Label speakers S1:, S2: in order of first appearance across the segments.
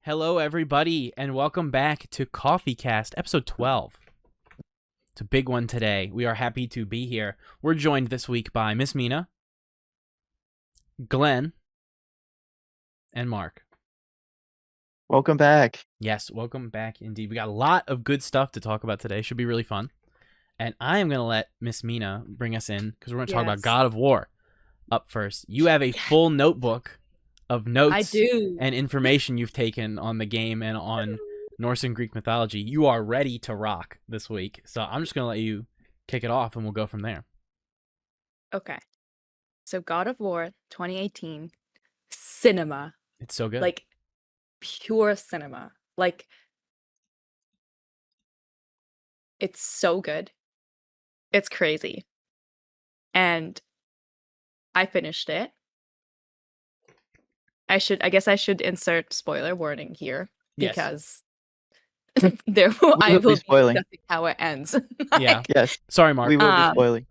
S1: Hello, everybody, and welcome back to COFY Cast, episode 12. It's a big one today. We are happy to be here. We're joined this week by Miss Mina, Glenn, and Mark.
S2: Welcome back.
S1: Yes, welcome back indeed. We got a lot of good stuff to talk about today. Should be really fun. And I am going to let Miss Mina bring us in because we're going to talk about God of War up first. You have a full notebook of notes and information you've taken on the game and on Norse and Greek mythology. You are ready to rock this week. So I'm just going to let you kick it off and we'll go from there.
S3: Okay. So God of War 2018, cinema.
S1: It's so good.
S3: Like pure cinema. Like it's so good. It's crazy. And I finished it. I guess I should insert spoiler warning here because I will be
S2: spoiling
S3: discussing how it ends.
S1: Yeah.
S2: Yes.
S1: Sorry, Mark.
S2: We will be spoiling.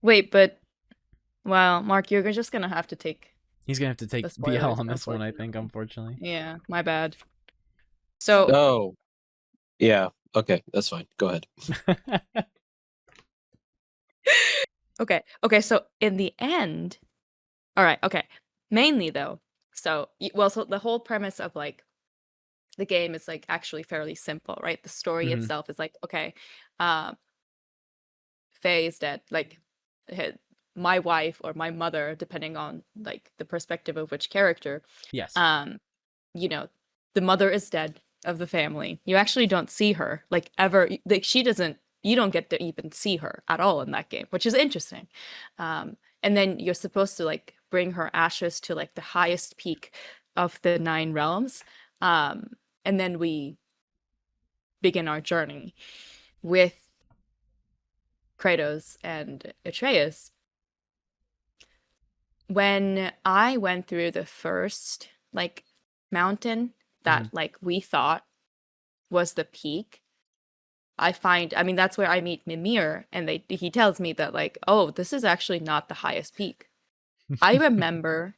S3: Wait, but Mark, you're just gonna have to take.
S1: He's gonna have to take BL on this one, I think, unfortunately.
S3: Yeah, my bad. So.
S4: Oh. Yeah. Okay, that's fine. Go ahead.
S3: Okay, so in the end, all right, okay. Mainly though, so the whole premise of like the game is like actually fairly simple, right? The story itself is like, okay, Faye is dead. Like my wife or my mother, depending on like the perspective of which character.
S1: Yes.
S3: You know, the mother is dead of the family. You actually don't see her like ever. Like you don't get to even see her at all in that game, which is interesting. And then you're supposed to like bring her ashes to like the highest peak of the 9 realms. And then we begin our journey with Kratos and Atreus. When I went through the first like mountain that like we thought was the peak, that's where I meet Mimir, and he tells me that like, oh, this is actually not the highest peak. I remember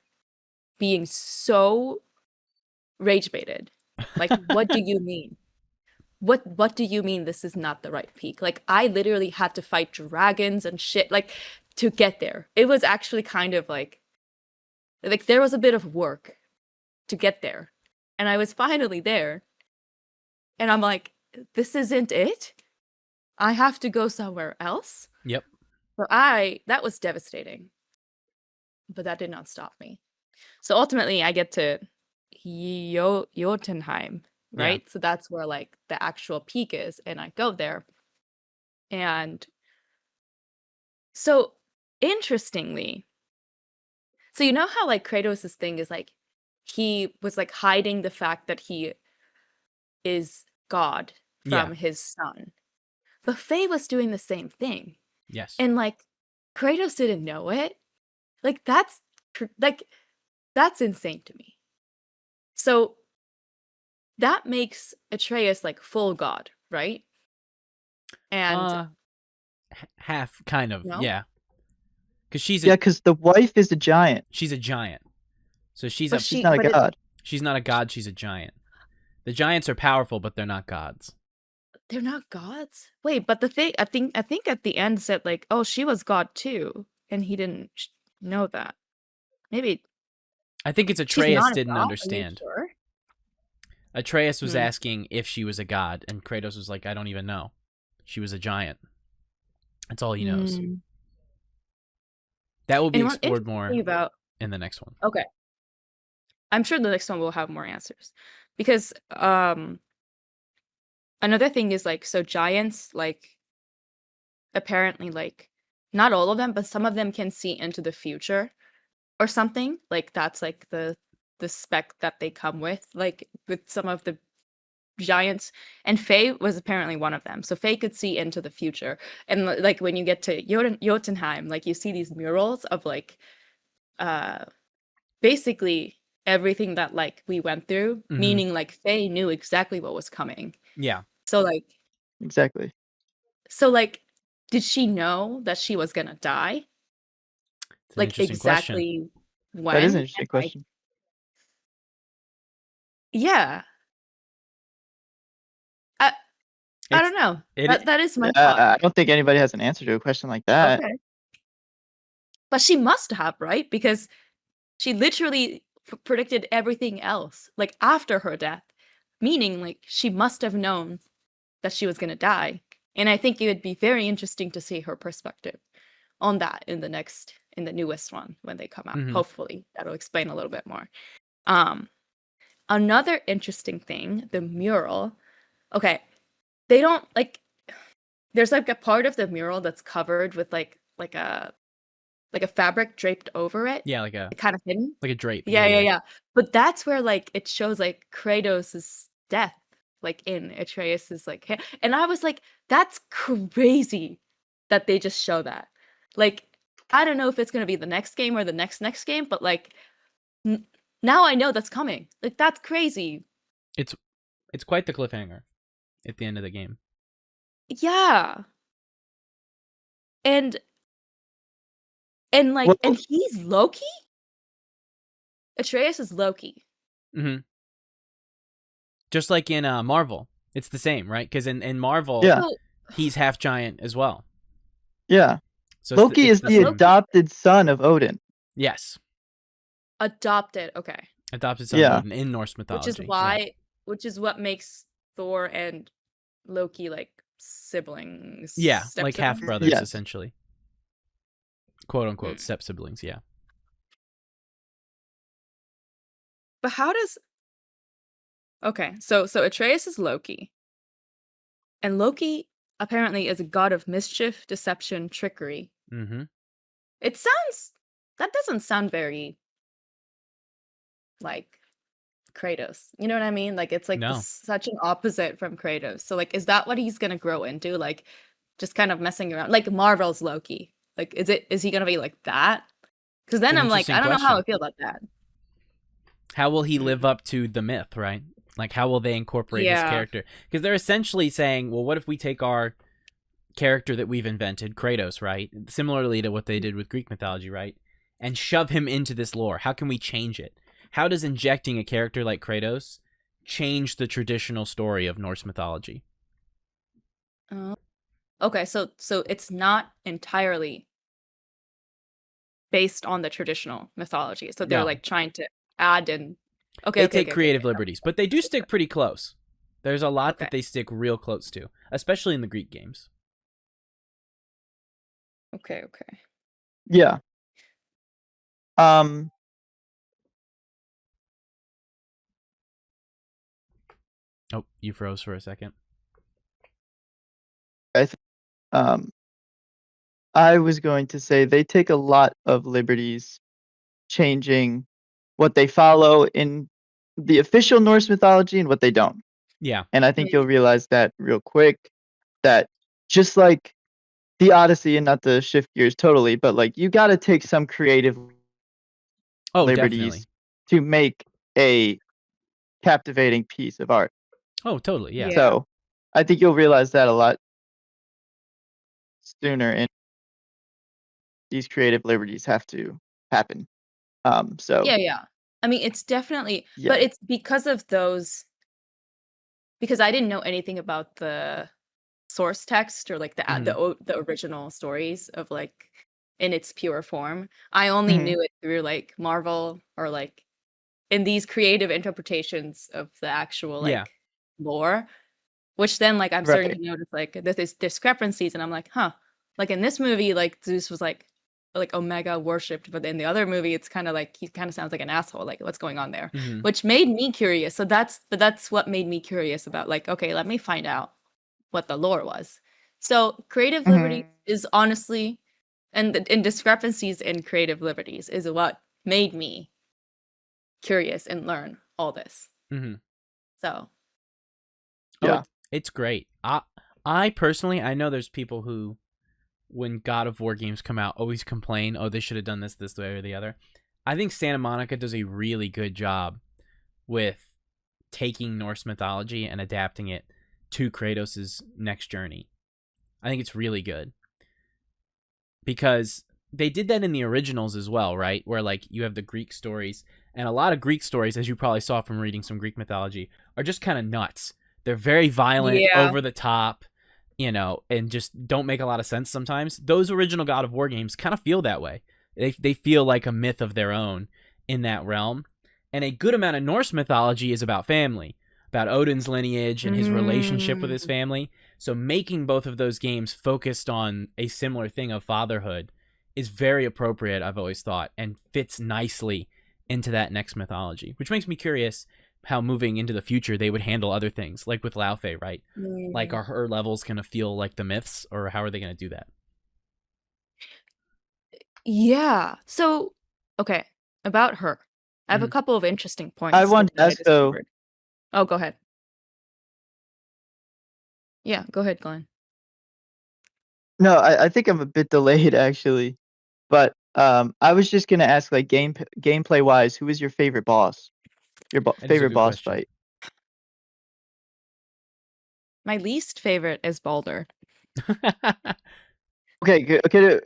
S3: being so rage baited. Like, what do you mean? What do you mean this is not the right peak? Like, I literally had to fight dragons and shit like to get there. It was actually kind of like there was a bit of work to get there. And I was finally there. And I'm like, this isn't it? I have to go somewhere else?
S1: Yep.
S3: So that was devastating. But that did not stop me. So ultimately I get to Jotunheim, right? Yeah. So that's where like the actual peak is, and I go there. And so interestingly, so you know how like Kratos' thing is like he was like hiding the fact that he is God from his son. But Faye was doing the same thing.
S1: Yes.
S3: And like Kratos didn't know it. Like that's insane to me. So that makes Atreus like full God, right? And
S1: half kind of,
S3: no?
S1: yeah.
S2: Because the wife is a giant.
S1: She's a giant. So she's
S2: not a god.
S1: She's not a god, she's a giant. The giants are powerful, but they're not gods.
S3: They're not gods? Wait, but the thing, I think at the end said like, oh, she was God too, and he didn't know that. Maybe.
S1: I think it's Atreus didn't understand.
S3: Are you sure?
S1: Atreus was asking if she was a god, and Kratos was like, I don't even know. She was a giant. That's all he knows. That will be explored more in the next one.
S3: Okay. I'm sure the next one will have more answers. Because another thing is like, so giants, like apparently like not all of them, but some of them can see into the future or something. Like that's like the spec that they come with, like with some of the giants. And Faye was apparently one of them. So Faye could see into the future. And like when you get to Jotunheim, like you see these murals of like basically everything that like we went through, meaning like Faye knew exactly what was coming.
S1: Yeah.
S3: So like
S2: exactly.
S3: So like did she know that she was gonna die? Like exactly
S1: question.
S3: when?
S2: That is an interesting question.
S3: Yeah. I don't know. That is my thought.
S2: I don't think anybody has an answer to a question like that.
S3: Okay. But she must have, right? Because she literally predicted everything else, like after her death, meaning like she must have known that she was gonna die. And I think it would be very interesting to see her perspective on that in the newest one when they come out.
S1: Mhm.
S3: Hopefully, that'll explain a little bit more. Another interesting thing, the mural. Okay, they don't like. There's like a part of the mural that's covered with like a fabric draped over it.
S1: Yeah, like a
S3: Kind of hidden.
S1: like a drape.
S3: Yeah. But that's where like it shows like Kratos' death, like in Atreus's like hair. And I was like, that's crazy that they just show that. Like, I don't know if it's gonna be the next game or the next game, but like now I know that's coming. Like that's crazy.
S1: It's quite the cliffhanger at the end of the game.
S3: Yeah. And like,
S2: Well-
S3: and he's Loki? Atreus is Loki.
S1: Mm-hmm. Just like in Marvel, it's the same, right? Because in Marvel,
S2: Yeah.
S1: he's half giant as well.
S2: Yeah.
S1: So
S2: Loki is
S1: it's
S2: the adopted son of Odin.
S1: Yes,
S3: Adopted, okay.
S1: adopted son of Odin in Norse mythology.
S3: Which is what makes Thor and Loki like siblings.
S1: Yeah, like half brothers,
S2: Yes.
S1: essentially. Quote unquote step siblings, yeah.
S3: But how does Okay, so Atreus is Loki. And Loki apparently is a god of mischief, deception, trickery.
S1: Mm-hmm.
S3: That doesn't sound very like Kratos. You know what I mean? Like it's like
S1: No.
S3: such an opposite from Kratos. So like is that what he's gonna grow into? Like just kind of messing around. Like Marvel's Loki. Like is he gonna be like that? Because then I'm like, I don't know how I feel about that.
S1: How will he live up to the myth, right? Like how will they incorporate his character? Because they're essentially saying, well, what if we take our character that we've invented, Kratos, right? Similarly to what they did with Greek mythology, right? And shove him into this lore. How can we change it? How does injecting a character like Kratos change the traditional story of Norse mythology?
S3: Okay, so it's not entirely based on the traditional mythology. So they're like trying to add in.
S1: They take creative liberties, but they do stick pretty close. There's a lot that they stick real close to, especially in the Greek games.
S3: Okay.
S2: Yeah.
S1: Oh, you froze for a second.
S2: I was going to say they take a lot of liberties changing what they follow in the official Norse mythology and what they don't.
S1: Yeah.
S2: And I think you'll realize that real quick, that just like the Odyssey, and not to shift gears totally, but like you got to take some creative liberties
S1: definitely.
S2: to make a captivating piece of art.
S1: Oh, totally, yeah.
S2: So I think you'll realize that a lot sooner, and these creative liberties have to happen. So
S3: yeah. I mean, it's definitely, but it's because of those. Because I didn't know anything about the source text or like the original stories of like in its pure form. I only knew it through like Marvel or like in these creative interpretations of the actual like lore, which then like I'm starting to notice like there's discrepancies, and I'm like, huh, like in this movie like Zeus was like Omega worshipped, but in the other movie it's kind of like he kind of sounds like an asshole. Like what's going on there? Which made me curious. So that's what made me curious about like, okay, let me find out what the lore was. So creative liberty is honestly, and discrepancies in creative liberties is what made me curious and learn all this. So
S1: it's great. I personally, I know there's people who, when God of War games come out, always complain, oh, they should have done this way or the other. I think Santa Monica does a really good job with taking Norse mythology and adapting it to Kratos' next journey. I think it's really good. Because they did that in the originals as well, right? Where like you have the Greek stories, And a lot of Greek stories, as you probably saw from reading some Greek mythology, are just kind of nuts. They're very violent, over the top, and just don't make a lot of sense sometimes. Those original God of War games kind of feel that way. They feel like a myth of their own in that realm. And a good amount of Norse mythology is about family, about Odin's lineage and his relationship with his family. So making both of those games focused on a similar thing of fatherhood is very appropriate, I've always thought, and fits nicely into that next mythology, which makes me curious how moving into the future they would handle other things, like with Laufey, right? Like, are her levels going to feel like the myths, or how are they going to do that?
S3: Yeah. So, okay, about her. I have a couple of interesting points.
S2: I want to ask, though.
S3: Oh, go ahead. Yeah, go ahead, Glenn.
S2: No, I think I'm a bit delayed, actually. But I was just going to ask, like, gameplay-wise, who is your favorite boss? Your favorite boss fight?
S3: My least favorite is Baldur.
S2: Okay,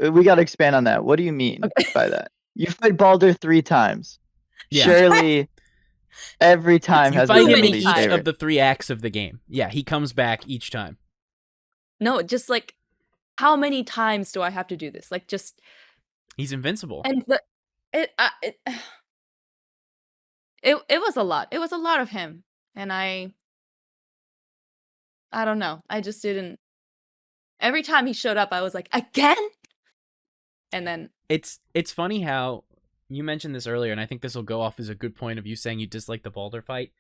S2: we got to expand on that. What do you mean by that? You fight Baldur 3 times. Yeah. Surely every time
S1: you
S2: has
S1: fight
S2: a
S1: him in
S2: each
S1: favorite of the 3 acts of the game. Yeah, he comes back each time.
S3: No, just like, how many times do I have to do this? Like, just
S1: he's invincible.
S3: And it was a lot. It was a lot of him, and I don't know. I just didn't. Every time he showed up, I was like, again. And then
S1: it's funny how you mentioned this earlier, and I think this will go off as a good point of you saying you dislike the Baldur fight.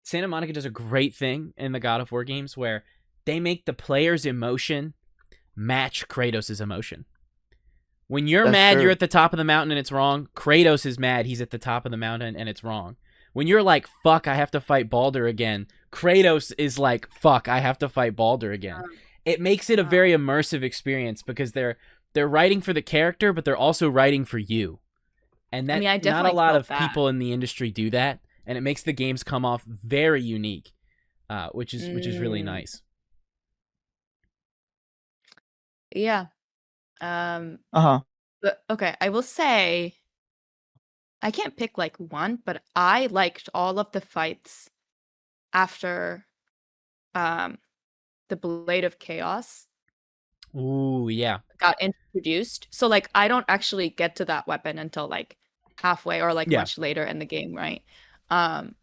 S1: Santa Monica does a great thing in the God of War games where they make the player's emotion match Kratos' emotion. When you're mad, you're at the top of the mountain and it's wrong. Kratos is mad, he's at the top of the mountain and it's wrong. When you're like, fuck, I have to fight Baldur again, Kratos is like, fuck, I have to fight Baldur again. It makes it a very immersive experience because they're writing for the character, but they're also writing for you. And that not a lot of people in the industry do that, and it makes the games come off very unique, which is really nice.
S3: Yeah. But, okay, I will say I can't pick like one, but I liked all of the fights after the Blade of Chaos.
S1: Ooh, yeah.
S3: Got introduced. So like I don't actually get to that weapon until like halfway or like much later in the game, right? And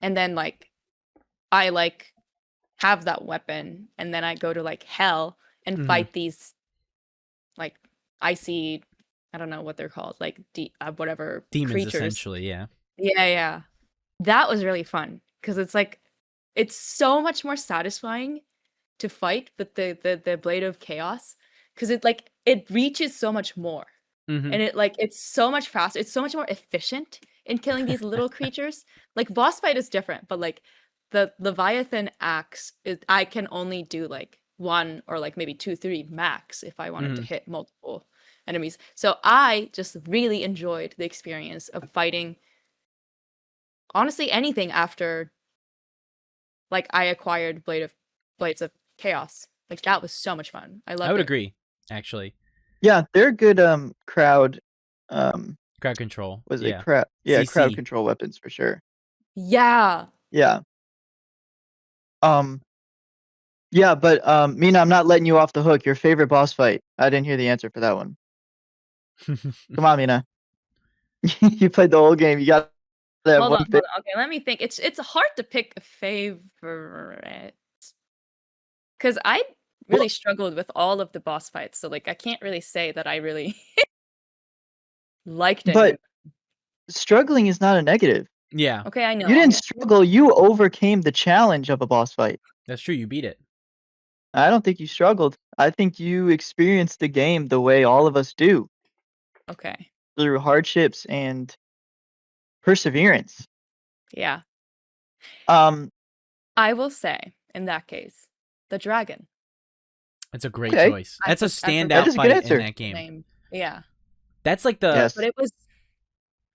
S3: then like I like have that weapon and then I go to like hell and fight these like icy, I don't know what they're called, like whatever
S1: demons
S3: creatures.
S1: Essentially, yeah.
S3: Yeah. That was really fun because it's like it's so much more satisfying to fight with the Blade of Chaos because it reaches so much more. And it's so much faster, it's so much more efficient in killing these little creatures. Like boss fight is different, but like the Leviathan axe I can only do like 1 or like maybe 2, 3 max if I wanted to hit multiple enemies. So I just really enjoyed the experience of fighting honestly anything after like I acquired Blades of Chaos. Like that was so much fun. I would
S1: agree, actually.
S2: Yeah, they're good crowd
S1: control.
S2: Was it crowd? Yeah, CC. Crowd control weapons for sure.
S3: Yeah.
S2: Yeah. Yeah, but Mina, I'm not letting you off the hook. Your favorite boss fight? I didn't hear the answer for that one. Come on, Mina. You played the whole game. You got that
S3: hold on. Okay, let me think. It's hard to pick a favorite because I really struggled with all of the boss fights. So like I can't really say that I really liked it.
S2: But struggling is not a negative.
S1: Yeah.
S3: Okay, I know.
S2: You didn't struggle. You overcame the challenge of a boss fight.
S1: That's true. You beat it.
S2: I don't think you struggled. I think you experienced the game the way all of us do.
S3: Okay.
S2: Through hardships and perseverance.
S3: Yeah. I will say, in that case, the dragon.
S1: That's a great choice. That's a standout fight in that game.
S3: Yeah.
S1: That's like the...
S3: Yes. But it was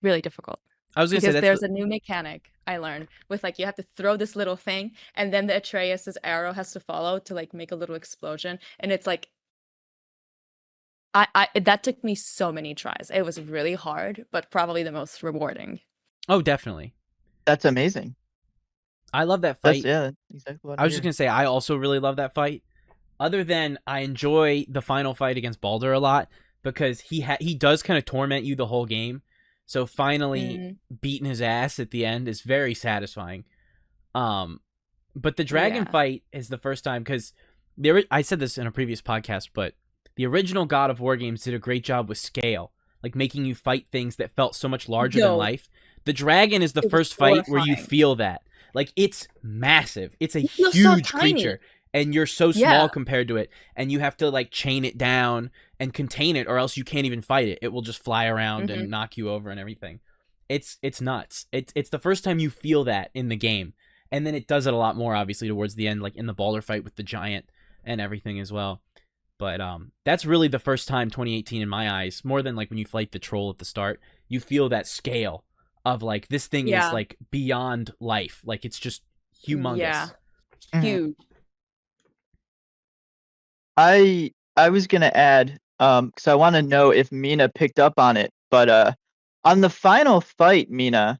S3: really difficult.
S1: I was going to say
S3: there's a new mechanic I learned with like you have to throw this little thing and then the Atreus' arrow has to follow to like make a little explosion, and it's like that took me so many tries. It was really hard, but probably the most rewarding.
S1: Oh, definitely.
S2: That's amazing.
S1: I love that fight.
S2: That's exactly what
S1: I was just gonna say I also really love that fight. Other than I enjoy the final fight against Baldur a lot because he does kind of torment you the whole game. So finally beating his ass at the end is very satisfying. But the dragon fight is the first time because I said this in a previous podcast, but the original God of War games did a great job with scale, like making you fight things that felt so much larger than life. The dragon is the first fight where you feel that. Like, it's massive. It's a huge creature, and you're so small compared to it, and you have to, like, chain it down and contain it, or else you can't even fight it. It will just fly around and knock you over and everything. It's nuts. It's the first time you feel that in the game, and then it does it a lot more, obviously, towards the end, like in the Baldur fight with the giant and everything as well. But that's really the first time 2018 in my eyes, more than like when you fight the troll at the start, you feel that scale of like this thing is like beyond life. Like it's just humongous.
S3: Yeah. Huge.
S2: I was gonna add, because I want to know if Mina picked up on it, but on the final fight, Mina,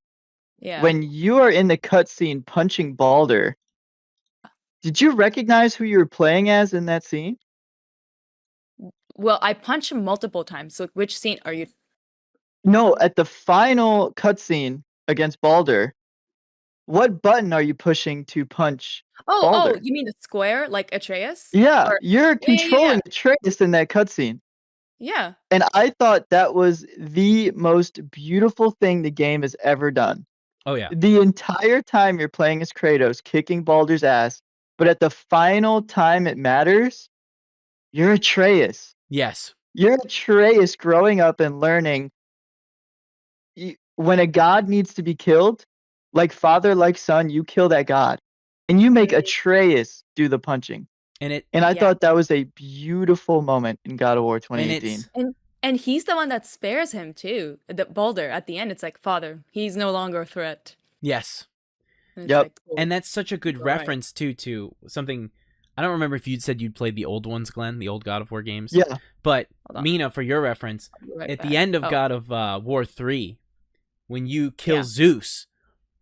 S2: when you are in the cutscene punching Baldur, did you recognize who you were playing as in that scene?
S3: Well, I punched him multiple times. So which scene are you?
S2: No, at the final cutscene against Baldur, what button are you pushing to punch Baldur?
S3: Oh, you mean the square, like Atreus?
S2: Yeah, you're controlling Atreus in that cutscene.
S3: Yeah.
S2: And I thought that was the most beautiful thing the game has ever done.
S1: Oh, yeah.
S2: The entire time you're playing as Kratos, kicking Baldur's ass, but at the final time it matters, you're Atreus.
S1: Yes.
S2: You're Atreus growing up and learning when a god needs to be killed, like father, like son, you kill that god. And you make Atreus do the punching. And I thought that was a beautiful moment in God of War 2018.
S3: And he's the one that spares him too. The Baldur at the end, it's like, father, he's no longer a threat.
S1: Yes.
S3: And
S2: yep.
S3: like, cool.
S1: And that's such a good reference too to something. I don't remember if you said you'd played the old ones, Glenn, the old God of War games.
S2: Yeah.
S1: But Mina, for your reference, at the end of God of War 3, when you kill Zeus,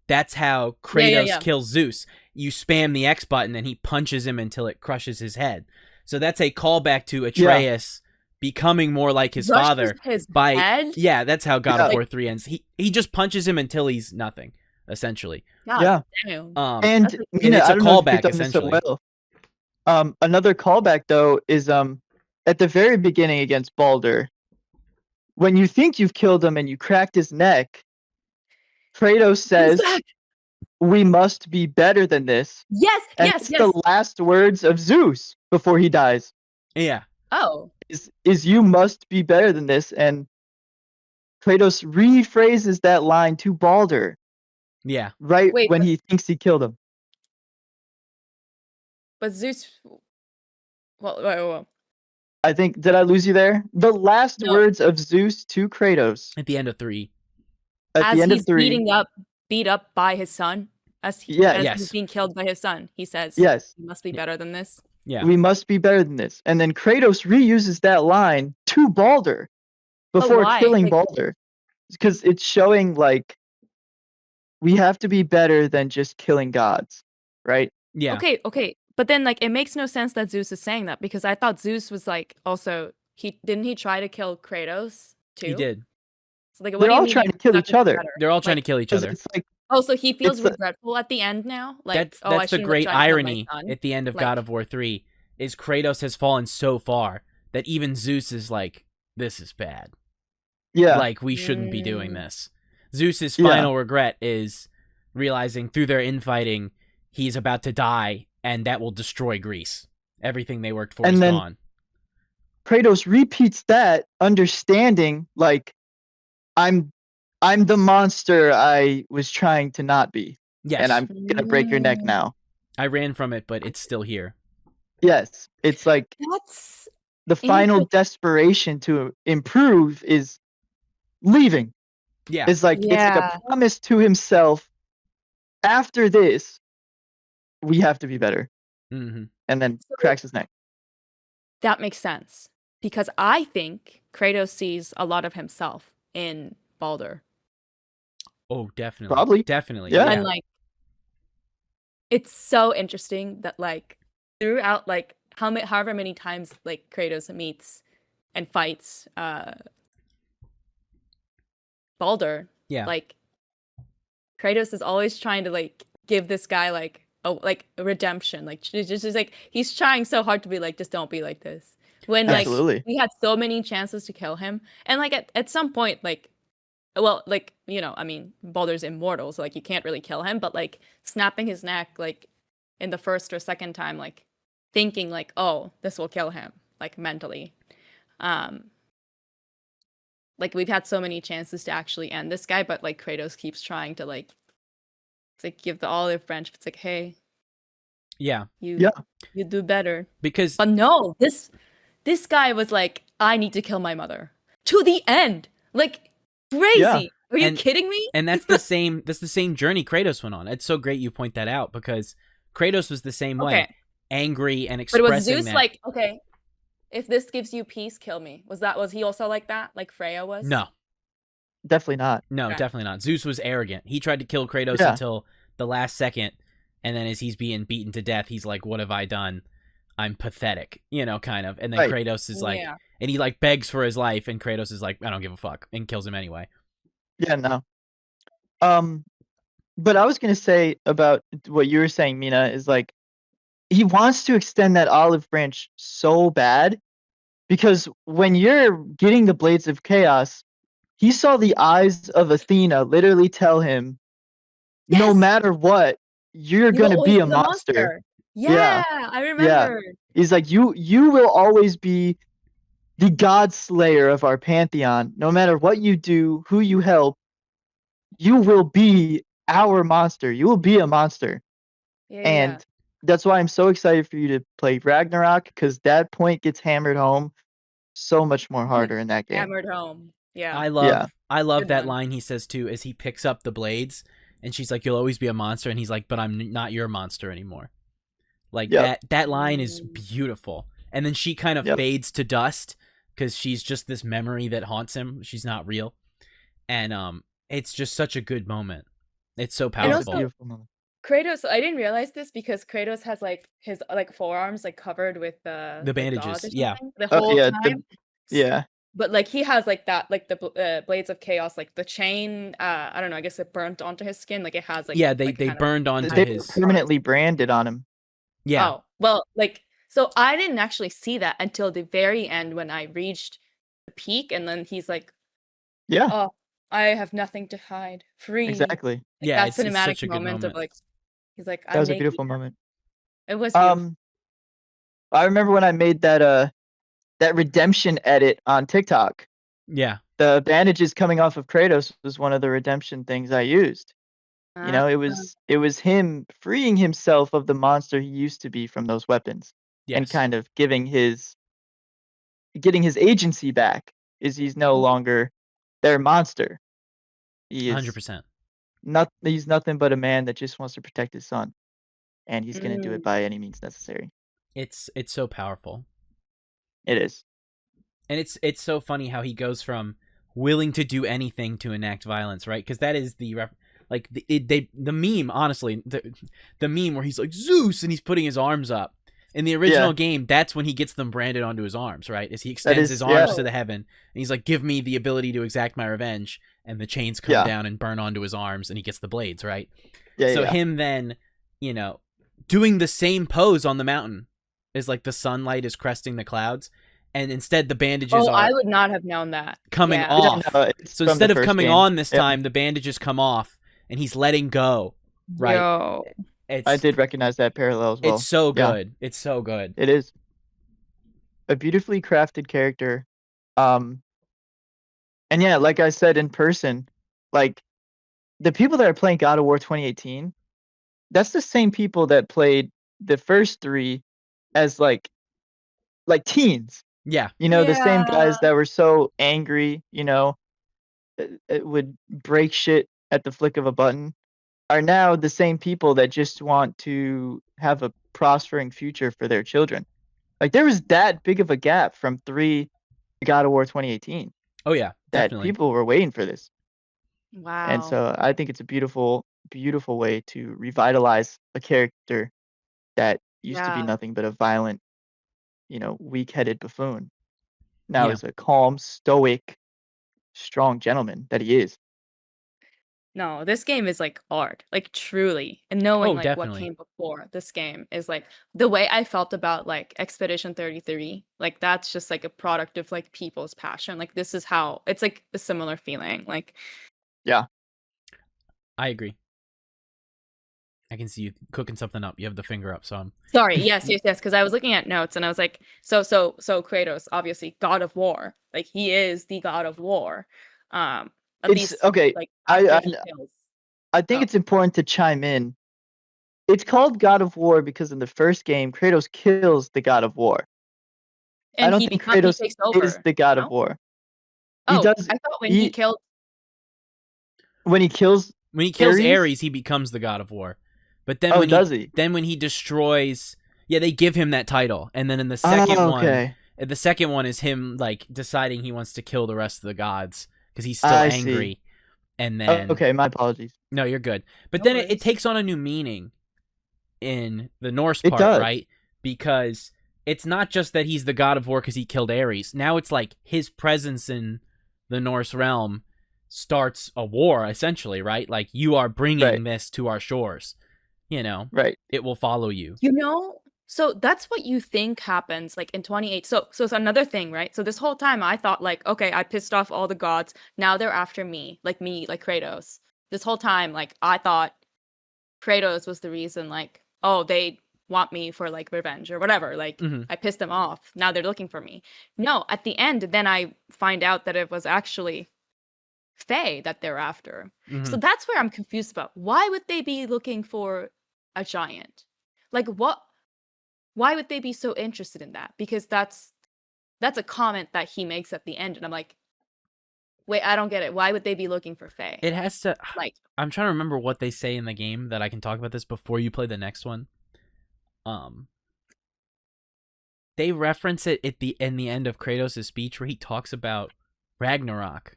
S1: that's how Kratos kills Zeus. You spam the X button and he punches him until it crushes his head. So that's a callback to Atreus becoming more like his father.
S3: His head?
S1: Yeah, that's how God of War 3 ends. He just punches him until he's nothing, essentially.
S3: God
S2: damn.
S1: And it's a callback, essentially.
S2: Another callback, though, is at the very beginning against Baldur. When you think you've killed him and you cracked his neck, Kratos says, "We must be better than this."
S3: Yes,
S2: and it's the last words of Zeus before he dies.
S1: Yeah.
S3: Oh.
S2: Is you must be better than this, and Kratos rephrases that line to Baldur.
S1: Yeah.
S2: Right when he thinks he killed him.
S3: But Zeus. Well.
S2: I think, did I lose you there? The last words of Zeus to Kratos
S1: at the end of 3.
S2: At the end of 3,
S3: beat up by his son, as he's being killed by his son, he says,
S2: "Yes,
S3: we must be better than this."
S1: Yeah,
S2: we must be better than this. And then Kratos reuses that line to Baldur before killing Baldur, because it's showing like we have to be better than just killing gods, right?
S1: Yeah.
S3: Okay. But then, like, it makes no sense that Zeus is saying that, because I thought Zeus was like also he try to kill Kratos too?
S1: He did.
S3: So, like,
S2: they're all trying to kill each other.
S1: They're all trying to kill each other.
S2: It's like,
S3: so he feels regretful at the end now. Like,
S1: that's the great irony at the end of God of War 3 is Kratos has fallen so far that even Zeus is like, this is bad.
S2: Yeah.
S1: Like, we shouldn't be doing this. Zeus's final regret is realizing through their infighting he's about to die, and that will destroy Greece. Everything they worked for is gone.
S2: Kratos repeats that, understanding, like, I'm the monster I was trying to not be.
S1: Yes.
S2: And I'm gonna break your neck now.
S1: I ran from it, but it's still here.
S2: Yes. It's like
S3: that's
S2: the final desperation to improve is leaving.
S1: Yeah.
S2: It's like it's like a promise to himself. After this, we have to be better.
S1: Mm-hmm.
S2: And then cracks his neck.
S3: That makes sense. because I think Kratos sees a lot of himself in Baldur.
S1: Oh, definitely.
S2: Probably.
S1: Definitely.
S2: Yeah.
S3: And like, it's so interesting that like throughout like however many times like Kratos meets and fights Baldur, like Kratos is always trying to like give this guy like a redemption, like just like he's trying so hard to be like, just don't be like this. When like we had so many chances to kill him, and like at some point, like, well, like, you know, I mean, Baldur's immortal, so like you can't really kill him, but like snapping his neck like in the first or second time, like thinking like, oh, this will kill him, like mentally. Like we've had so many chances to actually end this guy, but like Kratos keeps trying to like, it's like give the olive branch. It's like, hey, you do better. But no, this guy was like, I need to kill my mother to the end, like crazy. Yeah. Are you kidding me?
S1: And that's the same. That's the same journey Kratos went on. It's so great you point that out because Kratos was the same way, angry and expressing.
S3: But was Zeus like, okay, if this gives you peace, kill me? Was he also like that? Like Freya was?
S1: No.
S2: Definitely not.
S1: No, definitely not. Zeus was arrogant. He tried to kill Kratos until the last second, and then as he's being beaten to death, he's like, what have I done? I'm pathetic, you know, kind of. And then Kratos is like, and he like begs for his life, and Kratos is like, I don't give a fuck, and kills him anyway.
S2: Yeah, no. But I was gonna say about what you were saying, Mina, is like, he wants to extend that olive branch so bad because when you're getting the Blades of Chaos, he saw the eyes of Athena literally tell him, no matter what, you're going to be a monster.
S3: Yeah, I remember.
S2: Yeah. He's like, you will always be the god slayer of our pantheon. No matter what you do, who you help, you will be our monster. You will be a monster. And that's why I'm so excited for you to play Ragnarok, because that point gets hammered home so much more harder in that game.
S3: Hammered home. Yeah.
S1: I love that line he says too, as he picks up the blades and she's like, you'll always be a monster, and he's like, but I'm not your monster anymore. Like that line is beautiful. And then she kind of fades to dust because she's just this memory that haunts him. She's not real. And it's just such a good moment. It's so powerful.
S3: And also, beautiful moment. Kratos, I didn't realize this because Kratos has like his like forearms like covered with the
S1: bandages,
S3: the whole time. But like he has like that, like the Blades of Chaos, like the chain. I don't know. I guess it burnt onto his skin. Like it has like
S1: they burned onto his.
S2: They permanently branded on him.
S1: Yeah.
S3: Oh well, like so I didn't actually see that until the very end when I reached the peak, and then he's like, oh, I have nothing to hide, free.
S2: Exactly.
S3: Like, that cinematic moment of like. He's like,
S2: that was a beautiful moment.
S3: It was beautiful.
S2: I remember when I made that redemption edit on TikTok.
S1: Yeah.
S2: The bandages coming off of Kratos was one of the redemption things I used. You know, it was him freeing himself of the monster he used to be from those weapons. And kind of getting his agency back. He's no longer their monster. He is
S1: 100%.
S2: He's nothing but a man that just wants to protect his son, and he's going to do it by any means necessary.
S1: It's so powerful.
S2: It is.
S1: And it's so funny how he goes from willing to do anything to enact violence, right? Because that is the meme, honestly, the meme where he's like Zeus and he's putting his arms up. In the original game, that's when he gets them branded onto his arms, right? As he extends his arms to the heaven, and he's like, give me the ability to exact my revenge, and the chains come down and burn onto his arms, and he gets the blades, right? So him then, you know, doing the same pose on the mountain is like the sunlight is cresting the clouds, and instead the bandages are...
S3: I would not have known that.
S1: Coming off. So instead of coming on this time, the bandages come off, and he's letting go, right?
S3: Yo.
S2: I did recognize that parallel as well.
S1: It's so good. It's so good.
S2: It is. A beautifully crafted character. And yeah, like I said in person, like the people that are playing God of War 2018, that's the same people that played the first 3 as like teens.
S1: Yeah.
S2: You know, the same guys that were so angry, you know, it would break shit at the flick of a button, are now the same people that just want to have a prospering future for their children. Like there was that big of a gap from 3 to God of War 2018.
S1: Oh yeah,
S2: that
S1: definitely.
S2: people were waiting for this.
S3: Wow.
S2: And so I think it's a beautiful, beautiful way to revitalize a character that used to be nothing but a violent, weak-headed buffoon. Now
S1: Yeah.
S2: he's a calm, stoic, strong gentleman that he is.
S3: No, this game is like art, like truly. And knowing like what
S1: definitely.
S3: came before this game is like the way I felt about like Expedition 33. Like that's just like a product of like people's passion. Like this is how it's like a similar feeling. Like
S2: Yeah.
S1: I agree. I can see you cooking something up. You have the finger up, so I'm
S3: sorry. Yes, because I was looking at notes and I was like, so Kratos, obviously God of War. Like he is the God of War. At
S2: It's
S3: least
S2: okay.
S3: like
S2: I
S3: after he kills.
S2: I think it's important to chime in. It's called God of War because in the first game, Kratos kills the God of War.
S3: And
S2: I don't think Kratos
S3: takes over,
S2: is the God of War.
S3: He
S2: Oh,
S3: does. I thought when he killed.
S2: When he kills
S1: Ares, he becomes the God of War. But then when he destroys, they give him that title. And then in the second one, the second one is him like deciding he wants to kill the rest of the gods because he's still angry.
S2: See.
S1: And then
S2: okay, my apologies.
S1: No, you're good. But then it takes on a new meaning in the Norse part, right? Because it's not just that he's the God of War because he killed Ares. Now it's like his presence in the Norse realm starts a war, essentially, right? Like you are bringing this to our shores.
S2: Right.
S1: It will follow you.
S3: So that's what you think happens like in 28. So it's another thing, right? So this whole time I thought like, okay, I pissed off all the gods. Now they're after me, like Kratos. This whole time, like I thought Kratos was the reason, like, oh, they want me for like revenge or whatever. Like I pissed them off. Now they're looking for me. No, at the end, then I find out that it was actually Faye that they're after. So that's where I'm confused about. Why would they be looking for a giant? Like why would they be so interested in that? Because that's a comment that he makes at the end, and I'm like, wait, I don't get it. Why would they be looking for Faye?
S1: It has to like I'm trying to remember what they say in the game that I can talk about this before you play the next one. They reference it in the end of Kratos' speech where he talks about Ragnarok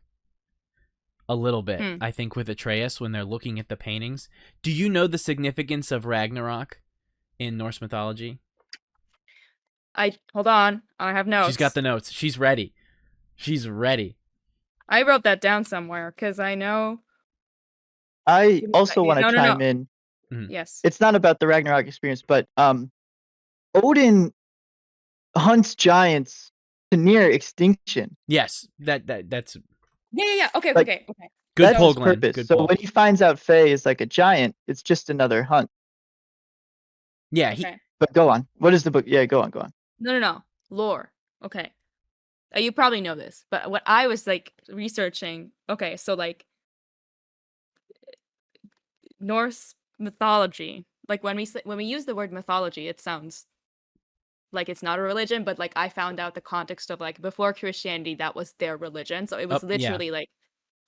S1: a little bit, I think, with Atreus when they're looking at the paintings. Do you know the significance of Ragnarok in Norse mythology?
S3: Hold on. I have notes.
S1: She's got the notes. She's ready.
S3: I wrote that down somewhere because I know.
S2: I also want to chime in.
S3: Yes.
S2: It's not about the Ragnarok experience, but Odin hunts giants to near extinction.
S1: Yes, that's.
S3: Yeah. Okay.
S1: Good pull, Glenn.
S2: Purpose.
S1: Good
S2: so
S1: pull.
S2: When he finds out Faye is like a giant, it's just another hunt.
S1: Yeah.
S2: But go on. What is the book? Yeah, go on.
S3: No. Lore. Okay. You probably know this, but what I was like researching. Okay, so like Norse mythology. Like when we use the word mythology, it sounds like it's not a religion, but like I found out the context of like before Christianity, that was their religion. So it was literally like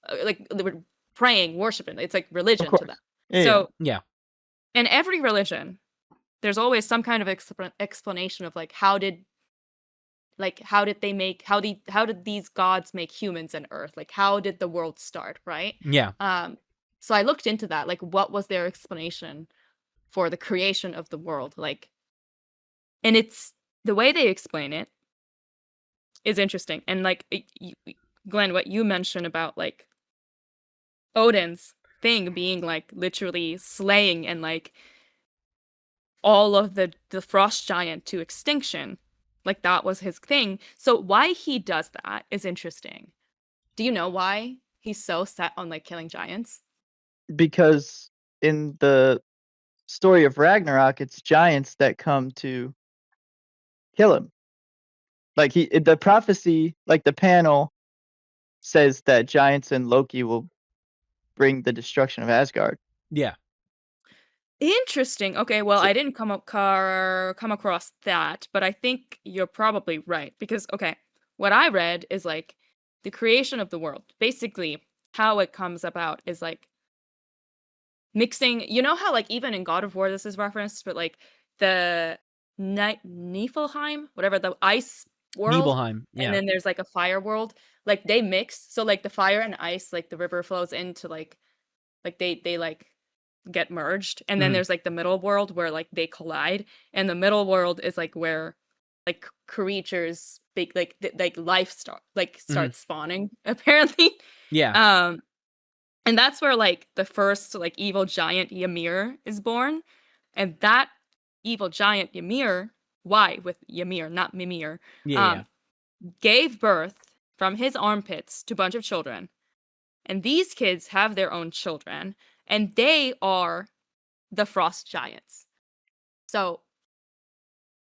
S3: they were praying, worshiping. It's like religion to them. So in every religion, there's always some kind of explanation of like how did these gods make humans and Earth? Like how did the world start, right?
S1: Yeah.
S3: So I looked into that, like what was their explanation for the creation of the world, like, and it's the way they explain it is interesting. And like Glenn, what you mentioned about like Odin's thing being like literally slaying and like all of the frost giant to extinction, like that was his thing. So why he does that is interesting. Do you know why he's so set on like killing giants?
S2: Because in the story of Ragnarok, it's giants that come to kill him. Like the prophecy, like the panel says that giants and Loki will bring the destruction of Asgard.
S1: Yeah.
S3: Interesting. Okay, well, I didn't come across that, but I think you're probably right because what I read is like the creation of the world. Basically, how it comes about is like mixing, you know how like even in God of War this is referenced, but like the Niflheim, whatever, the ice world.
S1: Nibelheim, yeah.
S3: And then there's like a fire world. Like they mix. So like the fire and ice, like the river flows into like they like get merged. And then there's like the middle world where like they collide. And the middle world is like where like creatures like life starts spawning apparently.
S1: Yeah.
S3: And that's where like the first like evil giant Ymir is born. And that evil giant Ymir, why with Ymir, not Mimir, gave birth from his armpits to a bunch of children. And these kids have their own children, and they are the frost giants. So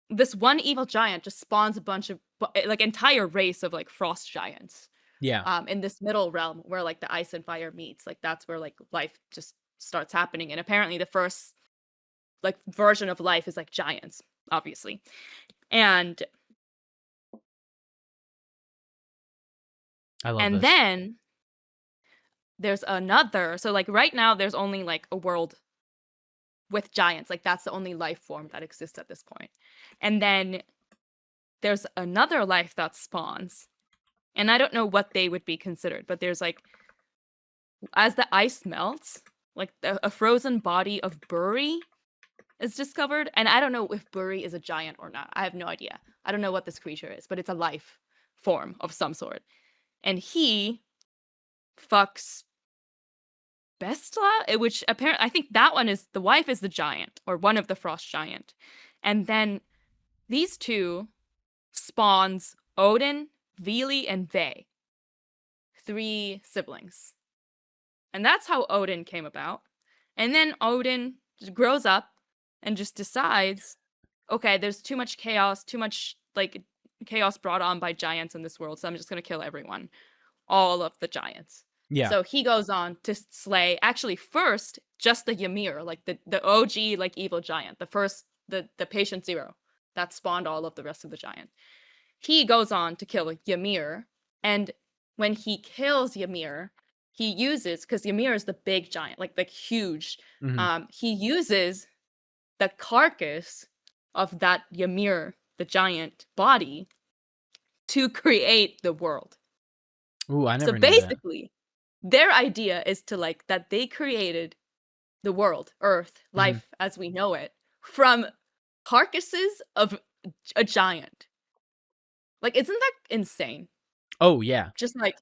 S3: this one evil giant just spawns a bunch of like entire race of like frost giants.
S1: Yeah.
S3: In this middle realm where like the ice and fire meets, like that's where like life just starts happening. And apparently the first like version of life is like giants, obviously. And
S1: I love this.
S3: Then there's another, so like right now there's only like a world with giants, like that's the only life form that exists at this point. And then there's another life that spawns, and I don't know what they would be considered, but there's like, as the ice melts, like a frozen body of Buri is discovered. And I don't know if Buri is a giant or not. I have no idea. I don't know what this creature is, but it's a life form of some sort. And he fucks Bestla, which apparently, I think that one is, the wife is the giant, or one of the frost giant. And then these two spawns Odin, Vili, and Ve. 3 siblings. And that's how Odin came about. And then Odin just grows up and just decides, okay, there's too much chaos, too much like chaos brought on by giants in this world, so I'm just going to kill everyone. All of the giants.
S1: Yeah.
S3: So he goes on to slay, actually first, just the Ymir, like the OG like evil giant, the first, the patient zero that spawned all of the rest of the giants. He goes on to kill Ymir, and when he kills Ymir, he uses, because Ymir is the big giant, like huge, he uses the carcass of that Ymir, the giant body, to create the world.
S1: Ooh, I never
S3: So
S1: knew
S3: basically, their idea is to like that they created the world, Earth, life as we know it, from carcasses of a giant. Like, isn't that insane?
S1: Oh yeah.
S3: Just like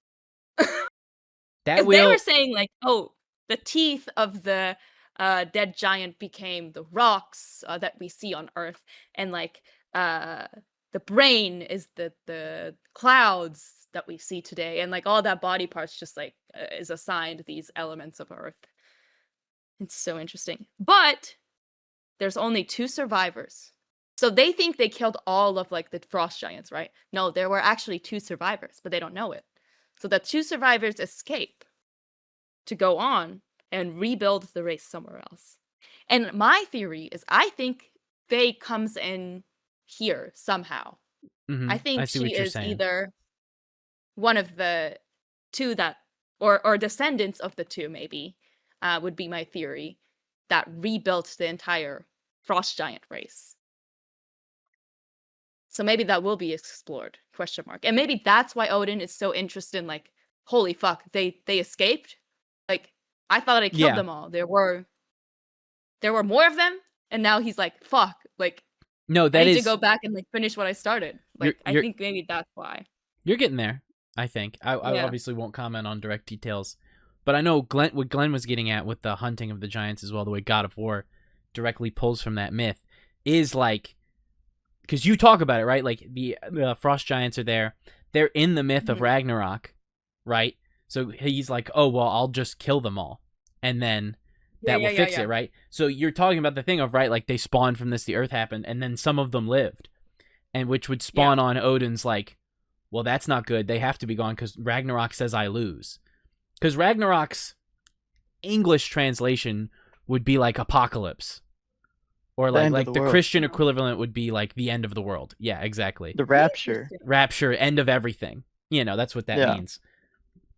S1: that
S3: they were saying like, oh, the teeth of the dead giant became the rocks that we see on Earth, and like the brain is the clouds that we see today, and like all that body parts just like is assigned these elements of Earth. It's so interesting. But there's only 2 survivors. So they think they killed all of like the frost giants, right? No, there were actually 2 survivors, but they don't know it. So the 2 survivors escape to go on and rebuild the race somewhere else. And my theory is, I think Faye comes in here somehow. I think she is either one of the 2 that, or descendants of the 2 maybe, would be my theory, that rebuilt the entire frost giant race. So maybe that will be explored, ? And maybe that's why Odin is so interested in like, holy fuck, they escaped? Like, I thought I killed them all. There were more of them, and now he's like, fuck, like,
S1: no, that
S3: I need to go back and like finish what I started. Like, I think maybe that's why.
S1: You're getting there, I think. I obviously won't comment on direct details, but I know what Glenn was getting at with the hunting of the giants as well, the way God of War directly pulls from that myth, is like, because you talk about it, right? Like the frost giants are there. They're in the myth of Ragnarok, right? So he's like, oh, well, I'll just kill them all, and then that will fix it, right? So you're talking about the thing of, right, like they spawned from this, the earth happened, and then some of them lived, and which would spawn on Odin's like, well, that's not good. They have to be gone because Ragnarok says I lose. Because Ragnarok's English translation would be like apocalypse. Or like the Christian equivalent would be like the end of the world. Yeah, exactly.
S2: The rapture.
S1: Rapture, end of everything. You know, that's what that means.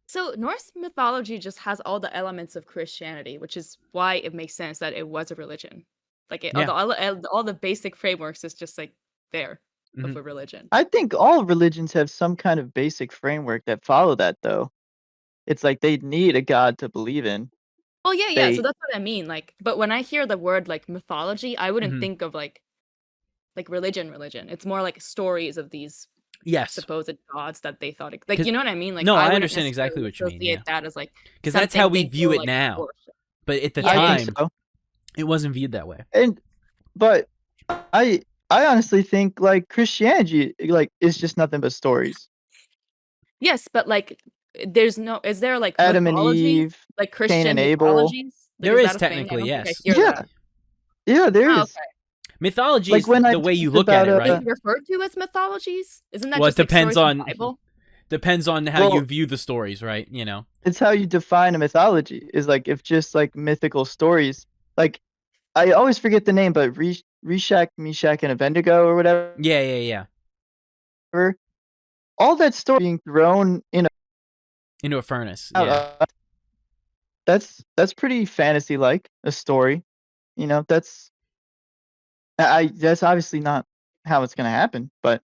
S3: So Norse mythology just has all the elements of Christianity, which is why it makes sense that it was a religion Like all the basic frameworks is just like there of a religion.
S2: I think all religions have some kind of basic framework that follow that, though. It's like they need a god to believe in.
S3: Oh yeah. So that's what I mean. Like, but when I hear the word like mythology, I wouldn't think of like religion. It's more like stories of these supposed gods that they thought like, you know what I mean? Like,
S1: no, I understand exactly what you mean. Yeah,
S3: that as like
S1: because that's how we view it now.
S3: Worship.
S1: But at the
S2: I
S1: time,
S2: think so.
S1: It wasn't viewed that way.
S2: But I honestly think like Christianity like is just nothing but stories.
S3: Yes, but like is there like
S2: Adam and
S3: mythology,
S2: Eve,
S3: like Christian
S2: Cain and Abel?
S3: mythologies? Like,
S1: there is technically, yes.
S2: Yeah, there is.
S3: Okay.
S1: Mythology
S2: like
S1: is
S2: when
S1: the way you look at it, right?
S3: Is it referred to as mythologies? Isn't that
S1: well,
S3: just
S1: it depends
S3: like
S1: on
S3: the Bible?
S1: Depends on how you view the stories, right? You know,
S2: it's how you define a mythology. Is like if just like mythical stories. Like I always forget the name, but Reshach, Meshach, and Abednego or whatever.
S1: Yeah.
S2: All that story being thrown
S1: into a furnace.
S2: That's pretty fantasy like a story. You know, that's obviously not how it's gonna happen, but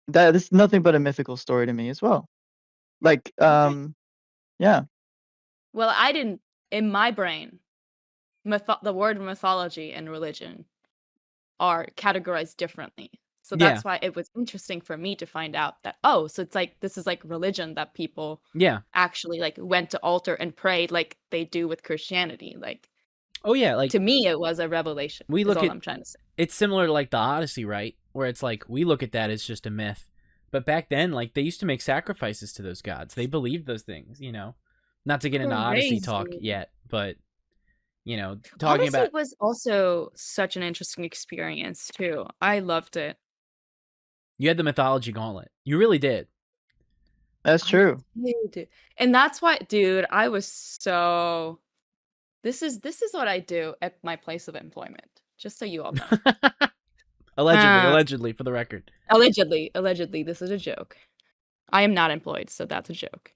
S2: that's nothing but a mythical story to me as well. Like, yeah.
S3: Well, I didn't in my brain. The word mythology and religion are categorized differently. So that's why it was interesting for me to find out that, so it's like, this is like religion that people actually like went to altar and prayed like they do with Christianity. Like,
S1: like
S3: to me, it was a revelation.
S1: We look
S3: all
S1: at,
S3: I'm trying to say.
S1: It's similar to like the Odyssey, right? Where it's like, we look at that as just a myth. But back then, like they used to make sacrifices to those gods. They believed those things, you know, not to get into Odyssey talk yet, but you know, talking
S3: Odyssey
S1: about
S3: was also such an interesting experience too. I loved it.
S1: You had the mythology gauntlet. You really did.
S2: That's true.
S3: And that's why, dude, I was so. This is what I do at my place of employment. Just so you all know.
S1: Allegedly, for the record.
S3: Allegedly, this is a joke. I am not employed, so that's a joke.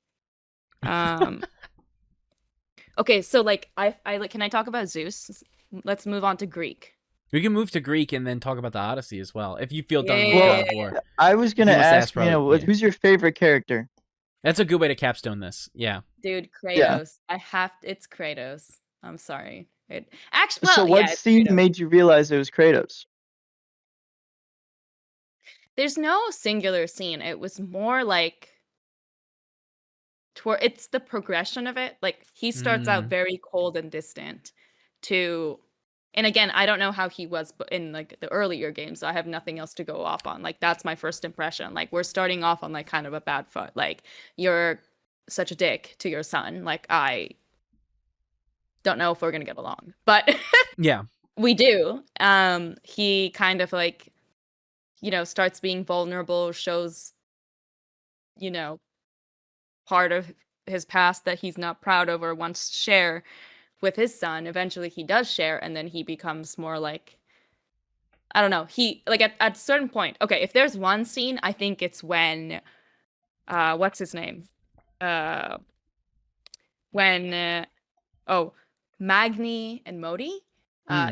S3: Okay, so like I can I talk about Zeus? Let's move on to Greek.
S1: We can move to Greek and then talk about the Odyssey as well, if you feel done with God of War.
S2: I was gonna ask, who's your favorite character?
S1: That's a good way to capstone this. Yeah.
S3: Dude, Kratos.
S2: Yeah.
S3: It's Kratos. I'm sorry.
S2: So what scene made you realize it was Kratos?
S3: There's no singular scene. It was more like it's the progression of it. Like he starts out very cold and distant and again, I don't know how he was in like the earlier games, so I have nothing else to go off on. Like that's my first impression. Like we're starting off on like kind of a bad foot. Like you're such a dick to your son. Like I don't know if we're gonna get along, but
S1: yeah,
S3: we do. He kind of like, you know, starts being vulnerable, shows, you know, part of his past that he's not proud of or wants to share with his son. Eventually he does share, and then he becomes more like, I don't know, he like at a certain point, okay, if there's one scene, I think it's when what's his name, when Magni and Modi,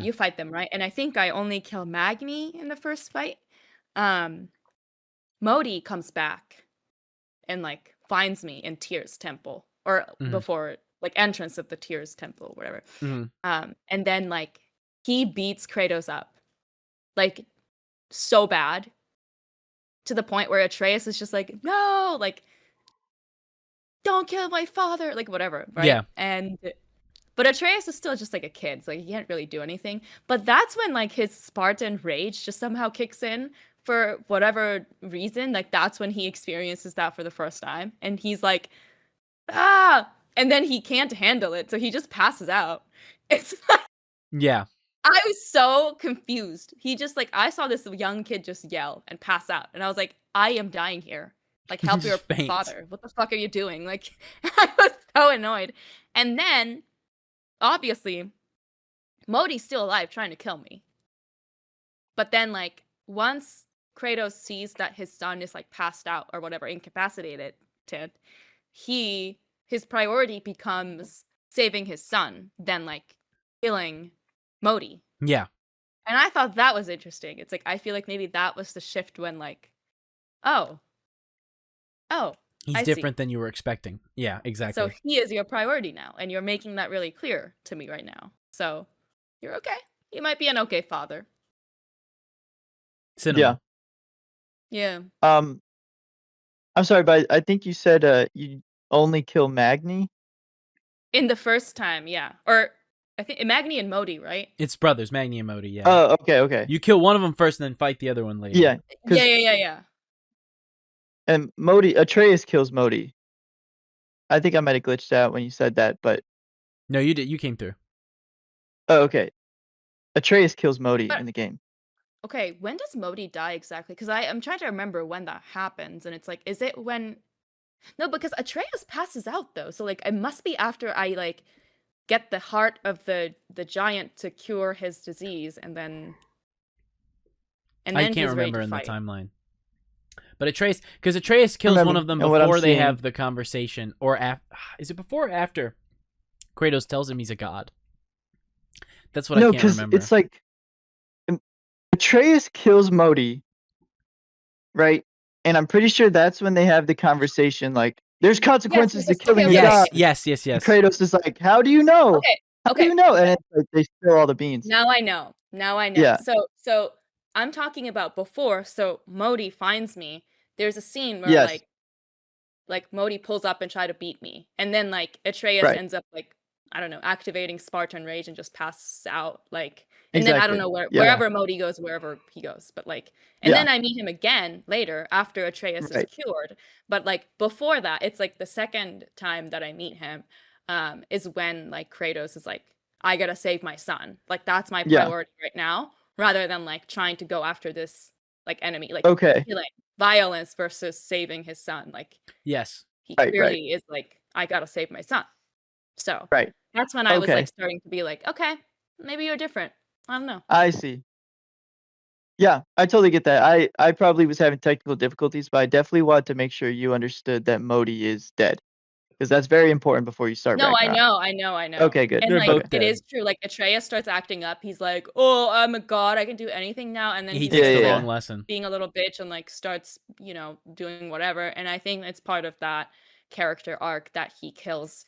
S3: you fight them, right? And I think I only kill Magni in the first fight. Modi comes back and like finds me in Tyr's temple, or before like entrance of the Tyr's temple, whatever. And then like he beats Kratos up like so bad to the point where Atreus is just like, no, like don't kill my father, like whatever, right?
S1: Yeah.
S3: But Atreus is still just like a kid, so he can't really do anything. But that's when like his Spartan rage just somehow kicks in for whatever reason. Like that's when he experiences that for the first time, and he's like, ah. And then he can't handle it, so he just passes out. It's like,
S1: yeah.
S3: I was so confused. He just like, I saw this young kid just yell and pass out, and I was like, I am dying here. Like, help your father. What the fuck are you doing? Like, I was so annoyed. And then, obviously, Modi's still alive trying to kill me. But then, like, once Kratos sees that his son is like passed out or whatever, incapacitated, his priority becomes saving his son than like killing Modi.
S1: Yeah.
S3: And I thought that was interesting. It's like, I feel like maybe that was the shift when like, oh,
S1: he's different than you were expecting. Yeah, exactly.
S3: So he is your priority now, and you're making that really clear to me right now. So you're okay. You might be an okay father.
S1: Cinema.
S3: Yeah.
S2: I'm sorry, but I think you said you only kill Magni?
S3: In the first time, yeah. Or I think Magni and Modi, right?
S1: It's brothers, Magni and Modi, yeah.
S2: Oh, okay.
S1: You kill one of them first and then fight the other one later.
S2: Yeah.
S3: Yeah.
S2: And Atreus kills Modi. I think I might have glitched out when you said that, but
S1: no, you did. You came through.
S2: Oh, okay. Atreus kills Modi in the game.
S3: Okay, when does Modi die exactly? Because I'm trying to remember when that happens, and it's like, is it when? No, because Atreus passes out though, so like it must be after I like get the heart of the giant to cure his disease, and then
S1: I can't remember in the timeline. But Atreus kills one of them before they have the conversation, or is it before or after Kratos tells him he's a god? That's what I can't remember.
S2: No, because it's like Atreus kills Modi, right? And I'm pretty sure that's when they have the conversation, like, there's consequences to killing a god.
S1: Yes.
S2: And Kratos is like, how do you know?
S3: Okay.
S2: How do you know? And it's like they spill all the beans.
S3: Now I know.
S2: Yeah.
S3: So I'm talking about before. So Modi finds me. There's a scene where like Modi pulls up and try to beat me, and then like Atreus ends up like, I don't know, activating Spartan Rage and just passes out, like, and then I don't know wherever Modi goes, wherever he goes, but like, and then I meet him again later after Atreus is cured, but like before that, it's like the second time that I meet him, is when like Kratos is like, I gotta save my son, like that's my priority right now, rather than like trying to go after this like enemy, like killing, violence versus saving his son, like he clearly is like, I gotta save my son. So that's when I was like starting to be like, okay, maybe you're different. I don't know.
S2: I see. Yeah, I totally get that. I probably was having technical difficulties, but I definitely wanted to make sure you understood that Modi is dead, because that's very important before you start.
S3: No,
S2: Ragnarok.
S3: I know.
S2: Okay, good.
S3: And like it is true. Like Atreus starts acting up. He's like, "Oh, I'm a god. I can do anything now." And then
S1: he takes the wrong lesson,
S3: being a little bitch, and like starts, doing whatever. And I think it's part of that character arc that he kills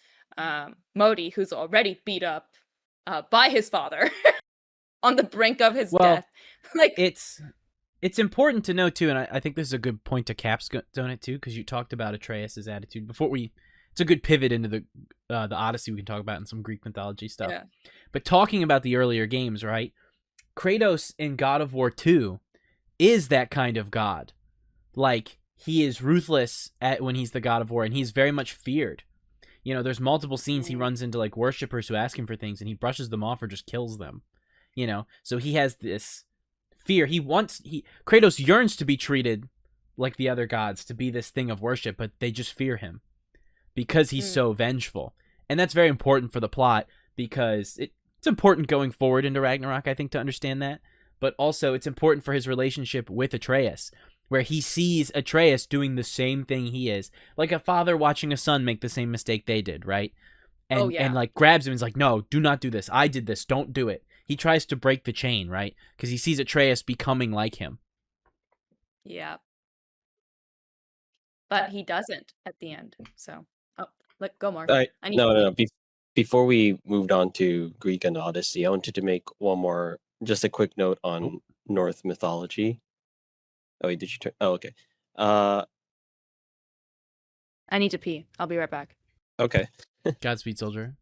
S3: Modi, who's already beat up by his father on the brink of his death. Like
S1: it's important to know too, and I think this is a good point to capstone it too, because you talked about Atreus's attitude before it's a good pivot into the Odyssey we can talk about and some Greek mythology stuff. Yeah. But talking about the earlier games, right? Kratos in God of War 2 is that kind of god. Like, he is ruthless when he's the God of War, and he's very much feared. There's multiple scenes he runs into like worshippers who ask him for things, and he brushes them off or just kills them. So he has this fear. Kratos yearns to be treated like the other gods, to be this thing of worship, but they just fear him because he's so vengeful. And that's very important for the plot, because it's important going forward into Ragnarok, I think, to understand that. But also it's important for his relationship with Atreus, where he sees Atreus doing the same thing he is. Like a father watching a son make the same mistake they did, right? And like grabs him and is like, no, do not do this. I did this. Don't do it. He tries to break the chain, right? Because he sees Atreus becoming like him.
S3: Yeah. But he doesn't at the end. So, go, Mark.
S4: No. Before we moved on to Greek and Odyssey, I wanted to make just a quick note on Norse mythology. Oh, wait, did you turn? Oh, okay.
S3: I need to pee. I'll be right back.
S4: Okay.
S1: Godspeed, soldier.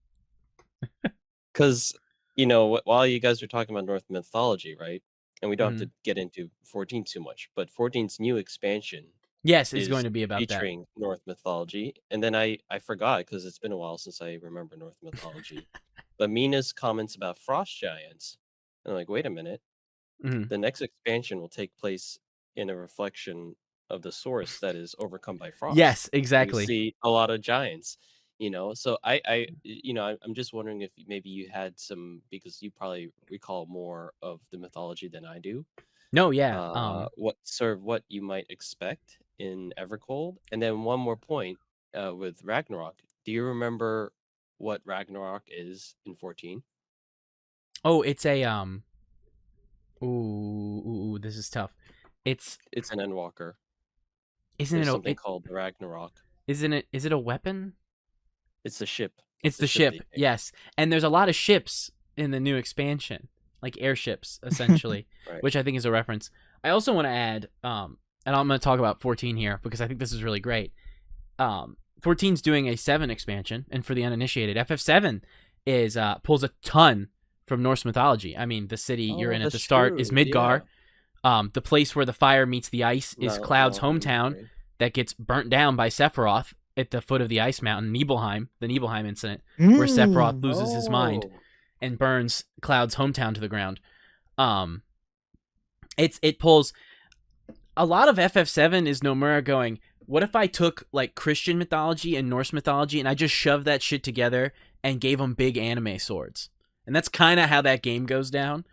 S4: Because, while you guys are talking about Norse mythology, right? And we don't have to get into 14 too much, but 14's new expansion
S1: is going to be about
S4: featuring Norse mythology. And then I forgot, because it's been a while since I remember Norse mythology. But Mina's comments about frost giants. And I'm like, wait a minute. The next expansion will take place in a reflection of the source that is overcome by frost.
S1: Yes, exactly.
S4: You see a lot of giants, so I'm just wondering if maybe you had some, because you probably recall more of the mythology than I do.
S1: No, yeah.
S4: What you might expect in Evercold. And then one more point with Ragnarok. Do you remember what Ragnarok is in 14?
S1: Oh, it's a Ooh, this is tough. It's
S4: an Endwalker.
S1: Isn't
S4: There's
S1: it
S4: something called the Ragnarok.
S1: Isn't it? Is it a weapon?
S4: It's the ship.
S1: It's the ship. Yes, and there's a lot of ships in the new expansion, like airships, essentially,
S4: right.
S1: which I think is a reference. I also want to add, and I'm going to talk about 14 here because I think this is really great. 14's doing a 7 expansion, and for the uninitiated, FF7 is pulls a ton from Norse mythology. I mean, the city you're in at the start is Midgar. Yeah. The place where the fire meets the ice is Cloud's hometown that gets burnt down by Sephiroth at the foot of the ice mountain, Nibelheim, the Nibelheim incident, where Sephiroth loses his mind and burns Cloud's hometown to the ground. It pulls a lot of FF7 is Nomura going, what if I took like Christian mythology and Norse mythology and I just shoved that shit together and gave them big anime swords? And that's kind of how that game goes down.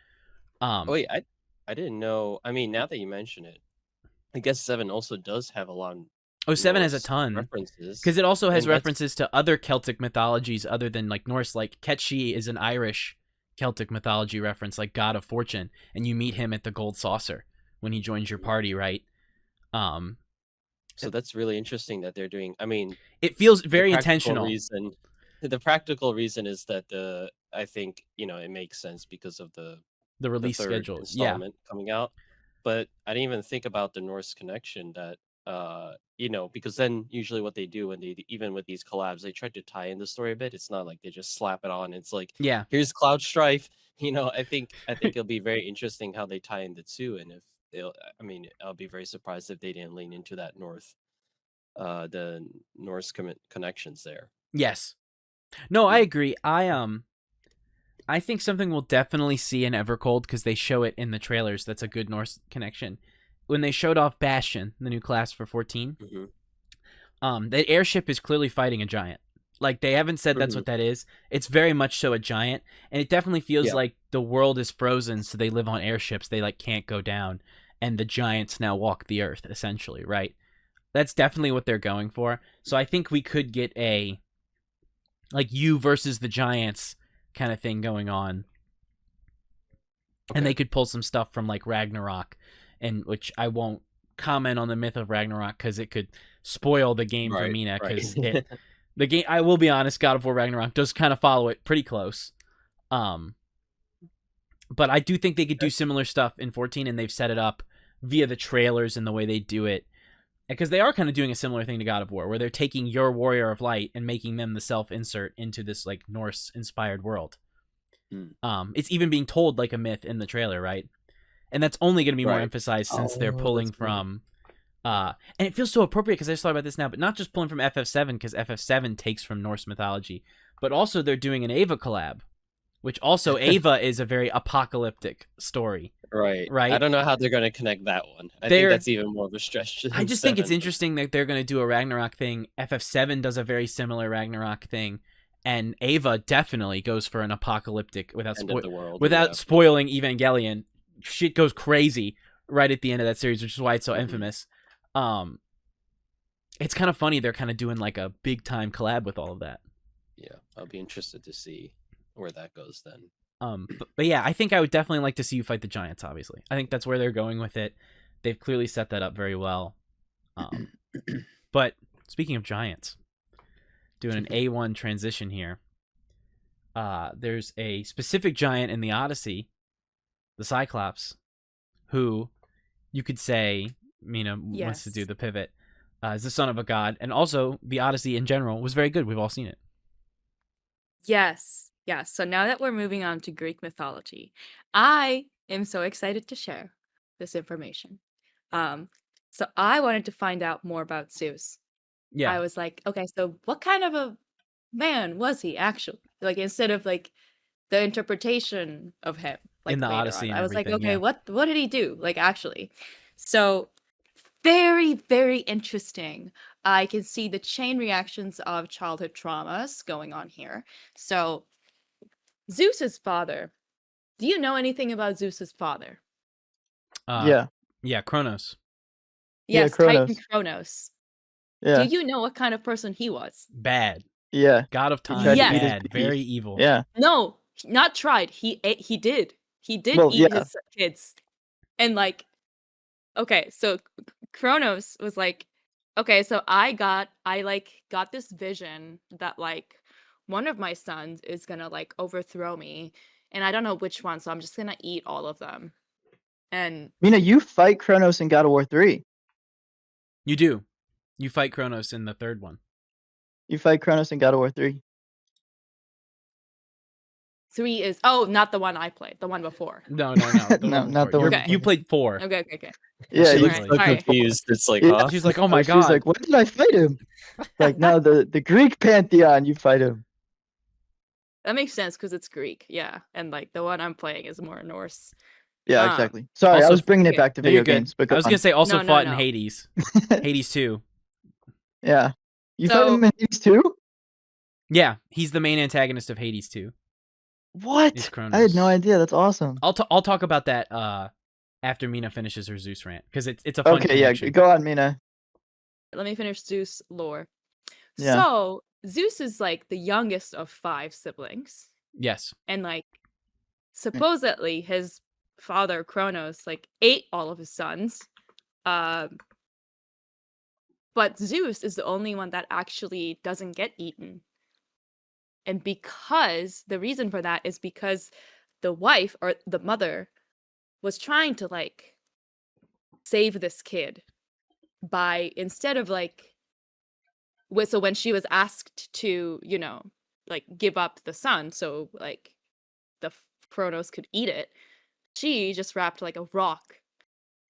S4: Wait, I didn't know. I mean, now that you mention it, I guess 7 also does have a lot of
S1: 7 has a ton
S4: references.
S1: Because it also has references to other Celtic mythologies other than like Norse. Like Ketchi is an Irish Celtic mythology reference, like God of Fortune, and you meet him at the Gold Saucer when he joins your party, right?
S4: So that's really interesting that they're doing. I mean,
S1: it feels very intentional.
S4: The practical reason is that I think it makes sense because of the
S1: release schedule
S4: installment coming out. But I didn't even think about the Norse connection that because then usually what they do when they even with these collabs, they try to tie in the story a bit. It's not like they just slap it on. It's like, here's Cloud Strife. I think it'll be very interesting how they tie in the two, and if I'll be very surprised if they didn't lean into that the Norse connections there.
S1: Yes. No, I agree. I think something we'll definitely see in Evercold because they show it in the trailers. That's a good Norse connection. When they showed off Bastion, the new class for 14, the airship is clearly fighting a giant. Like, they haven't said that's what that is. It's very much so a giant, and it definitely feels like the world is frozen, so they live on airships. They, like, can't go down, and the giants now walk the earth, essentially, right? That's definitely what they're going for. So I think we could get a, like, you versus the giants kind of thing going on. Okay. And they could pull some stuff from, like, Ragnarok, and which I won't comment on the myth of Ragnarok because it could spoil the game for Mina, because the game, I will be honest, God of War Ragnarok does kind of follow it pretty close. But I do think they could do similar stuff in 14, and they've set it up via the trailers and the way they do it. Because they are kind of doing a similar thing to God of War, where they're taking your Warrior of Light and making them the self-insert into this like Norse-inspired world. It's even being told like a myth in the trailer, right? And that's only going to be more emphasized since they're pulling from... and it feels so appropriate because I just thought about this now, but not just pulling from FF7 because FF7 takes from Norse mythology, but also they're doing an Ava collab, which also Ava is a very apocalyptic story.
S4: Right. I don't know how they're going to connect that one. I think that's even more of a stretch.
S1: I just think it's interesting that they're going to do a Ragnarok thing. FF7 does a very similar Ragnarok thing, and Ava definitely goes for an apocalyptic without spoiling Evangelion. Shit goes crazy right at the end of that series, which is why it's so infamous. It's kind of funny they're kind of doing like a big time collab with all of that.
S4: Yeah, I'll be interested to see where that goes then.
S1: But yeah, I think I would definitely like to see you fight the giants, obviously. I think that's where they're going with it. They've clearly set that up very well. But speaking of giants, doing an A1 transition here, there's a specific giant in the Odyssey, the Cyclops, who you could say, Mina wants to do the pivot, is the son of a god. And also, the Odyssey in general was very good. We've all seen it.
S3: Yes. So now that we're moving on to Greek mythology, I am so excited to share this information. So I wanted to find out more about Zeus. Yeah. I was like, okay, so what kind of a man was he actually? Like, instead of like the interpretation of him, like
S1: in the Odyssey,
S3: I was like, okay, what did he do? Like, actually. So very, very interesting. I can see the chain reactions of childhood traumas going on here. So Zeus's father. Do you know anything about Zeus's father?
S2: Yeah,
S1: Kronos.
S3: Yes,
S2: yeah, Kronos.
S3: Titan Kronos.
S2: Yeah.
S3: Do you know what kind of person he was?
S1: Bad.
S2: Yeah.
S1: God of time. Bad. Very evil.
S2: Yeah.
S3: No, not tried. He did. He did eat his kids. And like, okay, so Kronos was like, okay, so I got this vision that like one of my sons is gonna like overthrow me, and I don't know which one, so I'm just gonna eat all of them. And
S2: Mina, you fight Kronos in God of War 3.
S1: You do. You fight Kronos in the third one.
S2: You fight Kronos in God of War 3.
S3: 3 is not the one I played, the one before.
S1: No.
S2: No, not the one.
S1: You played 4.
S3: Okay.
S2: Yeah,
S4: she
S2: you
S4: looks so confused. It's like, huh?
S1: She's like, oh my god.
S2: She's like, when did I fight him? Like, no, the Greek pantheon, you fight him.
S3: That makes sense because it's Greek, yeah. And like the one I'm playing is more Norse.
S2: Yeah, exactly. Sorry,
S1: also,
S2: I was bringing it back to video games. But
S1: I was gonna say also fought in Hades. Hades 2.
S2: Yeah. You fight him in Hades 2?
S1: Yeah, he's the main antagonist of Hades 2.
S2: What? I had no idea. That's awesome.
S1: I'll talk about that after Mina finishes her Zeus rant because it's a fun connection.
S2: Yeah, go on, Mina.
S3: Let me finish Zeus lore.
S2: Yeah.
S3: So Zeus is like the youngest of 5 siblings.
S1: Yes.
S3: And like supposedly his father Kronos like ate all of his sons. But Zeus is the only one that actually doesn't get eaten. And because the reason for that is because the wife or the mother was trying to like save this kid by instead of like so when she was asked to, you know, like give up the son so like the Kronos could eat it, she just wrapped like a rock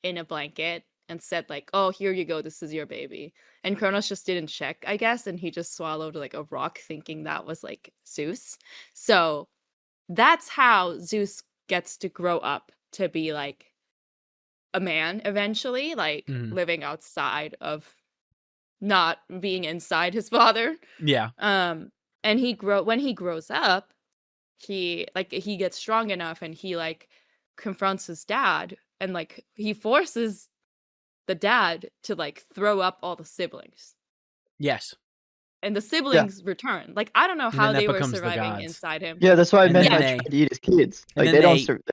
S3: in a blanket and said like, oh, here you go, this is your baby. And Kronos just didn't check, I guess, and he just swallowed like a rock thinking that was like Zeus. So that's how Zeus gets to grow up to be like a man eventually, like living outside of not being inside his father.
S1: Yeah.
S3: And when he grows up, he gets strong enough and he like confronts his dad and like he forces the dad to like throw up all the siblings.
S1: Yes.
S3: And the siblings return. Like I don't know how they were surviving inside him.
S2: Yeah, that's why I meant by trying to eat his kids. Like they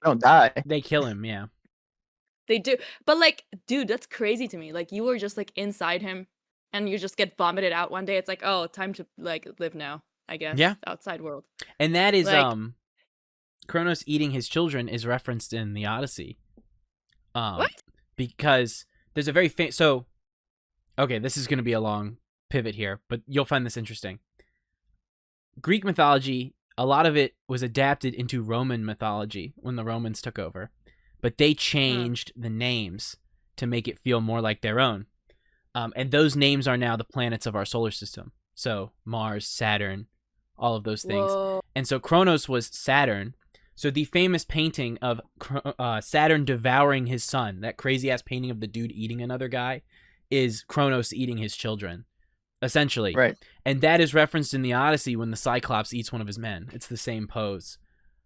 S2: don't die.
S1: They kill him, yeah.
S3: They do. But like, dude, that's crazy to me. Like you were just like inside him and you just get vomited out one day. It's like, oh, time to like live now, I guess.
S1: Yeah.
S3: Outside world.
S1: And that is like, Kronos eating his children is referenced in the Odyssey.
S3: What?
S1: Because there's a very so okay, this is going to be a long pivot here, but you'll find this interesting. Greek mythology, a lot of it was adapted into Roman mythology when the Romans took over, but they changed the names to make it feel more like their own. And those names are now the planets of our solar system. So Mars, Saturn, all of those things.
S3: Whoa.
S1: And so Kronos was Saturn. So the famous painting of Saturn devouring his son, that crazy-ass painting of the dude eating another guy, is Kronos eating his children, essentially.
S2: Right.
S1: And that is referenced in the Odyssey when the Cyclops eats one of his men. It's the same pose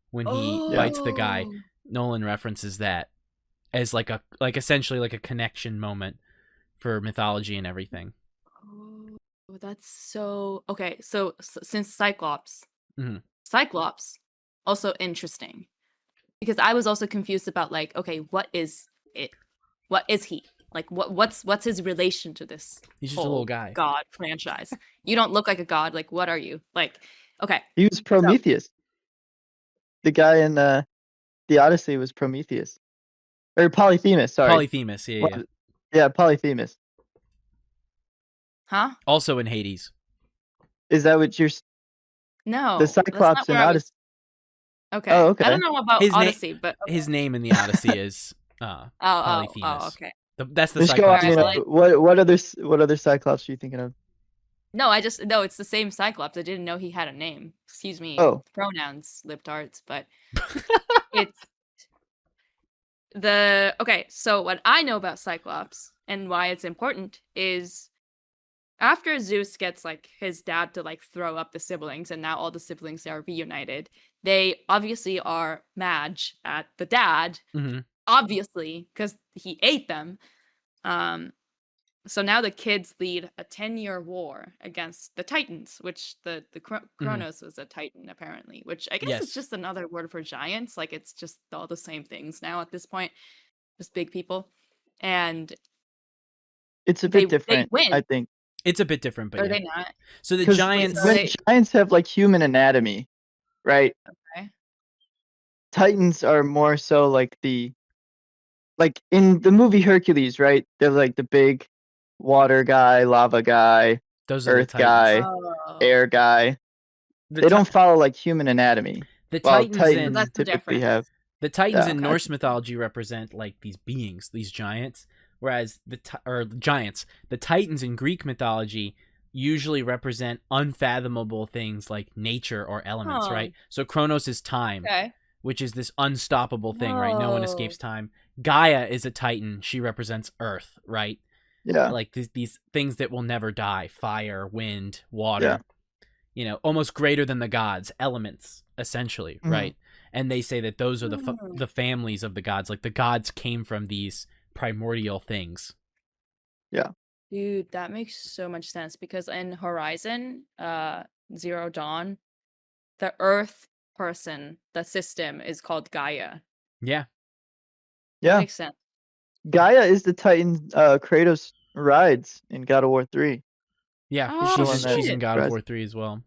S1: when he bites the guy. Nolan references that as like essentially like a connection moment for mythology and everything.
S3: Oh, that's so okay. So since Cyclops,
S1: Mm-hmm.
S3: Cyclops, also interesting because I was also confused about like, okay, what is it? What is he? Like, what's his relation to this?
S1: He's just a little guy.
S3: God franchise. You don't look like a god. Like, what are you? Like, okay.
S2: He was Prometheus. The guy in the Odyssey was Prometheus. Or Polyphemus, sorry.
S1: Polyphemus, yeah.
S2: Yeah, Polyphemus.
S3: Huh?
S1: Also in Hades.
S2: Is that what you're...
S3: No.
S2: The Cyclops in Odyssey.
S3: Okay.
S2: Oh, okay.
S3: I don't know about Odyssey, but... Okay.
S1: His name in the Odyssey is Polyphemus.
S3: Oh, okay.
S1: That's the Cyclops.
S2: What other Cyclops are you thinking of?
S3: No, it's the same Cyclops. I didn't know he had a name. Excuse me.
S2: Oh.
S3: Pronouns, libtards, but it's okay, so what I know about Cyclops and why it's important is after Zeus gets like his dad to like throw up the siblings and now all the siblings are reunited, they obviously are mad at the dad, obviously, because he ate them. so now the kids lead a 10-year war against the Titans, which the Kronos was a Titan apparently, which I guess is just another word for giants. Like it's just all the same things now at this point, just big people, and
S2: it's a bit different.
S3: They win.
S2: I think
S1: it's a bit different, but
S3: are they not?
S1: So the giants,
S2: when giants have like human anatomy, right?
S3: Okay.
S2: Titans are more so like in the movie Hercules, right? They're like the big water guy, lava guy,
S1: those are
S2: earth guy, air guy. They don't follow like human anatomy.
S1: The Titans
S2: typically have.
S1: The Titans in Norse mythology represent like these beings, these giants, whereas the Titans in Greek mythology usually represent unfathomable things like nature or elements, right? So Kronos is time, which is this unstoppable thing, right? No one escapes time. Gaia is a Titan. She represents Earth, right?
S2: Yeah.
S1: Like these things that will never die: fire, wind, water. You know, almost greater than the gods, elements, essentially, right? And they say that those are the families of the gods. Like the gods came from these primordial things.
S2: Yeah.
S3: Dude, that makes so much sense because in Horizon, Zero Dawn, the Earth person, the system is called Gaia.
S1: Yeah.
S3: That makes sense.
S2: Gaia is the Titan Kratos rides in God of War 3.
S1: Yeah, she's in God of War 3 as well.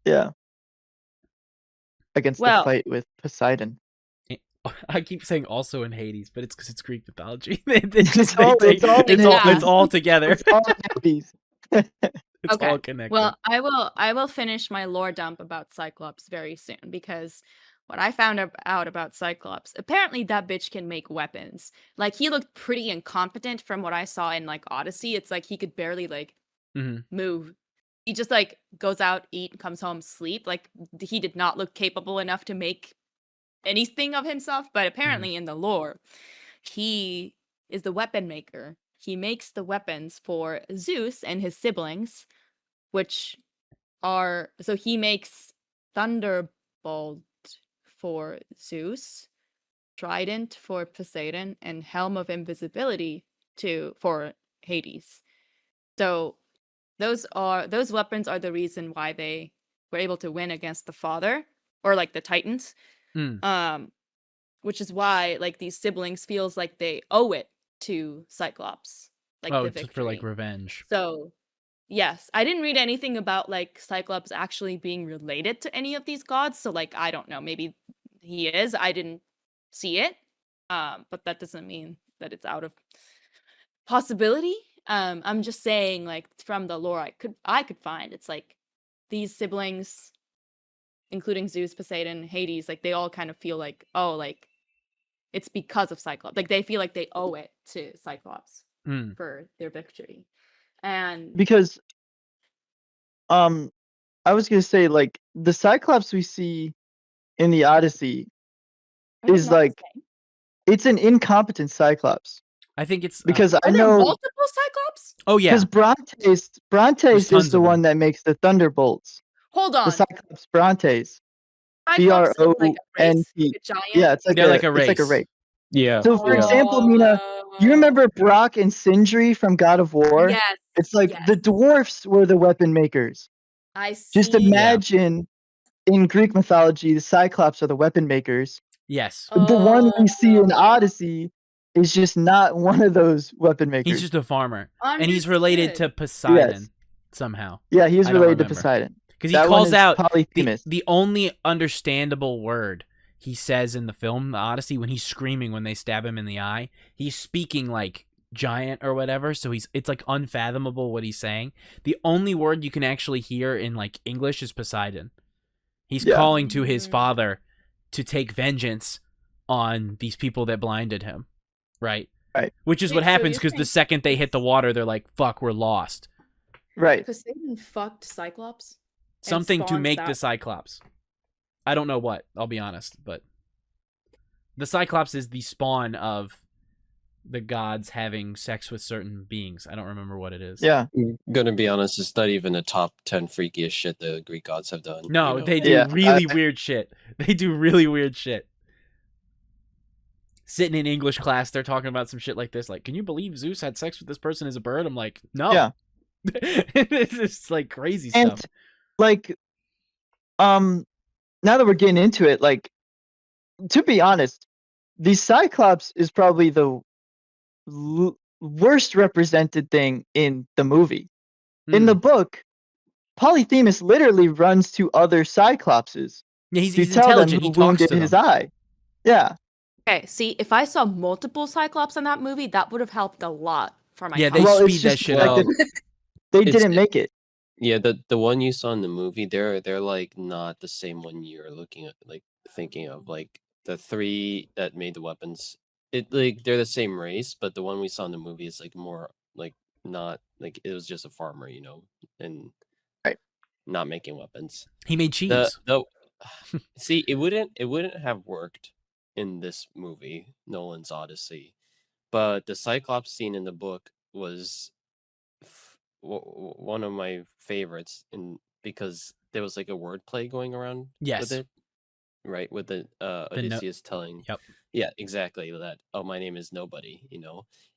S2: Yeah. Against the fight with Poseidon.
S1: I keep saying also in Hades, but it's because it's Greek mythology.
S2: It's
S1: all together.
S2: It's all Hades.
S1: It's all connected.
S3: Well, I will finish my lore dump about Cyclops very soon because what I found out about Cyclops, apparently that bitch can make weapons. Like he looked pretty incompetent from what I saw in like Odyssey. It's like he could barely like move. He just like goes out, eat, comes home, sleep. Like he did not look capable enough to make anything of himself, but apparently in the lore, he is the weapon maker. He makes the weapons for Zeus and his siblings, which are so he makes Thunderbolt for Zeus, Trident for Poseidon, and Helm of Invisibility for Hades. So those weapons are the reason why they were able to win against the father or like the Titans. Which is why like these siblings feels like they owe it to Cyclops, like the victory.
S1: For like revenge.
S3: So yes, I didn't read anything about like Cyclops actually being related to any of these gods, so like I don't know, maybe he is. I didn't see it, but that doesn't mean that it's out of possibility. I'm just saying like from the lore I could find, it's like these siblings, including Zeus, Poseidon, Hades, like they all kind of feel like, oh, like it's because of Cyclops. Like they feel like they owe it to Cyclops for their victory. And
S2: because I was gonna say like the Cyclops we see in the Odyssey is like it's an incompetent Cyclops.
S1: I think it's
S2: because
S3: I know multiple Cyclops.
S1: Oh yeah,
S2: because Brontes is the one that makes the Thunderbolts.
S3: Hold on,
S2: the Cyclops Brontes.
S3: Cyclops is like a race,
S2: BRONT.
S3: a giant.
S2: Yeah, it's like a race. It's like a race.
S4: Yeah.
S2: So for example, Mina, you remember Brock and Sindri from God of War?
S3: Yes.
S2: It's like the dwarfs were the weapon makers.
S3: I see.
S2: Just imagine in Greek mythology, the Cyclops are the weapon makers.
S1: Yes.
S2: The one we see in Odyssey is just not one of those weapon makers.
S1: He's just a farmer. And he's related to Poseidon somehow.
S2: Yeah, he's related to Poseidon.
S1: Because he calls out the only understandable word he says in the film, the Odyssey, when he's screaming when they stab him in the eye. He's speaking like giant or whatever, so it's like unfathomable what he's saying. The only word you can actually hear in like English is Poseidon. He's calling to his father to take vengeance on these people that blinded him, right? Which is what happens because the second they hit the water, they're like, "Fuck, we're lost."
S2: Right.
S3: Poseidon fucked Cyclops.
S1: Something to make the Cyclops. I don't know what, I'll be honest, but the Cyclops is the spawn of the gods having sex with certain beings. I don't remember what it is.
S2: Yeah.
S4: I'm gonna be honest, it's not even a top 10 freakiest shit the Greek gods have done.
S1: No, they do really weird shit. They do really weird shit. sitting in English class, they're talking about some shit like this. Like, can you believe Zeus had sex with this person as a bird? I'm like, no.
S2: Yeah.
S1: It's just like crazy
S2: and,
S1: stuff.
S2: Like, now that we're getting into it, like, to be honest, the Cyclops is probably the worst represented thing in the movie. In the book, Polyphemus literally runs to other Cyclopses to tell them
S1: intelligent.
S2: who
S1: He talks
S2: wounded
S1: to
S2: his
S1: them.
S2: eye. Yeah.
S3: Okay, see, if I saw multiple Cyclops in that movie, that would have helped a lot for my
S1: Yeah, they
S3: concept.
S1: speed that shit up.
S2: Like they didn't make it.
S4: Yeah, the one you saw in the movie, they're like not the same one you're looking at, like thinking of. Like the 3 that made the weapons, like they're the same race, but the one we saw in the movie is like more like not like it was just a farmer, and not making weapons.
S1: He made cheese.
S4: See, it wouldn't have worked in this movie, Nolan's Odyssey, but the Cyclops scene in the book was one of my favorites, because there was like a wordplay going around with it, right? With the Odysseus telling, yeah, exactly that. Oh, my name is nobody,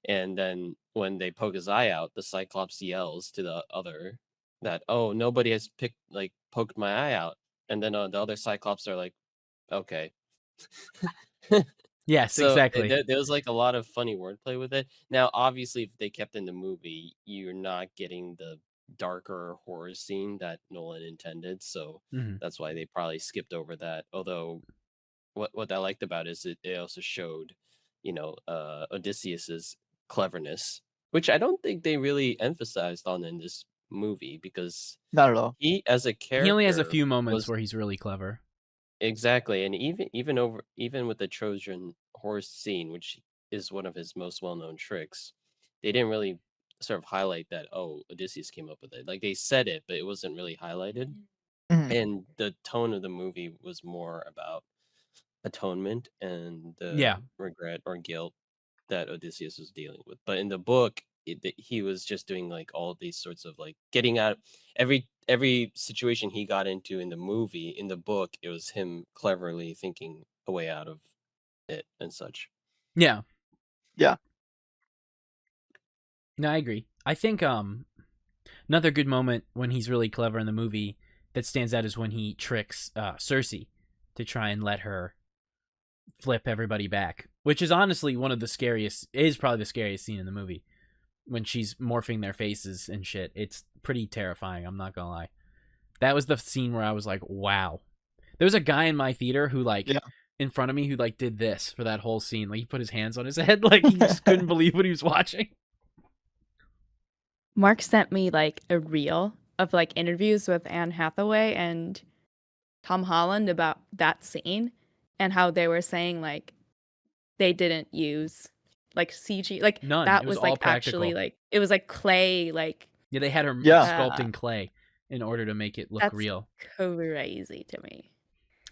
S4: and then when they poke his eye out, the Cyclops yells to the other that, oh, nobody has poked my eye out, and then the other Cyclops are like, okay.
S1: Yes,
S4: So
S1: exactly.
S4: there was like a lot of funny wordplay with it. Now, obviously, if they kept in the movie, you're not getting the darker horror scene that Nolan intended. So that's why they probably skipped over that. Although, what I liked about it is it also showed, Odysseus's cleverness, which I don't think they really emphasized on in this movie, because
S2: not at all.
S4: He, as a character,
S1: he only has a few moments where he's really clever.
S4: Exactly, and even with the Trojan horse scene, which is one of his most well-known tricks, they didn't really sort of highlight that, oh, Odysseus came up with it. Like, they said it, but it wasn't really highlighted. And the tone of the movie was more about atonement and the regret or guilt that Odysseus was dealing with. But in the book, he was just doing like all these sorts of like getting out every situation he got into in the movie. In the book, it was him cleverly thinking a way out of it and such.
S1: Yeah.
S2: No,
S1: I agree. I think another good moment when he's really clever in the movie that stands out is when he tricks Circe to try and let her flip everybody back, which is honestly one of the scariest. Is probably the scariest scene in the movie, when she's morphing their faces and shit. It's pretty terrifying, I'm not gonna lie. That was the scene where I was like, wow. There was a guy in my theater who in front of me who did this for that whole scene. Like, he put his hands on his head, like he just couldn't believe what he was watching.
S3: Mark sent me a reel of interviews with Anne Hathaway and Tom Holland about that scene, and how they were saying they didn't use CG,
S1: none.
S3: That
S1: it was
S3: was
S1: all
S3: actually it was clay,
S1: yeah, they had her sculpt in clay in order to make it look
S3: that's
S1: real.
S3: Crazy to me.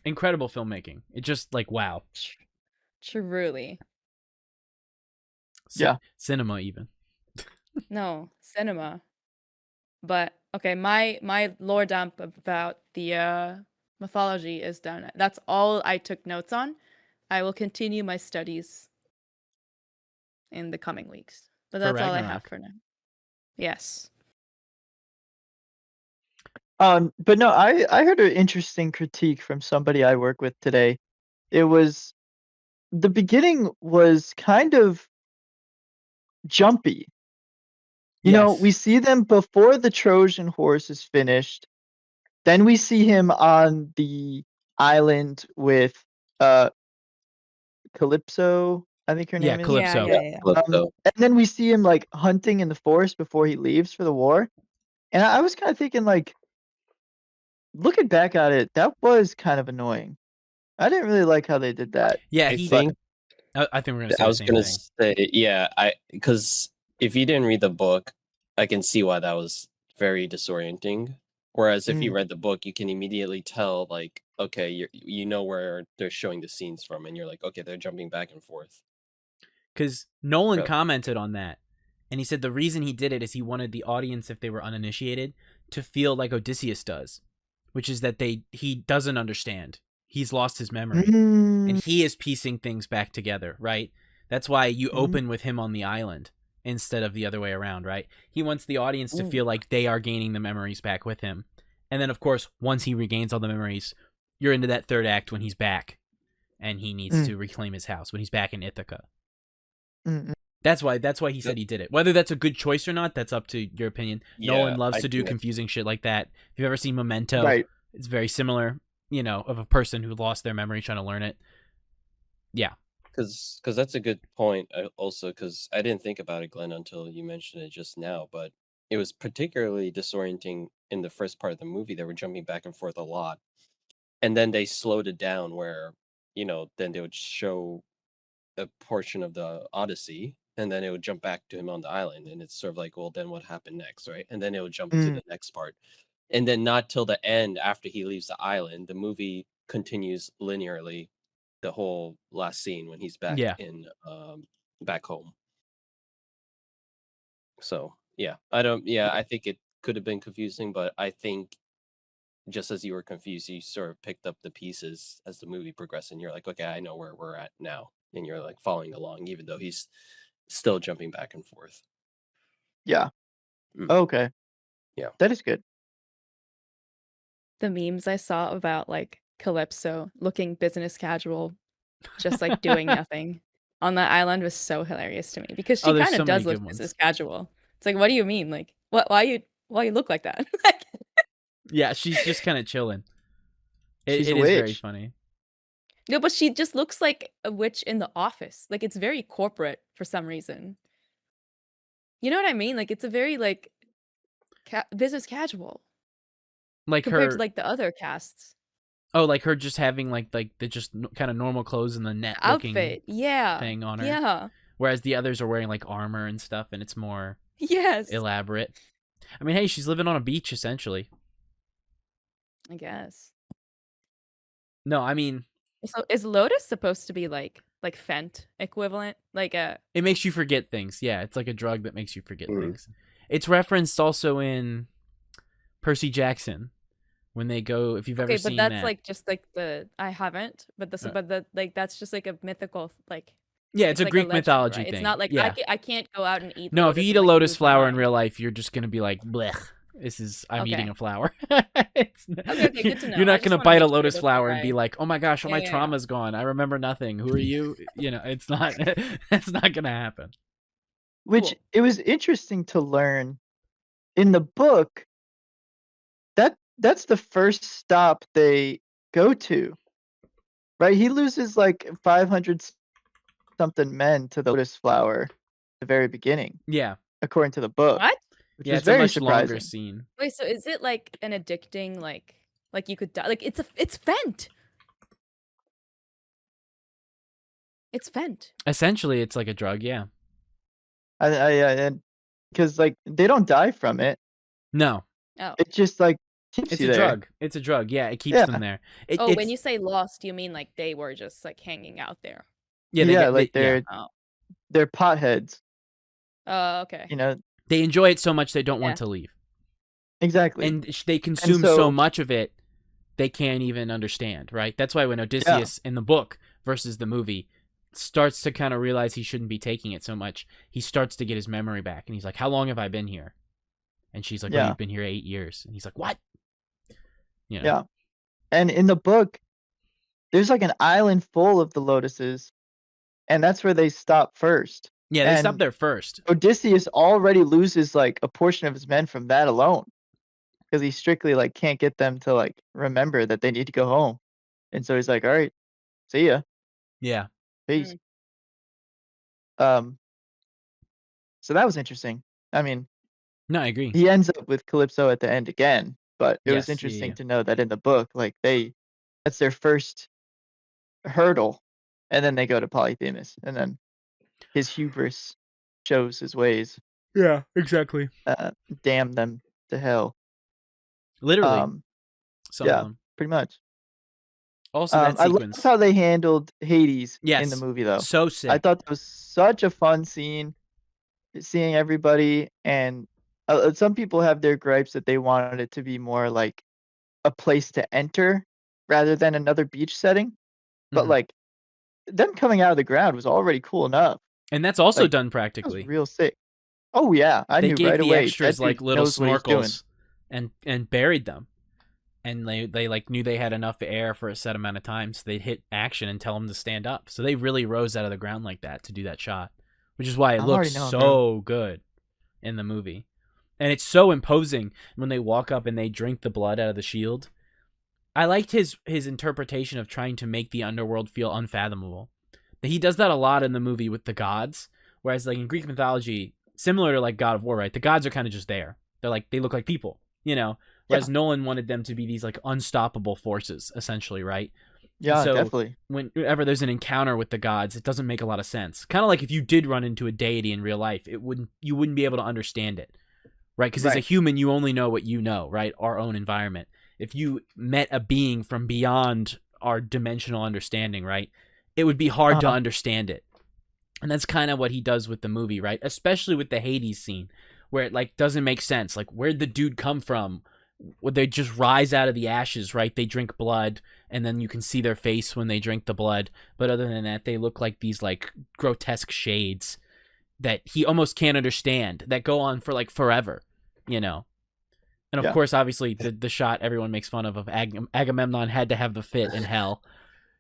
S1: Incredible filmmaking. It just wow.
S3: Truly.
S1: Cinema even.
S3: No, cinema. But okay, my lore dump about the mythology is done. That's all I took notes on. I will continue my studies in the coming weeks. But that's all I have for now. Yes.
S2: But no, I heard an interesting critique from somebody I work with today. It was, the beginning was kind of jumpy. You know, we see them before the Trojan horse is finished. Then we see him on the island with Calypso, I think her name is.
S1: Calypso.
S3: Yeah.
S4: Calypso.
S2: And then we see him hunting in the forest before he leaves for the war. And I was kind of thinking, looking back at it, that was kind of annoying. I didn't really like how they did that.
S1: Yeah,
S4: I think
S1: we're gonna say
S4: I was gonna say, yeah, because if you didn't read the book, I can see why that was very disorienting. Whereas if you read the book, you can immediately tell, okay, you know where they're showing the scenes from, and you're like, okay, they're jumping back and forth.
S1: Because Nolan commented on that, and he said the reason he did it is he wanted the audience, if they were uninitiated, to feel like Odysseus does, which is that he doesn't understand. He's lost his memory, and he is piecing things back together, right? That's why you open with him on the island instead of the other way around, right? He wants the audience to feel like they are gaining the memories back with him. And then, of course, once he regains all the memories, you're into that third act when he's back and he needs to reclaim his house, when he's back in Ithaca. That's why he said he did it. Whether that's a good choice or not, that's up to your opinion.
S4: Yeah,
S1: Nolan loves to do confusing shit like that. If you've ever seen Memento, it's very similar, you know, of a person who lost their memory trying to learn it. Yeah.
S4: Because that's a good point also, because I didn't think about it, Glenn, until you mentioned it just now, but it was particularly disorienting in the first part of the movie. They were jumping back and forth a lot. And then they slowed it down where, you know, then they would show a portion of the Odyssey, and then it would jump back to him on the island. And it's sort of like, well, then what happened next, right? And then it would jump to the next part. And then not till the end, after he leaves the island, the movie continues linearly the whole last scene when he's back in back home. So I think it could have been confusing, but I think just as you were confused, you sort of picked up the pieces as the movie progressed, and you're like, okay, I know where we're at now, and you're like following along, even though he's still jumping back and forth.
S2: Yeah. Okay.
S4: Yeah.
S2: That is good.
S3: The memes I saw about like Calypso looking business casual, just like doing nothing on that island was so hilarious to me, because she kind of does look business casual. It's like, what do you mean? Like, why you look like that?
S1: Yeah, she's just kind of chilling. It is very funny.
S3: No, but she just looks like a witch in The Office. Like, it's very corporate for some reason. You know what I mean? Like, it's a very like business casual,
S1: like
S3: compared
S1: her,
S3: to like the other casts.
S1: Oh, like her just having like the just kind of normal clothes and the net looking
S3: outfit,
S1: thing on her.
S3: Yeah.
S1: Whereas the others are wearing like armor and stuff, and it's more elaborate. I mean, hey, she's living on a beach essentially.
S3: I guess.
S1: No, I mean,
S3: so is Lotus supposed to be like Fent equivalent? Like
S1: it makes you forget things. Yeah, it's like a drug that makes you forget things. It's referenced also in Percy Jackson when they go. If you've ever seen that.
S3: Okay, but that's like just like I haven't. But like that's just like a mythical like.
S1: Yeah, it's a
S3: like
S1: Greek
S3: a legend,
S1: mythology
S3: right?
S1: thing.
S3: It's not like I can't go out and eat.
S1: No,
S3: lotus
S1: if you eat
S3: and,
S1: a
S3: like,
S1: lotus
S3: lose
S1: flower
S3: my
S1: in real life, you're just gonna be like, blech. I'm eating a flower.
S3: Okay, good to know.
S1: You're not gonna bite a lotus flower
S3: right.
S1: and be like, oh my gosh, all my trauma's gone. I remember nothing. Who are you? You know, it's not. It's not gonna happen.
S2: Which it was interesting to learn in the book. That's the first stop they go to, right? He loses like 500 something men to the lotus flower at the very beginning.
S1: Yeah,
S2: according to the book.
S3: What?
S2: Which
S1: yeah,
S2: is
S1: it's
S2: very
S1: a much
S2: surprising.
S1: longer scene.
S3: Wait, so is it like an addicting like you could die? Like it's Fent. It's Fent.
S1: Essentially, it's like a drug. Yeah.
S2: I because like they don't die from it.
S1: No.
S3: Oh.
S2: It just like keeps
S1: it's
S2: you
S1: a
S2: there.
S1: drug. It's a drug. Yeah, it keeps them there.
S3: When you say lost, you mean like they were just like hanging out there?
S2: Yeah, they're potheads.
S3: Oh, okay.
S2: You know,
S1: they enjoy it so much they don't want to leave.
S2: Exactly.
S1: And they consume so much of it, they can't even understand, right? That's why when Odysseus in the book versus the movie starts to kind of realize he shouldn't be taking it so much, he starts to get his memory back. And he's like, how long have I been here? And she's like, well, you've been here 8 years. And he's like, what? You know?
S2: Yeah. And in the book, there's like an island full of the lotuses, and that's where they stop first.
S1: Yeah, they stop there first.
S2: Odysseus already loses like a portion of his men from that alone, because he strictly like can't get them to like remember that they need to go home, and so he's like, all right, see ya.
S1: Yeah.
S2: Peace. So that was interesting. I mean,
S1: no, I agree.
S2: He ends up with Calypso at the end again, but it was interesting to know that in the book, like that's their first hurdle, and then they go to Polyphemus, and then his hubris shows his ways.
S1: Yeah, exactly.
S2: Damn them to hell.
S1: Literally. Some of them.
S2: Pretty much.
S1: Also, that sequence.
S2: I love how they handled Hades in the movie, though.
S1: So sick.
S2: I thought that was such a fun scene, seeing everybody, and some people have their gripes that they wanted it to be more like a place to enter rather than another beach setting. But like them coming out of the ground was already cool enough.
S1: And that's also
S2: like,
S1: done practically.
S2: That was real sick. Oh yeah, I knew
S1: gave
S2: right
S1: the
S2: away.
S1: extras
S2: that
S1: like little
S2: knows what he's doing.
S1: snorkels and buried them. And they like knew they had enough air for a set amount of time, so they'd hit action and tell them to stand up. So they really rose out of the ground like that to do that shot, which is why it looks so good in the movie. And it's so imposing when they walk up and they drink the blood out of the shield. I liked his interpretation of trying to make the underworld feel unfathomable. He does that a lot in the movie with the gods, whereas like in Greek mythology, similar to like God of War, right? The gods are kind of just there. They look like people, you know. Whereas Nolan wanted them to be these like unstoppable forces, essentially, right?
S2: Yeah,
S1: so
S2: definitely.
S1: Whenever there's an encounter with the gods, it doesn't make a lot of sense. Kind of like if you did run into a deity in real life, you wouldn't be able to understand it, right? Because as a human, you only know what you know, right? Our own environment. If you met a being from beyond our dimensional understanding, right, it would be hard to understand it. And that's kind of what he does with the movie, right? Especially with the Hades scene, where it like doesn't make sense. Like, where'd the dude come from? Would they just rise out of the ashes, right? They drink blood, and then you can see their face when they drink the blood. But other than that, they look like these like grotesque shades that he almost can't understand, that go on for like forever, you know? And of course, obviously, the shot everyone makes fun of Agamemnon had to have the fit in hell.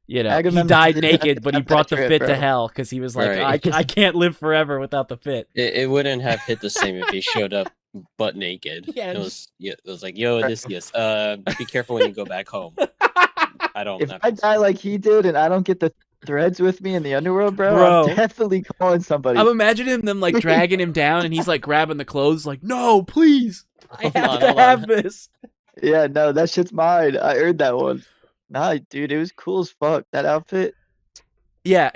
S1: You know, he died naked, but he brought the fit to hell because he was like, I can't live forever without the fit.
S4: It wouldn't have hit the same if he showed up butt naked. It was like, yo, Odysseus, be careful when you go back home.
S2: If I die like he did and I don't get the threads with me in the underworld, bro, I'm definitely calling somebody.
S1: I'm imagining them like dragging him down and he's like grabbing the clothes like, no, please, I have to have this.
S2: Yeah, no, that shit's mine. I earned that one. Nah, dude, it was cool as fuck. That outfit.
S1: Yeah,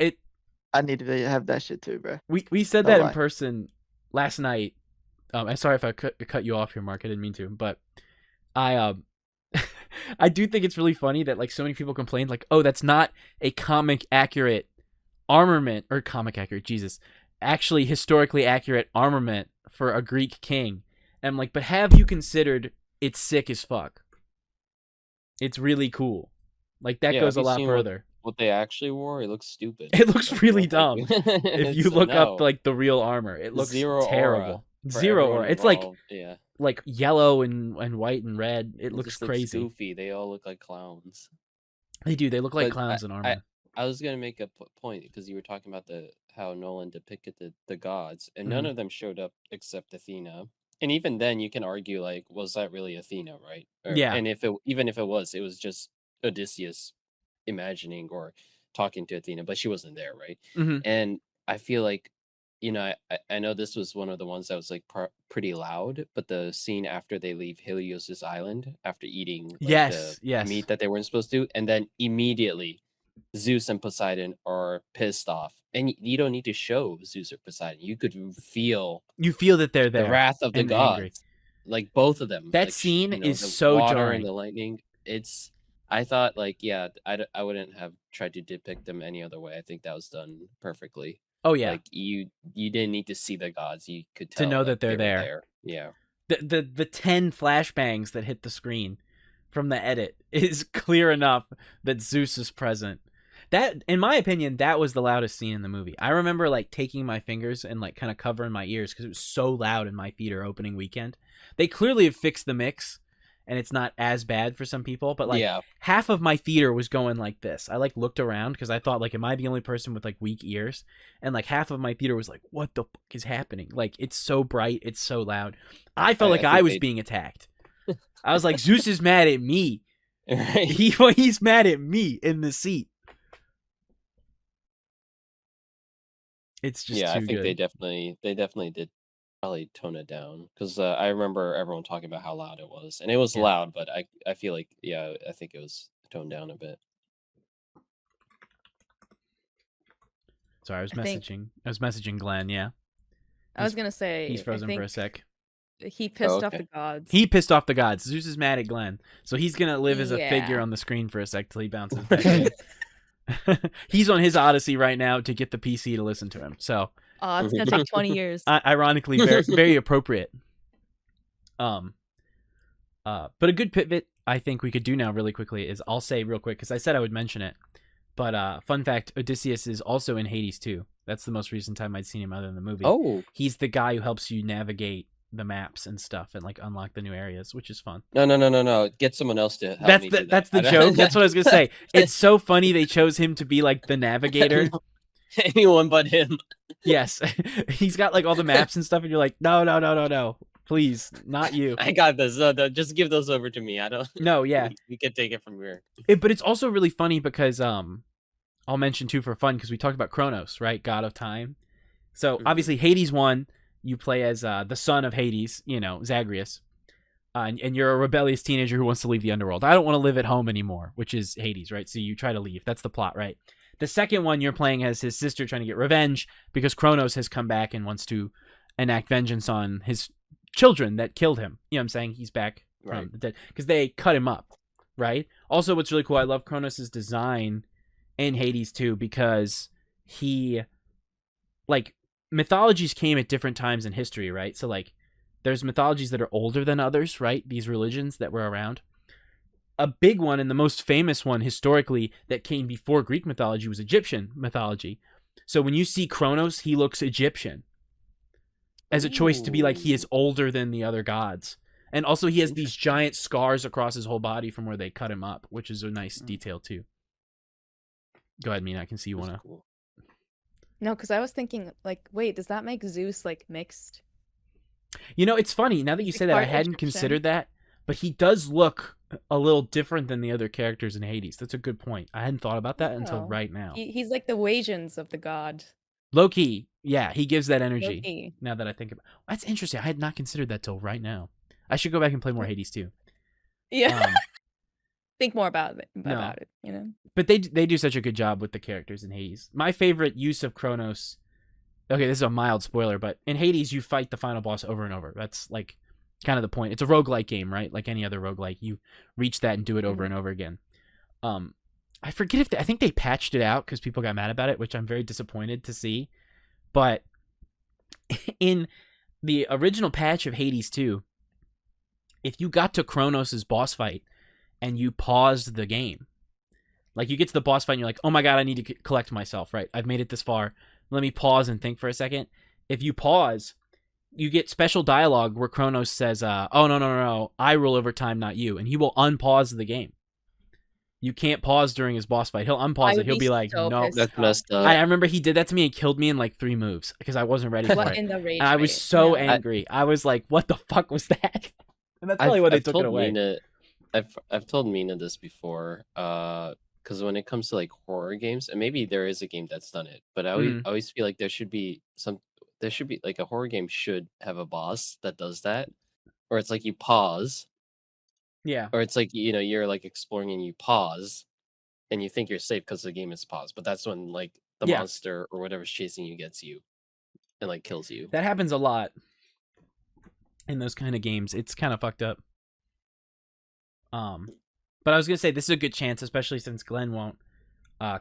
S2: I need to have that shit too, bro.
S1: We said that in person last night. I'm sorry if I cut you off here, Mark. I didn't mean to, but I do think it's really funny that like so many people complained like, oh, that's not a comic accurate armament or actually historically accurate armament for a Greek king. And I'm like, but have you considered it's sick as fuck? It's really cool. Like that goes a lot further.
S4: What they actually wore, it looks stupid.
S1: It looks really dumb. If you look up like the real armor, it looks terrible. Zero aura. It's like like yellow and white and red. It looks crazy.
S4: Goofy. They all look like clowns.
S1: They do. They look like clowns in armor.
S4: I was gonna make a point because you were talking about how Nolan depicted the gods, and none of them showed up except Athena. And even then, you can argue like, was that really Athena, right? And even if it was just Odysseus imagining or talking to Athena, but she wasn't there, right? And I feel like, you know, I know this was one of the ones that was like pretty loud, but the scene after they leave Helios's island after eating the meat that they weren't supposed to, and then immediately Zeus and Poseidon are pissed off, and you don't need to show Zeus or Poseidon. You could feel
S1: that they're there,
S4: the wrath of the gods, angry. Like both of them.
S1: That scene is so jarring.
S4: And the lightning. I thought like, I wouldn't have tried to depict them any other way. I think that was done perfectly.
S1: Oh yeah,
S4: like you didn't need to see the gods. You could tell
S1: to know that they're there.
S4: Yeah.
S1: The 10 flashbangs that hit the screen from the edit is clear enough that Zeus is present. That, in my opinion, that was the loudest scene in the movie. I remember like taking my fingers and like kind of covering my ears because it was so loud in my theater opening weekend. They clearly have fixed the mix and it's not as bad for some people, but like half of my theater was going like this. I like looked around because I thought like, am I the only person with like weak ears? And like half of my theater was like, what the fuck is happening? Like it's so bright, it's so loud. I felt like I was being attacked. I was like, Zeus is mad at me.
S4: Right.
S1: He's mad at me in the seat. It's just too
S4: I think
S1: good.
S4: they definitely did probably tone it down because I remember everyone talking about how loud it was, and it was loud, but I feel like I think it was toned down a bit.
S1: Sorry, I was messaging Glenn. Yeah,
S3: I was gonna say
S1: he's frozen for a sec.
S3: He pissed off the gods.
S1: He pissed off the gods. Zeus is mad at Glenn, so he's gonna live as a figure on the screen for a sec till he bounces back in. He's on his Odyssey right now to get the PC to listen to him. So,
S3: it's gonna take 20 years.
S1: Ironically, very, very appropriate. But a good pivot I think we could do now really quickly is I'll say real quick, because I said I would mention it. But fun fact, Odysseus is also in Hades too. That's the most recent time I'd seen him other than the movie.
S4: Oh.
S1: He's the guy who helps you navigate the maps and stuff and like unlock the new areas, which is fun.
S4: No. Get someone else to help me do that.
S1: That's the joke. That's what I was gonna say. It's so funny they chose him to be like the navigator.
S4: Anyone but him.
S1: Yes. He's got like all the maps and stuff, and you're like, no. Please, not you.
S4: I got this. Just give those over to me. I don't.
S1: No, yeah.
S4: We can take it from here.
S1: But it's also really funny because I'll mention too for fun because we talked about Kronos, right? God of time. So obviously Hades 1, you play as the son of Hades, Zagreus. And you're a rebellious teenager who wants to leave the underworld. I don't want to live at home anymore, which is Hades, right? So you try to leave. That's the plot, right? The second one, you're playing as his sister trying to get revenge because Kronos has come back and wants to enact vengeance on his children that killed him. You know what I'm saying? He's back from the dead because they cut him up, right? Also, what's really cool, I love Kronos' design in Hades too because he, like, mythologies came at different times in history, right? So, like, there's mythologies that are older than others, right? These religions that were around. A big one and the most famous one historically that came before Greek mythology was Egyptian mythology. So when you see Kronos, he looks Egyptian as a choice to be like he is older than the other gods. And also he has these giant scars across his whole body from where they cut him up, which is a nice detail too. Go ahead, Mina. I can see you want to.
S4: Cool.
S3: No, because I was thinking, like, wait, does that make Zeus, like, mixed?
S1: It's funny. Now that you say that, I hadn't considered that. But he does look a little different than the other characters in Hades. That's a good point. I hadn't thought about that until right now.
S3: He's like the Wajans of the god.
S1: Loki. Yeah, he gives that energy.
S3: Loki.
S1: Now that I think about it. That's interesting. I had not considered that till right now. I should go back and play more Hades too.
S3: Yeah. Think more about it.
S1: But they do such a good job with the characters in Hades. My favorite use of Kronos. Okay, this is a mild spoiler, but in Hades you fight the final boss over and over. That's like kind of the point. It's a roguelike game, right? Like any other roguelike, you reach that and do it over and over again. I forget I think they patched it out because people got mad about it, which I'm very disappointed to see. But in the original patch of Hades 2, if you got to Kronos' boss fight and you paused the game, like you get to the boss fight and you're like, oh my god, I need to collect myself, right? I've made it this far. Let me pause and think for a second. If you pause, you get special dialogue where Kronos says, oh, no, I rule over time, not you. And he will unpause the game. You can't pause during his boss fight. He'll unpause it. He'll be like, no.
S4: That's messed up.
S1: I remember he did that to me and killed me in like 3 moves because I wasn't ready for it.
S3: In the rage
S1: and I was so angry. I was like, what the fuck was that? And that's probably why they took it away.
S4: I've told Mina this before, because when it comes to like horror games, and maybe there is a game that's done it, but I always feel like there should be like a horror game should have a boss that does that, or it's like you pause, or it's like you're like exploring and you pause, and you think you're safe because the game is paused, but that's when like the monster or whatever's chasing you gets you, and like kills you.
S1: That happens a lot in those kind of games. It's kind of fucked up. But I was gonna say this is a good chance, especially since Glenn won't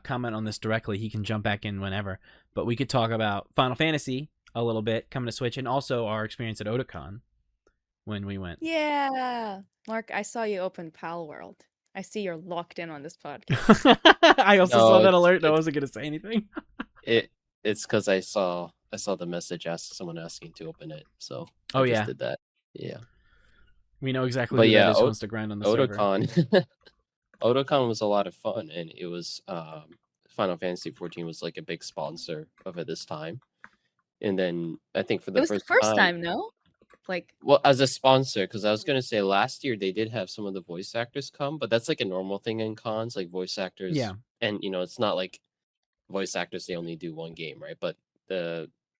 S1: comment on this directly. He can jump back in whenever. But we could talk about Final Fantasy a little bit coming to Switch, and also our experience at Otakon when we went.
S3: Yeah, Mark, I saw you open Pal World. I see you're locked in on this podcast.
S1: I also saw that alert, and I wasn't gonna say anything.
S4: It's because I saw the message someone asking to open it, so I just did that. Yeah.
S1: We know exactly who that is wants to grind on the
S4: Otakon.
S1: server.
S4: Otakon was a lot of fun, and it was Final Fantasy 14 was like a big sponsor of it this time. And then I think for the first
S3: time, no? Like,
S4: well, as a sponsor, because I was gonna say last year they did have some of the voice actors come, but that's like a normal thing in cons, like voice actors.
S1: Yeah.
S4: And it's not like voice actors they only do one game, right? But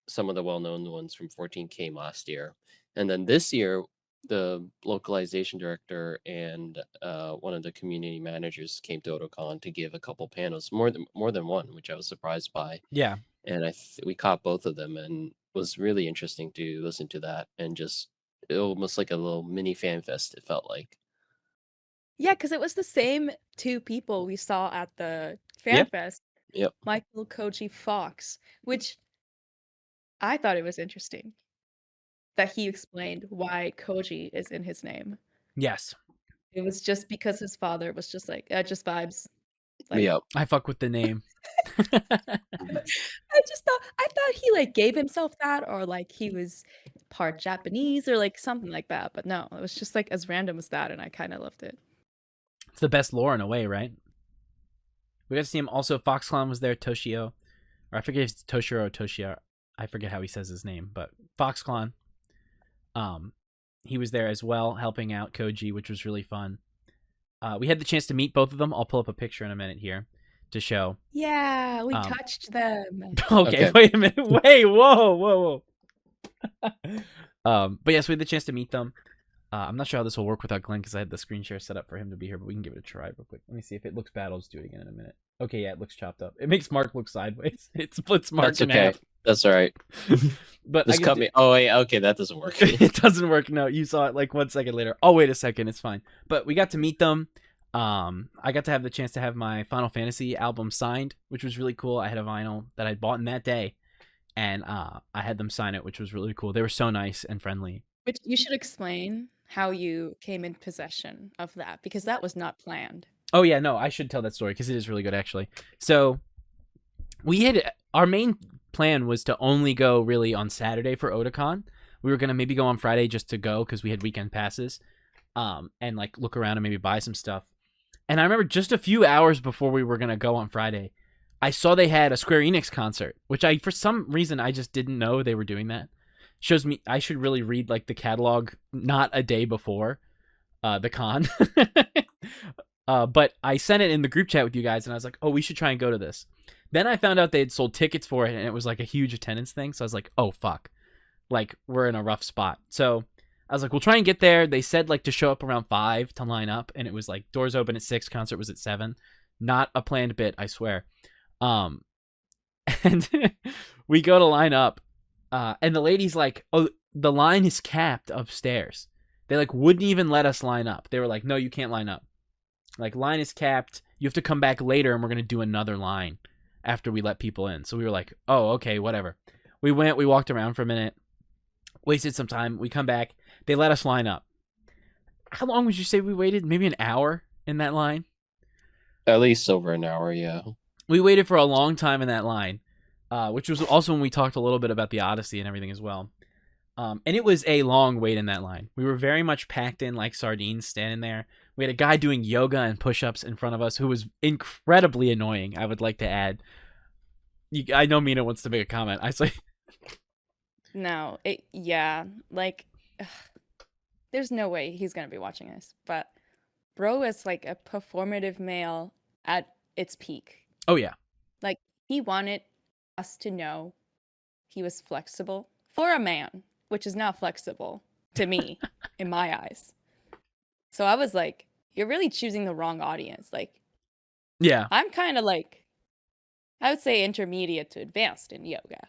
S4: some of the well-known ones from 14 came last year, and then this year the localization director and one of the community managers came to Otakon to give a couple panels, more than one, which I was surprised by.
S1: Yeah.
S4: And we caught both of them, and it was really interesting to listen to that, and just almost like a little mini fan fest, it felt like.
S3: Yeah, because it was the same 2 people we saw at the fan fest.
S4: Yep.
S3: Michael Koji Fox, which I thought it was interesting that he explained why Koji is in his name.
S1: Yes.
S3: It was just because his father was just like, just vibes.
S4: Like, yeah.
S1: I fuck with the name.
S3: I thought he like gave himself that, or like he was part Japanese or like something like that. But no, it was just like as random as that, and I kind of loved it.
S1: It's the best lore in a way, right? We got to see him. Also, Foxclown was there. Toshio, or I forget if it's Toshiro or Toshio. I forget how he says his name, but Foxclown. He was there as well, helping out Koji, which was really fun. We had the chance to meet both of them. I'll pull up a picture in a minute here to show.
S3: Yeah, we touched them.
S1: Okay, wait a minute. Wait, whoa. But yes, we had the chance to meet them. I'm not sure how this will work without Glenn because I had the screen share set up for him to be here, but we can give it a try real quick. Let me see if it looks bad. I'll just do it again in a minute. Okay, yeah, it looks chopped up. It makes Mark look sideways. It splits Mark in half.
S4: That's all right.
S1: But
S4: just cut me. Oh wait, okay, that doesn't work.
S1: It doesn't work. No, you saw it like 1 second later. Oh, wait a second, it's fine. But we got to meet them. I got to have the chance to have my Final Fantasy album signed, which was really cool. I had a vinyl that I'd bought in that day, and I had them sign it, which was really cool. They were so nice and friendly.
S3: Which you should explain how you came in possession of that, because that was not planned.
S1: Oh yeah, no, I should tell that story because it is really good actually. So our main plan was to only go really on Saturday for Otakon. We were gonna maybe go on Friday just to go because we had weekend passes, and like look around and maybe buy some stuff. And I remember just a few hours before we were gonna go on Friday, I saw they had a Square Enix concert, which for some reason I just didn't know they were doing that. Shows me I should really read like the catalog not a day before the con. But I sent it in the group chat with you guys, and I was like, oh, we should try and go to this. Then I found out they had sold tickets for it, and it was like a huge attendance thing. So I was like, oh, fuck. Like, we're in a rough spot. So I was like, we'll try and get there. They said like to show up around 5 to line up, and it was like doors open at 6, concert was at 7. Not a planned bit, I swear. And we go to line up, and the lady's like, oh, the line is capped upstairs. They like wouldn't even let us line up. They were like, no, you can't line up. Like, line is capped. You have to come back later, and we're going to do another line after we let people in. So we were like, oh, okay, whatever. We walked around for a minute, wasted some time. We come back. They let us line up. How long would you say we waited? Maybe an hour in that line?
S4: At least over an hour, yeah.
S1: We waited for a long time in that line, which was also when we talked a little bit about the Odyssey and everything as well. And it was a long wait in that line. We were very much packed in like sardines standing there. We had a guy doing yoga and push-ups in front of us who was incredibly annoying, I would like to add. I know Mina wants to make a comment. I say...
S3: No, like, there's no way he's going to be watching this. But bro is like a performative male at its peak.
S1: Oh, yeah.
S3: Like, he wanted us to know he was flexible for a man, which is not flexible to me in my eyes. So I was like, you're really choosing the wrong audience. Like,
S1: yeah,
S3: I'm kind of like, I would say intermediate to advanced in yoga.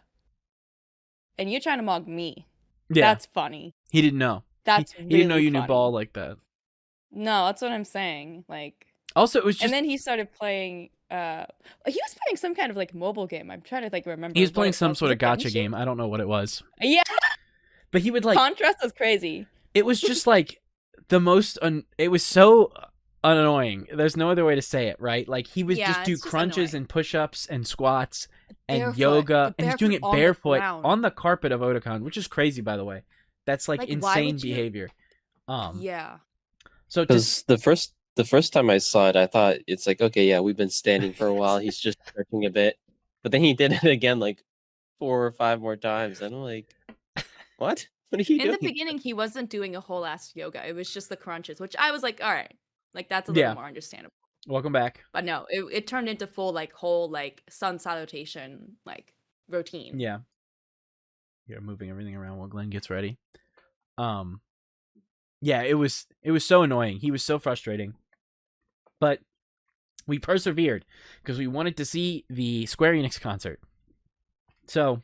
S3: And you're trying to mug me. Yeah. That's funny.
S1: He didn't know. He didn't know you knew ball like that.
S3: No, that's what I'm saying. Like,
S1: also, it was just...
S3: And then he started playing, he was playing some kind of like mobile game. I'm trying to like remember.
S1: He was playing some sort of gacha game. I don't know what it was.
S3: Yeah.
S1: But he would like...
S3: Contrast was crazy.
S1: It was just like... the most it was so annoying. There's no other way to say it, right? Like, he would just do crunches and push-ups and squats and yoga, and he's doing it barefoot on the carpet of Otakon, which is crazy, by the way. That's like insane behavior.
S3: Yeah.
S1: So
S4: because the first time I saw it, I thought it's like, okay, yeah, we've been standing for a while. He's just stretching a bit, but then he did it again like 4 or 5 more times, and I'm like, what? What are you doing?
S3: In the beginning, he wasn't doing a whole ass yoga. It was just the crunches, which I was like, all right, like that's a little more understandable.
S1: Welcome back.
S3: But no, it turned into full like whole like sun salutation like routine.
S1: Yeah. You're moving everything around while Glenn gets ready. Yeah, it was so annoying. He was so frustrating. But we persevered because we wanted to see the Square Enix concert. So,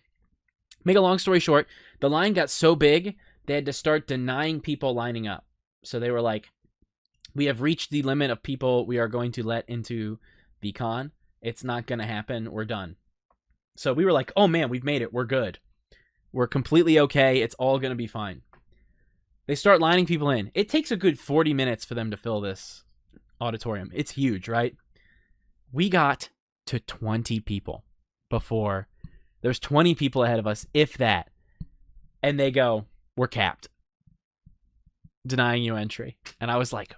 S1: make a long story short, the line got so big, they had to start denying people lining up. So they were like, we have reached the limit of people we are going to let into the con. It's not going to happen. We're done. So we were like, oh man, we've made it. We're good. We're completely okay. It's all going to be fine. They start lining people in. It takes a good 40 minutes for them to fill this auditorium. It's huge, right? We got to 20 people before. There's 20 people ahead of us, if that. And they go, we're capped. Denying you entry. And I was like,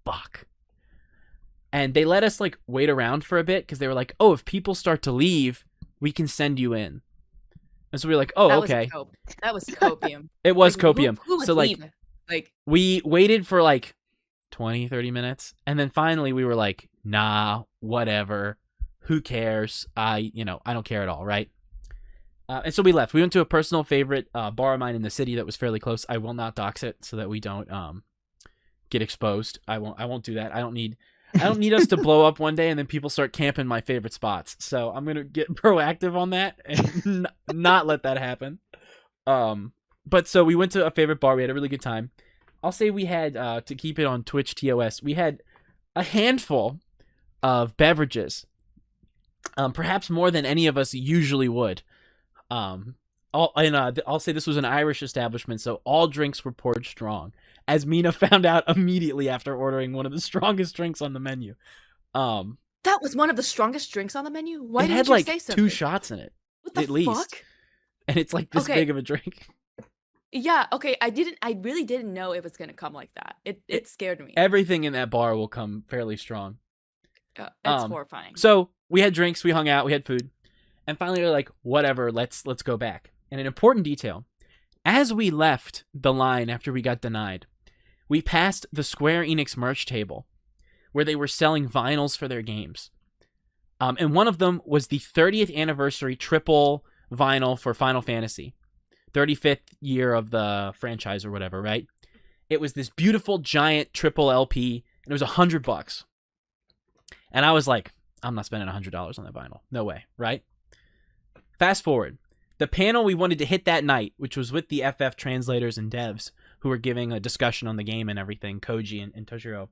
S1: fuck. And they let us like wait around for a bit because they were like, oh, if people start to leave, we can send you in. And so we were like, oh, okay.
S3: That was copium.
S1: It was copium.
S3: Who was
S1: so like,
S3: leaving? Like,
S1: we waited for like 20, 30 minutes. And then finally we were like, nah, whatever. Who cares? I don't care at all, right? And so we left. We went to a personal favorite bar of mine in the city that was fairly close. I will not dox it so that we don't get exposed. I won't do that. I don't need us to blow up one day and then people start camping my favorite spots. So I'm gonna get proactive on that and not let that happen. But so we went to a favorite bar. We had a really good time. I'll say we had to keep it on Twitch TOS. We had a handful of beverages, perhaps more than any of us usually would. I'll say this was an Irish establishment, so all drinks were poured strong, as Mina found out immediately after ordering one of the strongest drinks on the menu.
S3: That was one of the strongest drinks on the menu? Why didn't
S1: you
S3: say something?
S1: It had like 2 shots in it.
S3: What the
S1: at least.
S3: Fuck?
S1: And it's like this big of a drink.
S3: Yeah, okay, I really didn't know it was going to come like that. It scared me.
S1: Everything in that bar will come fairly strong.
S3: It's horrifying.
S1: So we had drinks, we hung out, we had food. And finally, we're like, whatever, let's go back. And an important detail, as we left the line after we got denied, we passed the Square Enix merch table where they were selling vinyls for their games. And one of them was the 30th anniversary triple vinyl for Final Fantasy. 35th year of the franchise or whatever, right? It was this beautiful giant triple LP, and it was $100. And I was like, I'm not spending $100 on that vinyl. No way, right? Fast forward. The panel we wanted to hit that night, which was with the FF translators and devs who were giving a discussion on the game and everything, Koji and Toshiro.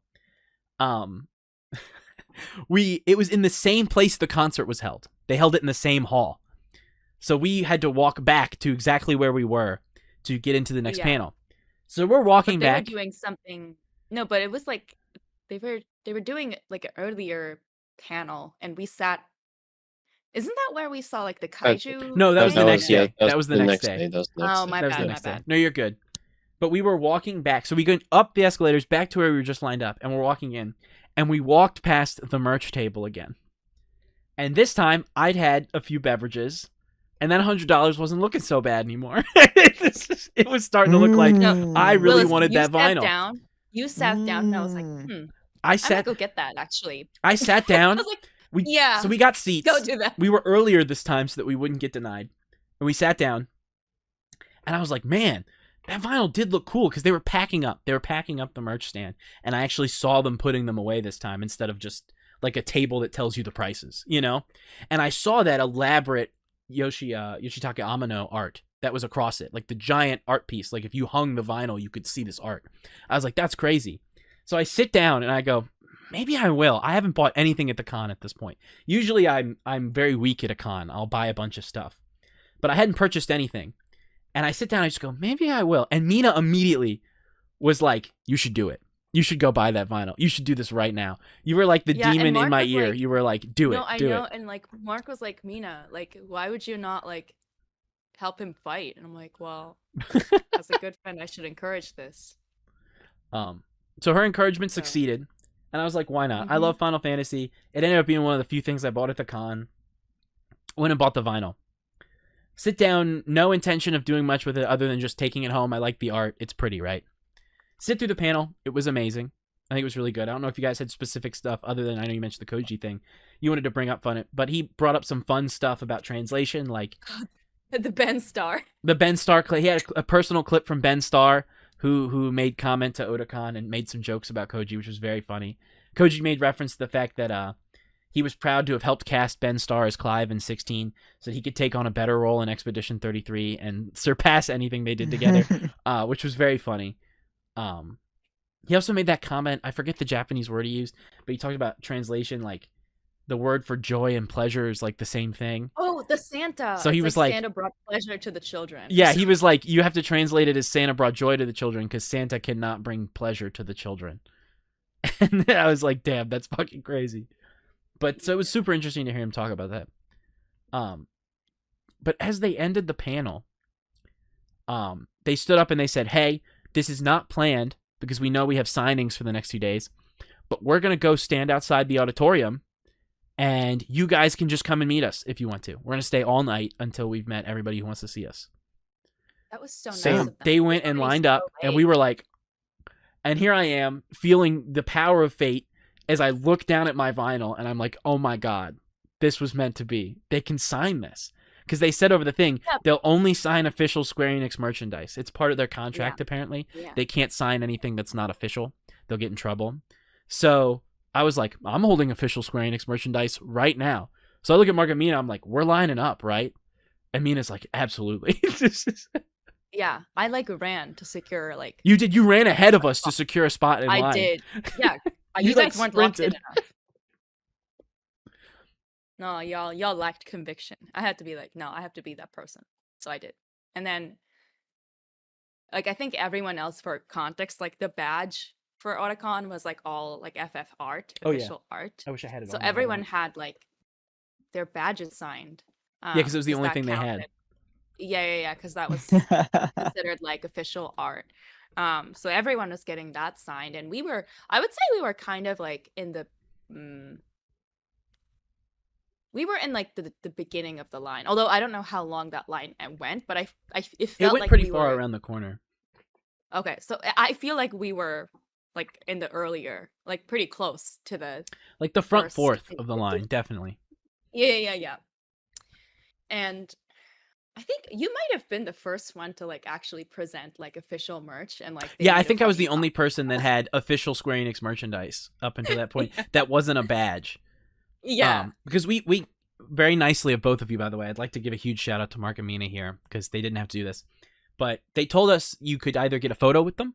S1: It was in the same place the concert was held. They held it in the same hall. So we had to walk back to exactly where we were to get into the next panel. So we're walking back.
S3: They were doing something. No, but it was like they were doing like an earlier panel, and we sat. Isn't that where we saw like the kaiju?
S1: No, that was the next day. That was the next day.
S3: Oh, my bad.
S1: No, you're good. But we were walking back. So we went up the escalators back to where we were just lined up, and we're walking in. And we walked past the merch table again. And this time, I'd had a few beverages, and that $100 wasn't looking so bad anymore. It was starting to look like I really wanted that vinyl.
S3: You sat down, and I was like, I might go get that, actually.
S1: I sat down.
S3: I was like,
S1: So we got seats.
S3: Go do that.
S1: We were earlier this time so that we wouldn't get denied. And we sat down. And I was like, man, that vinyl did look cool because they were packing up. They were packing up the merch stand. And I actually saw them putting them away this time instead of just like a table that tells you the prices, you know? And I saw that elaborate Yoshitaka Amano art that was across it. Like the giant art piece. Like if you hung the vinyl, you could see this art. I was like, that's crazy. So I sit down and I go, maybe I will. I haven't bought anything at the con at this point. Usually I'm very weak at a con. I'll buy a bunch of stuff. But I hadn't purchased anything. And I sit down and I just go, maybe I will. And Mina immediately was like, you should do it. You should go buy that vinyl. You should do this right now. You were like the demon in my ear. Like, you were like, do it.
S3: I know. And like Mark was like, Mina, like, why would you not like help him fight? And I'm like, well, as a good friend, I should encourage this.
S1: So her encouragement succeeded. And I was like, why not? I love Final Fantasy. It ended up being one of the few things I bought at the con. Went and bought the vinyl. Sit down, no intention of doing much with it other than just taking it home. I like the art. It's pretty, right? Sit through the panel. It was amazing. I think it was really good. I don't know if you guys had specific stuff other than, I know you mentioned the Koji thing. You wanted to bring up but he brought up some fun stuff about translation, like
S3: the Ben Starr.
S1: The Ben Starr clip. He had a personal clip from Ben Starr who made comment to Otakon and made some jokes about Koji, which was very funny. Koji made reference to the fact that he was proud to have helped cast Ben Starr as Clive in 16 so he could take on a better role in Expedition 33 and surpass anything they did together, which was very funny. He also made that comment, I forget the Japanese word he used, but he talked about translation, like the word for joy and pleasure is like the same thing.
S3: Oh, the Santa.
S1: So he was like,
S3: Santa brought pleasure to the children.
S1: Yeah, he was like, you have to translate it as Santa brought joy to the children because Santa cannot bring pleasure to the children. And I was like, damn, that's fucking crazy. But so it was super interesting to hear him talk about that. But as they ended the panel, they stood up and they said, hey, this is not planned because we know we have signings for the next 2 days, but we're going to go stand outside the auditorium and you guys can just come and meet us if you want to. We're going to stay all night until we've met everybody who wants to see us.
S3: That was so nice
S1: So
S3: of them.
S1: they went and lined up and we were like, and here I am feeling the power of fate as I look down at my vinyl and I'm like, oh my God, this was meant to be. They can sign this. Because they said over the thing, they'll only sign official Square Enix merchandise. It's part of their contract, apparently. Yeah. They can't sign anything that's not official. They'll get in trouble. So I was like, I'm holding official Square Enix merchandise right now. So I look at Mark and Mina, I'm like, we're lining up, right? And Mina's like, absolutely.
S3: Yeah, I ran to secure like.
S1: You did. You ran ahead of us to secure a spot in line.
S3: I did. Yeah,
S1: you
S3: guys weren't locked in enough. No, y'all lacked conviction. I had to be like, no, I have to be that person. So I did. And then, like, I think everyone else, for context, like the badge for Otakon was like all like FF art, official art.
S1: I wish I had it.
S3: So everyone had like their badges signed.
S1: Yeah, because it was the only thing
S3: counted.
S1: They had.
S3: Yeah, because that was considered like official art. So everyone was getting that signed, and I would say we were kind of like in the. We were in like the beginning of the line, although I don't know how long that line went, but it felt
S1: went
S3: like
S1: pretty far around the corner.
S3: Okay, so I feel like we were like in the earlier, like pretty close to the
S1: like the front fourth of the line, definitely.
S3: Yeah. And I think you might have been the first one to like actually present like official merch and like.
S1: Yeah, I think I was the only person that had official Square Enix merchandise up until that point. That wasn't a badge.
S3: Yeah,
S1: because we very nicely of both of you, by the way. I'd like to give a huge shout out to Mark and Mina here because they didn't have to do this, but they told us you could either get a photo with them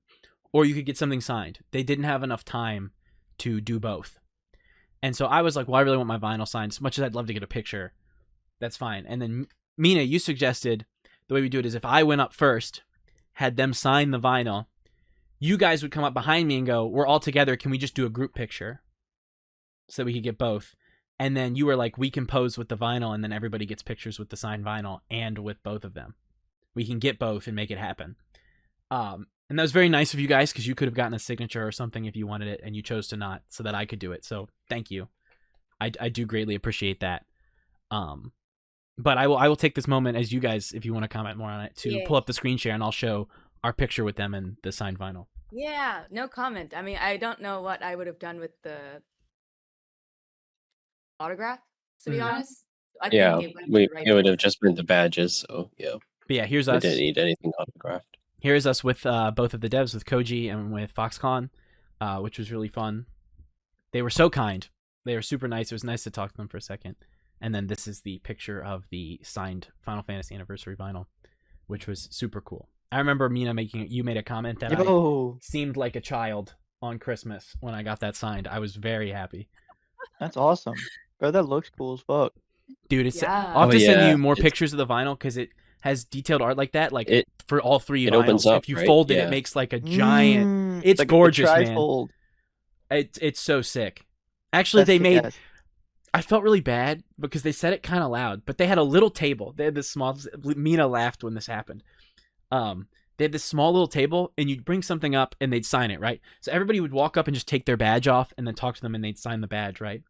S1: or you could get something signed. They didn't have enough time to do both, and so I was like, well, I really want my vinyl signed. As much as I'd love to get a picture, that's fine. And then Mina, you suggested the way we do it is if I went up first, had them sign the vinyl, you guys would come up behind me and go, we're all together. Can we just do a group picture so that we could get both? And then you were like, we can pose with the vinyl, and then everybody gets pictures with the signed vinyl and with both of them. We can get both and make it happen. And that was very nice of you guys because you could have gotten a signature or something if you wanted it, and you chose to not so that I could do it. So thank you. I do greatly appreciate that. But I will take this moment as you guys, if you want to comment more on it, to pull up the screen share, and I'll show our picture with them and the signed vinyl.
S3: Yeah, no comment. I mean, I don't know what I would have done with the autograph, to be honest. I think
S4: it would have just been the badges. So yeah.
S1: But yeah, here's us.
S4: We didn't need anything autographed.
S1: Here's us with both of the devs, with Koji and with Foxconn, which was really fun. They were so kind. They were super nice. It was nice to talk to them for a second. And then this is the picture of the signed Final Fantasy Anniversary vinyl, which was super cool. I remember Mina you made a comment that I seemed like a child on Christmas when I got that signed. I was very happy.
S2: That's awesome. Bro, that looks cool as fuck.
S1: Dude, I'll have to send you more pictures of the vinyl because it has detailed art like that. Like for all three vinyls,
S4: opens up,
S1: if you fold it, it makes like a giant. It's like gorgeous, man. It's so sick. Actually, I felt really bad because they said it kind of loud, but they had a little table. They had this small. Mina laughed when this happened. They had this small little table, and you'd bring something up, and they'd sign it, right? So everybody would walk up and just take their badge off, and then talk to them, and they'd sign the badge, right?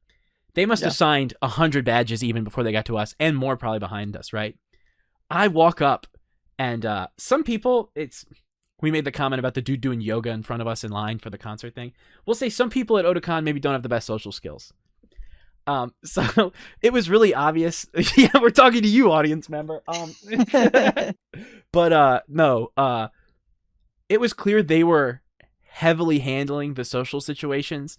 S1: They must have signed 100 badges even before they got to us, and more probably behind us, right? I walk up, and some people, we made the comment about the dude doing yoga in front of us in line for the concert thing. We'll say some people at Otakon maybe don't have the best social skills. So it was really obvious. Yeah, we're talking to you, audience member. But no, it was clear they were heavily handling the social situations,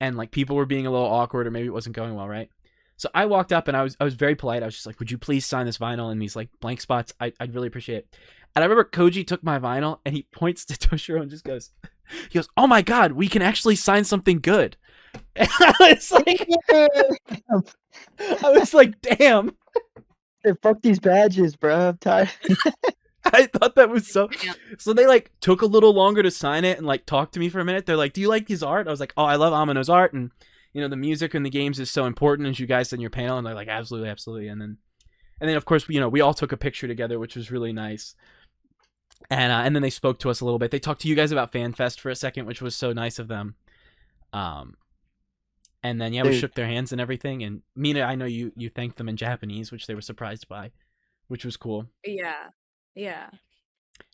S1: and like people were being a little awkward, or maybe it wasn't going well, right? So I walked up and I was very polite. I was just like, "Would you please sign this vinyl in these like blank spots? I'd really appreciate it." And I remember Koji took my vinyl and he points to Toshiro and just goes, "Oh my God, we can actually sign something good." And I was like, damn.
S2: Hey, fuck these badges, bro. I'm tired.
S1: I thought that was so they like took a little longer to sign it and like talk to me for a minute. They're like, do you like his art? I was like, oh, I love Amino's art, and you know the music in the games is so important, as you guys said in your panel. And they're like, absolutely. And then of course, you know, we all took a picture together, which was really nice. And then they spoke to us a little bit. They talked to you guys about FanFest for a second, which was so nice of them. And then we shook their hands and everything. And Mina, I know you thanked them in Japanese, which they were surprised by, which was cool.
S3: Yeah.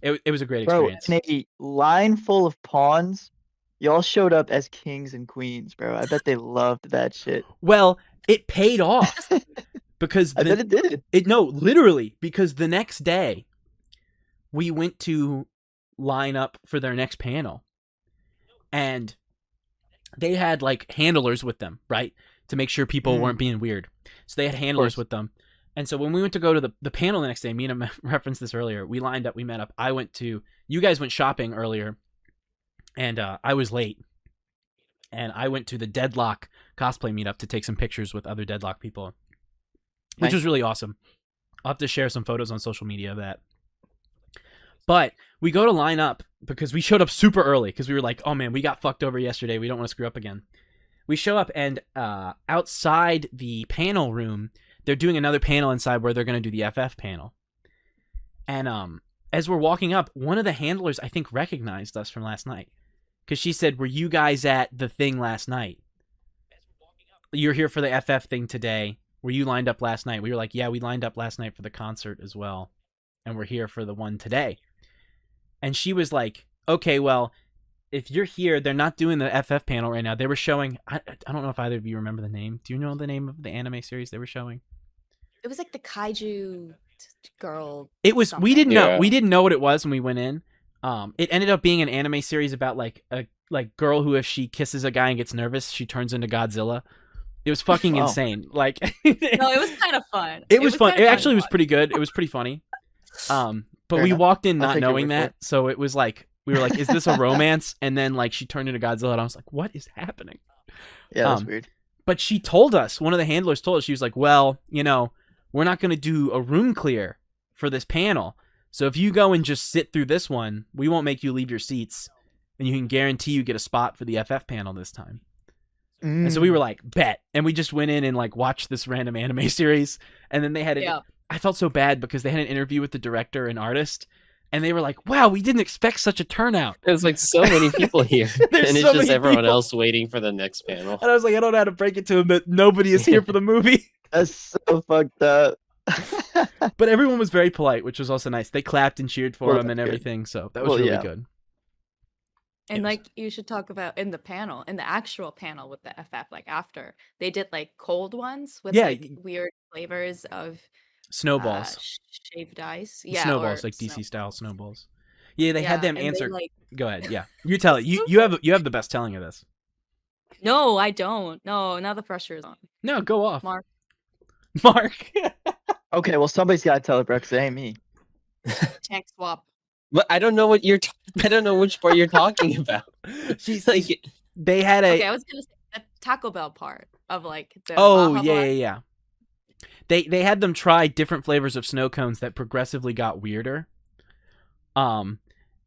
S1: It was a great experience.
S2: Bro, in a line full of pawns, y'all showed up as kings and queens, bro. I bet they loved that shit.
S1: Well, it paid off because
S2: I bet it did.
S1: Literally, because the next day we went to line up for their next panel, and they had like handlers with them, right, to make sure people weren't being weird. So they had handlers with them. And so when we went to go to the panel the next day, Mina referenced this earlier, we lined up, we met up. You guys went shopping earlier, and I was late. And I went to the Deadlock cosplay meetup to take some pictures with other Deadlock people, which was really awesome. I'll have to share some photos on social media of that. But we go to line up because we showed up super early because we were like, oh man, we got fucked over yesterday. We don't want to screw up again. We show up, and outside the panel room, they're doing another panel inside where they're going to do the FF panel. And as we're walking up, one of the handlers, I think, recognized us from last night. Because she said, were you guys at the thing last night? You're here for the FF thing today. Were you lined up last night? We were like, yeah, we lined up last night for the concert as well. And we're here for the one today. And she was like, okay, well, if you're here, they're not doing the FF panel right now. They were showing, I don't know if either of you remember the name. Do you know the name of the anime series they were showing?
S3: It was like the kaiju girl.
S1: It was,
S3: something.
S1: we didn't know what it was when we went in. It ended up being an anime series about like a girl who, if she kisses a guy and gets nervous, she turns into Godzilla. It was fucking insane. Like,
S3: no, it was kind of fun.
S1: It was fun. It actually was pretty good. It was pretty funny. But we walked in not knowing that, so it was like, we were like, is this a romance? And then like she turned into Godzilla, and I was like, what is happening?
S2: Yeah, that's weird.
S1: But she told us, one of the handlers told us, she was like, well, you know, we're not going to do a room clear for this panel. So if you go and just sit through this one, we won't make you leave your seats, and you can guarantee you get a spot for the FF panel this time. And so we were like, bet. And we just went in and like watched this random anime series. And then they had I felt so bad because they had an interview with the director and artist, and they were like, wow, we didn't expect such a turnout.
S4: There's like so many people here. And it's just everyone else waiting for the next panel.
S1: And I was like, I don't know how to break it to him that nobody is here for the movie.
S2: That's so fucked up.
S1: But everyone was very polite, which was also nice. They clapped and cheered for him and everything, so that was really good.
S3: And like, you should talk about in the actual panel with the FF, like after, they did like cold ones with like weird flavors of
S1: snowballs,
S3: shaved ice.
S1: Snowballs, like DC style snowballs. Yeah, they had them answer. Go ahead. Yeah, you tell it. You have the best telling of this.
S3: No, I don't. No, now the pressure is on.
S1: No, go off,
S3: Mark.
S2: Okay, well, somebody's got to tell it, bro, because it ain't me.
S3: Tank swap.
S4: But I don't know what I don't know which part you're talking about.
S1: She's like, they had a.
S3: Okay, I was gonna say the Taco Bell part of like the.
S1: Yeah. They had them try different flavors of snow cones that progressively got weirder. And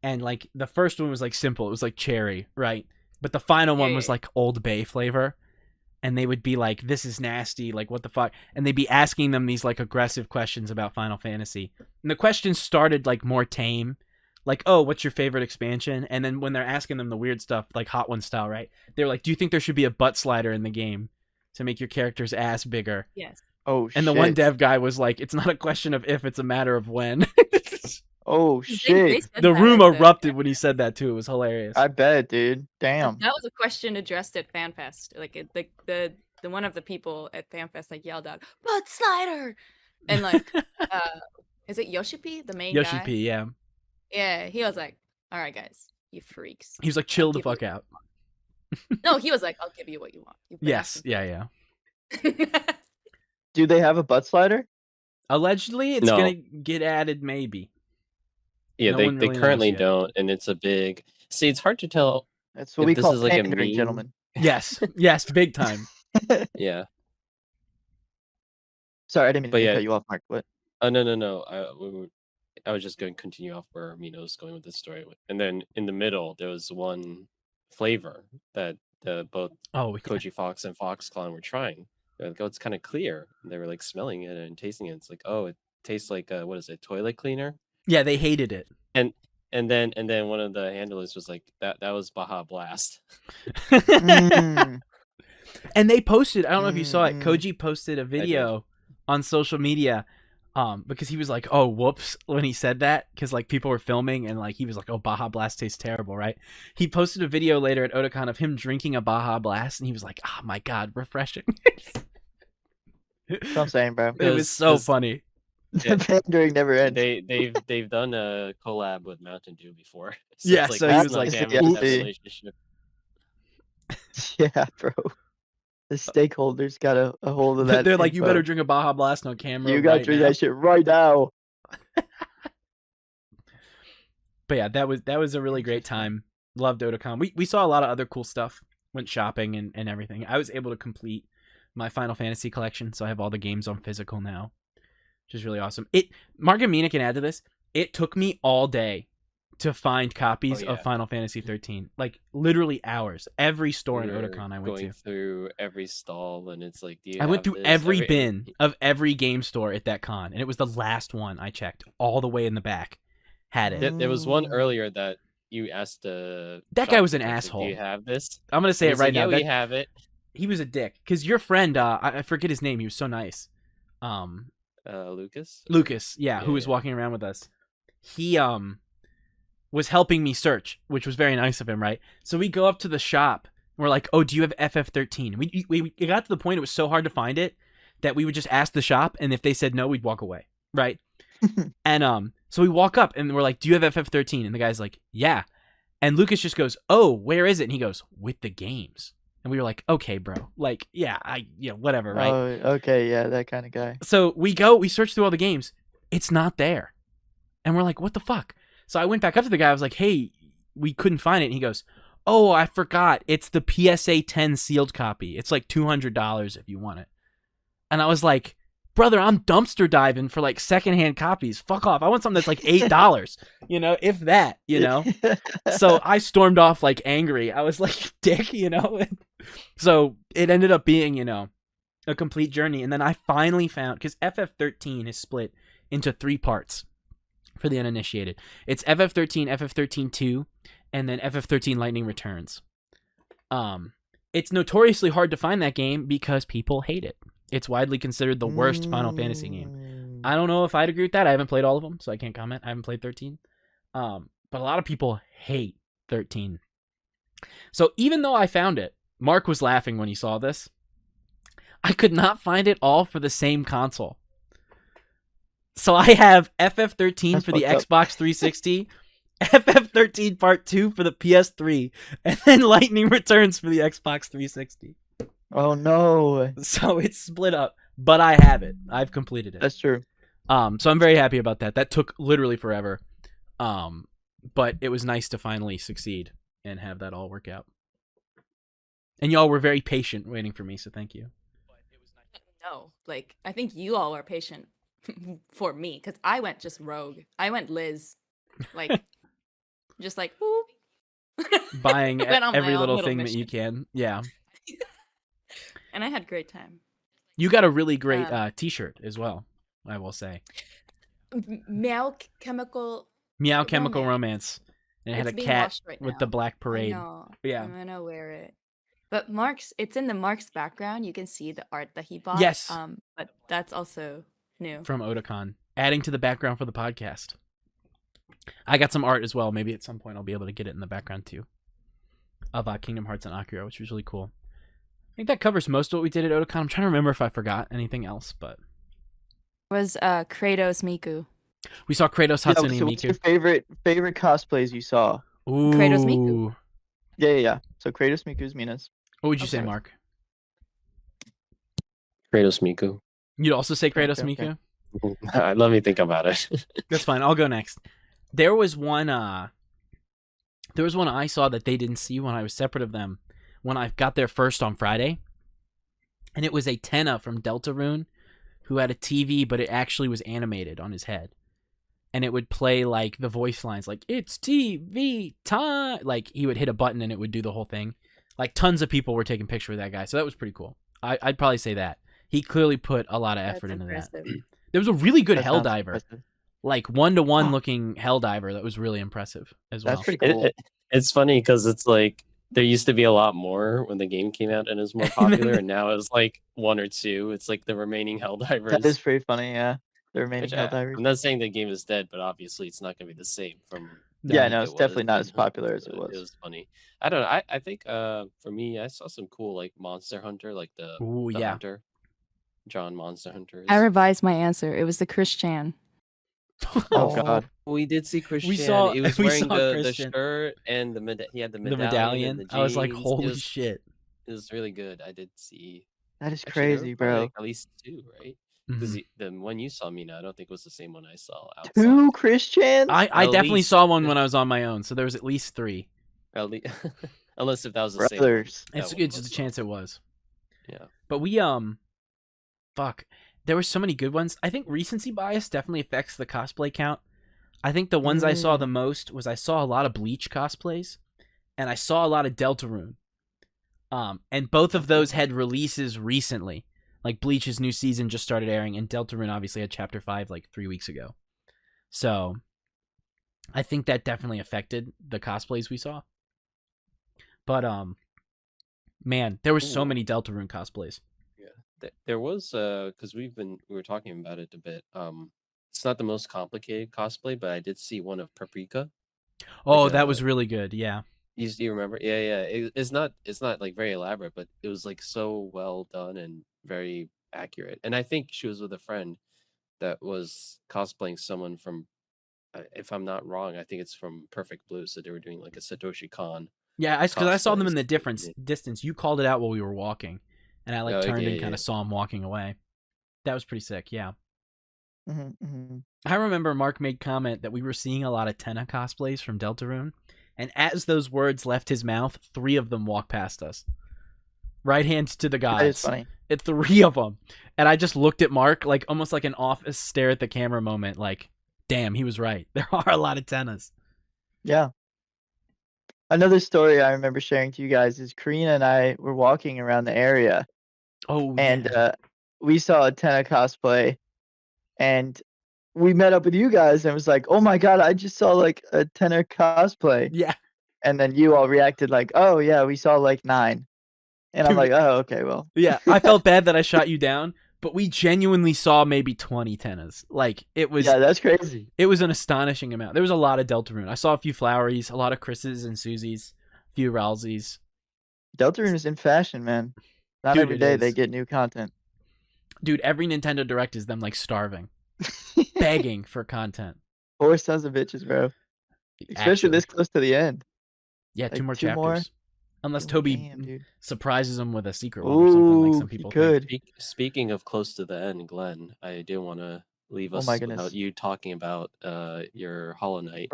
S1: like the first one was like simple, it was like cherry, right? But the final one was like Old Bay flavor. And they would be like, this is nasty, like what the fuck? And they'd be asking them these like aggressive questions about Final Fantasy. And the questions started like more tame. Like, oh, what's your favorite expansion? And then when they're asking them the weird stuff, like Hot One style, right? They're like, do you think there should be a butt slider in the game to make your character's ass bigger?
S3: Yes.
S2: Oh,
S1: and the one dev guy was like, it's not a question of if, it's a matter of when.
S2: Oh, shit.
S1: The room erupted when he said that, too. It was hilarious.
S2: I bet, dude. Damn.
S3: That was a question addressed at FanFest. Like, the one of the people at FanFest, like, yelled out, butt slider! And, like, is it Yoshipi, the main guy?
S1: Yoshipi, yeah.
S3: Yeah, he was like, all right, guys, you freaks.
S1: He was like, chill the fuck out.
S3: No, he was like, I'll give you what you want.
S1: Yes, yeah.
S2: Do they have a butt slider?
S1: Allegedly, it's going to get added, maybe.
S4: Yeah, they currently don't, and it's a big... See, it's hard to tell.
S2: That's what we call pandering, gentlemen.
S1: Yes, big time.
S4: Yeah.
S2: Sorry, I didn't mean to cut you off, Mark. What?
S4: Oh no. I was just going to continue off where Mina was going with this story, and then in the middle there was one flavor that both Koji Fox and Foxconn were trying. They're like, oh, it's kind of clear. And they were like smelling it and tasting it. It's like, oh, it tastes like what is it, toilet cleaner?
S1: Yeah, they hated it.
S4: And then one of the handlers was like, that was Baja Blast.
S1: And they posted, I don't know if you saw it, Koji posted a video on social media because he was like, oh, whoops, when he said that, because like people were filming and like he was like, oh, Baja Blast tastes terrible, right? He posted a video later at Otakon of him drinking a Baja Blast and he was like, oh my God, refreshing.
S2: That's what I'm saying, bro.
S1: It was so funny.
S2: The pandering never ends.
S4: They've done a collab with Mountain Dew before.
S1: So yeah, so he was like,
S4: relationship.
S2: Yeah, bro. The stakeholders got a hold of that.
S1: They're like, you better drink a Baja Blast on camera.
S2: You gotta drink that shit right now.
S1: But yeah, that was a really great time. Loved Otakon. We saw a lot of other cool stuff. Went shopping and everything. I was able to complete my Final Fantasy collection, so I have all the games on physical now, which is really awesome. Mark and Mina can add to this. It took me all day to find copies of Final Fantasy 13. Like literally hours. Every store in Otakon I went to.
S4: Going through every stall, and it's like,
S1: I went through every bin of every game store at that con, and it was the last one I checked. All the way in the back had it.
S4: There was one earlier that you asked that
S1: guy was an asshole.
S4: Do you have this?
S1: I'm gonna say it right now.
S4: Yeah, we have it.
S1: He was a dick because your friend, I forget his name. He was so nice.
S4: Lucas.
S1: Yeah, who was walking around with us. He was helping me search, which was very nice of him, right? So we go up to the shop. And we're like, "Oh, do you have FF13?" We got to the point it was so hard to find it that we would just ask the shop, and if they said no, we'd walk away, right? And so we walk up and we're like, "Do you have FF13?" And the guy's like, "Yeah." And Lucas just goes, "Oh, where is it?" And he goes, "With the games." And we were like, "Okay, bro. Like, yeah, whatever, right?"
S2: Oh, okay, yeah, that kind of guy.
S1: So we search through all the games. It's not there. And we're like, "What the fuck?" So I went back up to the guy. I was like, "Hey, we couldn't find it." And he goes, "Oh, I forgot. It's the PSA 10 sealed copy. It's like $200 if you want it." And I was like, "Brother, I'm dumpster diving for like secondhand copies. Fuck off. I want something that's like $8, if that, So I stormed off like angry. I was like, dick, So it ended up being, a complete journey. And then I finally found, because FF13 is split into 3 parts for the uninitiated. It's FF13, FF13-2, and then FF13 Lightning Returns. It's notoriously hard to find that game because people hate it. It's widely considered the worst Final Fantasy game. I don't know if I'd agree with that. I haven't played all of them, so I can't comment. I haven't played 13. But a lot of people hate 13. So even though I found it, Mark was laughing when he saw this. I could not find it all for the same console. So I have FF13 for the Xbox 360, FF13 Part 2 for the PS3, and then Lightning Returns for the Xbox 360.
S2: Oh no.
S1: So it's split up, but I have it. I've completed it.
S2: That's true.
S1: So I'm very happy about that. That took literally forever. But it was nice to finally succeed and have that all work out. And y'all were very patient waiting for me, so thank you.
S3: No, I think you all are patient for me, because I went just rogue. I went Liz. Just whoop.
S1: Buying every little thing mission that you can. Yeah.
S3: And I had a great time.
S1: You got a really great t-shirt as well, I will say.
S3: Meow Chemical
S1: Romance. And it had a cat with the Black Parade.
S3: I know.
S1: Yeah.
S3: I'm gonna wear it. But it's in the Mark's background. You can see the art that he bought.
S1: Yes.
S3: But that's also new.
S1: From Otakon. Adding to the background for the podcast. I got some art as well. Maybe at some point I'll be able to get it in the background too. Of Kingdom Hearts and Akira, which was really cool. I think that covers most of what we did at Otakon. I'm trying to remember if I forgot anything else, but...
S3: Was Kratos Miku.
S1: We saw Kratos, Hatsune, and Miku.
S2: What's your favorite cosplays you saw?
S1: Ooh.
S3: Kratos Miku.
S2: Yeah. So Kratos Miku's Mina's.
S1: What would you say, Mark?
S4: Kratos Miku.
S1: You'd also say Kratos Miku?
S4: Okay. Let me think about it.
S1: That's fine. I'll go next. There was one I saw that they didn't see when I was separate of them, when I got there first on Friday, and it was a Tenna from Deltarune who had a TV, but it actually was animated on his head. And it would play like the voice lines, like "It's TV time." Like he would hit a button and it would do the whole thing. Like tons of people were taking pictures with that guy, so that was pretty cool. I'd probably say that he clearly put a lot of effort into that. There was a really good hell diver, like 1-to-1 looking hell diver that was really impressive as well.
S2: That's pretty cool.
S4: It's funny because it's like there used to be a lot more when the game came out and it was more popular, and now it's like 1 or 2. It's like the remaining hell divers.
S2: That is pretty funny, yeah. The remaining hell divers.
S4: I'm not saying the game is dead, but obviously it's not going to be the same from.
S2: Yeah, no, it's definitely not as popular as it was.
S4: It was funny. I don't know. I think for me, I saw some cool like Monster Hunter, like the Hunter, John Monster Hunter.
S3: I revised my answer. It was the Christian.
S2: Oh God,
S4: we did see Christian.
S1: We saw.
S4: He was
S1: we
S4: wearing
S1: saw
S4: the shirt and he had the medallion. And the
S1: I was like,
S4: jeans.
S1: holy shit!
S4: It was really good. I did see.
S2: that is
S4: Actually, there
S2: crazy,
S4: were probably,
S2: bro.
S4: like, at least 2, right? Because the one you saw, Mina, I don't think was the same one I saw outside.
S2: 2 Christians?
S1: I definitely saw one when I was on my own, so there was at least 3.
S4: Unless if that was the
S2: Brothers.
S4: same.
S1: It's just a chance it was.
S4: Yeah.
S1: But we fuck. There were so many good ones. I think recency bias definitely affects the cosplay count. I think the ones I saw the most was I saw a lot of Bleach cosplays, and I saw a lot of Deltarune. And both of those had releases recently. Like Bleach's new season just started airing, and Deltarune obviously had Chapter 5 like 3 weeks ago. So I think that definitely affected the cosplays we saw. But man, there were so many Deltarune cosplays.
S4: Yeah, there was because we were talking about it a bit. It's not the most complicated cosplay, but I did see one of Paprika.
S1: Oh, like that was really good. Yeah.
S4: You remember? Yeah. It's not like very elaborate, but it was like so well done and very accurate. And I think she was with a friend that was cosplaying someone from, if I'm not wrong, I think it's from Perfect Blue. So they were doing like a Satoshi Kon.
S1: Yeah, because I saw them in the distance. You called it out while we were walking, and I turned and kind of saw him walking away. That was pretty sick. Yeah.
S2: Mm-hmm.
S1: I remember Mark made comment that we were seeing a lot of Tenna cosplays from Deltarune, and as those words left his mouth, 3 of them walked past us. Right hands to the gods.
S2: That is funny.
S1: It's 3 of them. And I just looked at Mark, like almost like an office stare at the camera moment, like, damn, he was right. There are a lot of Tennas.
S2: Yeah. Another story I remember sharing to you guys is Karina and I were walking around the area.
S1: Oh,
S2: and we saw a Tenna cosplay, and we met up with you guys and was like, oh my God, I just saw like a Tenna cosplay.
S1: Yeah.
S2: And then you all reacted like, oh yeah, we saw like 9. And I'm like, oh, okay, well.
S1: Yeah, I felt bad that I shot you down, but we genuinely saw maybe 20 Tennas. Like, it was...
S2: Yeah, that's crazy.
S1: It was an astonishing amount. There was a lot of Deltarune. I saw a few Floweries, a lot of Chris's and Susie's, a few Ralsies.
S2: Deltarune is in fashion, man. Not every day they get new content.
S1: Dude, every Nintendo Direct is them, like, starving. Begging for content.
S2: Poor sons of bitches, bro. Especially this close to the end.
S1: Yeah, like 2 more chapters. Unless Toby surprises them with a secret one
S2: or
S1: something like some people
S2: could.
S1: think.
S4: Speaking of close to the end, Glenn, I didn't want to leave us without you talking about your Hollow Knight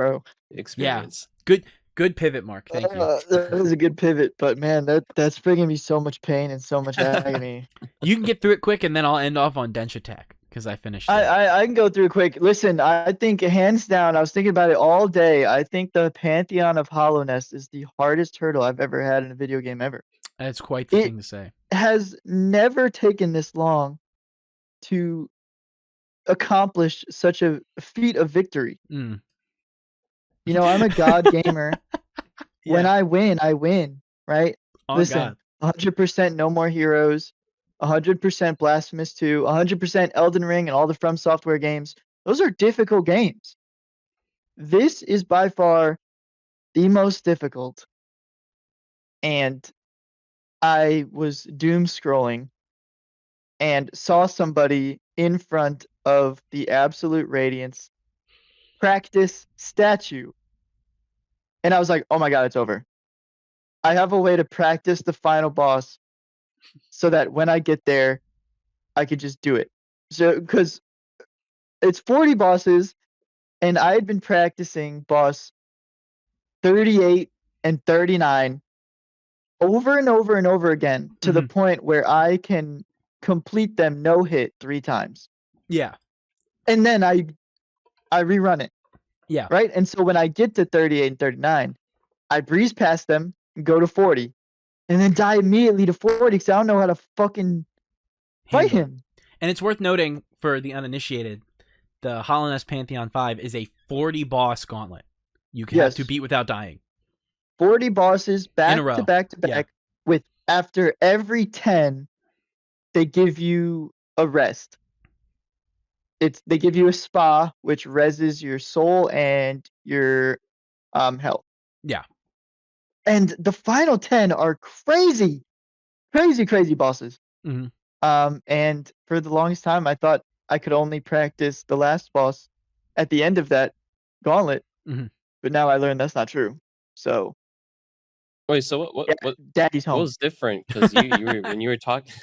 S4: experience.
S1: Yeah, good pivot, Mark. Thank you.
S2: That was a good pivot, but man, that's bringing me so much pain and so much agony.
S1: You can get through it quick, and then I'll end off on Dench Attack. Because I finished it.
S2: I can go through quick. Listen, I think hands down, I was thinking about it all day. I think the Pantheon of Hollowness is the hardest hurdle I've ever had in a video game ever.
S1: That's quite the thing to say.
S2: It has never taken this long to accomplish such a feat of victory.
S1: Mm.
S2: You know, I'm a god gamer. Yeah. When I win, right?
S1: Oh,
S2: listen, God. 100% No More Heroes. 100% Blasphemous 2, 100% Elden Ring and all the From Software games. Those are difficult games. This is by far the most difficult. And I was doom scrolling and saw somebody in front of the Absolute Radiance practice statue. And I was like, oh my God, it's over. I have a way to practice the final boss so that when I get there, I could just do it. So, because it's 40 bosses, and I had been practicing boss 38 and 39 over and over and over again to the point where I can complete them no hit 3 times.
S1: Yeah.
S2: And then I rerun it.
S1: Yeah.
S2: Right? And so when I get to 38 and 39, I breeze past them and go to 40. And then die immediately to 40 because I don't know how to fucking fight him.
S1: And it's worth noting for the uninitiated, the Hollowness Pantheon 5 is a 40 boss gauntlet. You can have to beat without dying.
S2: 40 bosses back
S1: in a row.
S2: to back to back with after every 10 they give you a rest. They give you a spa which reses your soul and your health.
S1: Yeah.
S2: And the final 10 are crazy bosses. And for the longest time I thought I could only practice the last boss at the end of that gauntlet. But now I learned that's not true. So
S4: wait, so what
S2: Daddy's home.
S4: What was different? Because you were when you were talking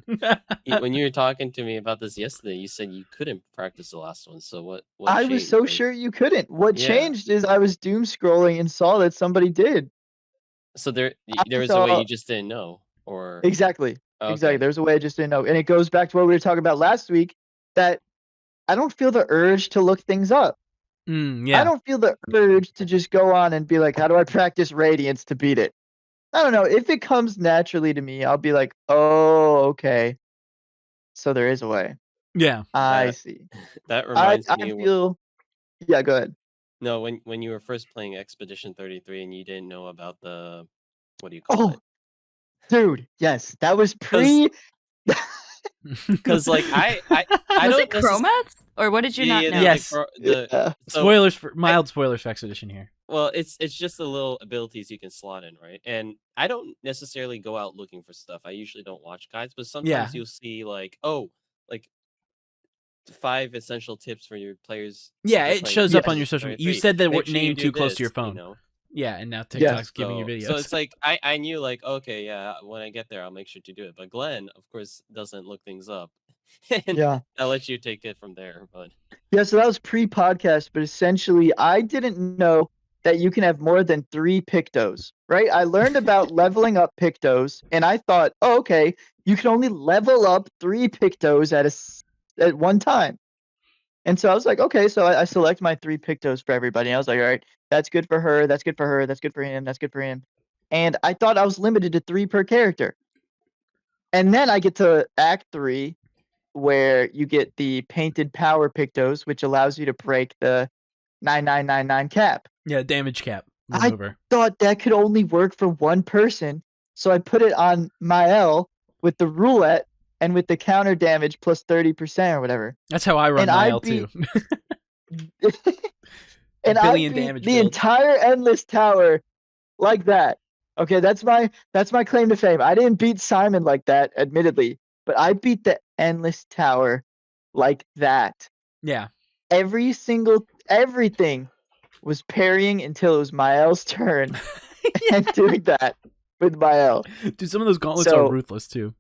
S4: when you were talking to me about this yesterday, you said you couldn't practice the last one. So what
S2: I
S4: changed?
S2: was so sure you couldn't. What changed is I was doom scrolling and saw that somebody did.
S4: So there was a way you just didn't know, or
S2: exactly.
S4: Okay.
S2: Exactly. There's a way I just didn't know, and it goes back to what we were talking about last week. That I don't feel the urge to look things up. I don't feel the urge to just go on and be like, how do I practice Radiance to beat it? I don't know. If it comes naturally to me, I'll be like, oh, okay. So there is a way.
S1: Yeah.
S2: I see.
S4: That reminds me.
S2: I feel. Yeah, go ahead.
S4: No, when you were first playing Expedition 33 and you didn't know about the, what do you call it?
S2: Dude, yes, that was pre.
S4: Because like I
S3: was it Chromats or what did you not know?
S1: Yes. Spoilers for mild spoilers for Expedition here.
S4: Well, it's just the little abilities you can slot in, right? And I don't necessarily go out looking for stuff. I usually don't watch guides, but sometimes you'll see like 5 essential tips for your players.
S1: Yeah, it shows up on your social media. You said the name too close to your phone.
S4: You know?
S1: Yeah, and now TikTok's giving you videos.
S4: So it's like I knew like, okay, yeah, when I get there, I'll make sure to do it. But Glenn, of course, doesn't look things up. And I'll let you take it from there. But
S2: yeah, so that was pre-podcast, but essentially I didn't know that you can have more than 3 Pictos, right? I learned about leveling up Pictos, and I thought, oh, okay, you can only level up 3 Pictos at one time. And so I was like, okay, so I select my 3 Pictos for everybody. And I was like, all right, that's good for her, that's good for her, that's good for him, that's good for him. And I thought I was limited to 3 per character. And then I get to Act 3, where you get the painted power Pictos, which allows you to break the 9999 cap.
S1: Yeah, damage cap.
S2: I thought that could only work for one person, so I put it on Mael with the roulette and with the counter damage plus 30% or whatever.
S1: That's how I run Mael too.
S2: And I beat the entire Endless Tower like that. Okay, that's my claim to fame. I didn't beat Simon like that, admittedly, but I beat the Endless Tower like that.
S1: Yeah.
S2: Everything was parrying until it was Mael's turn and doing that with Mael.
S1: Dude, some of those gauntlets are ruthless too.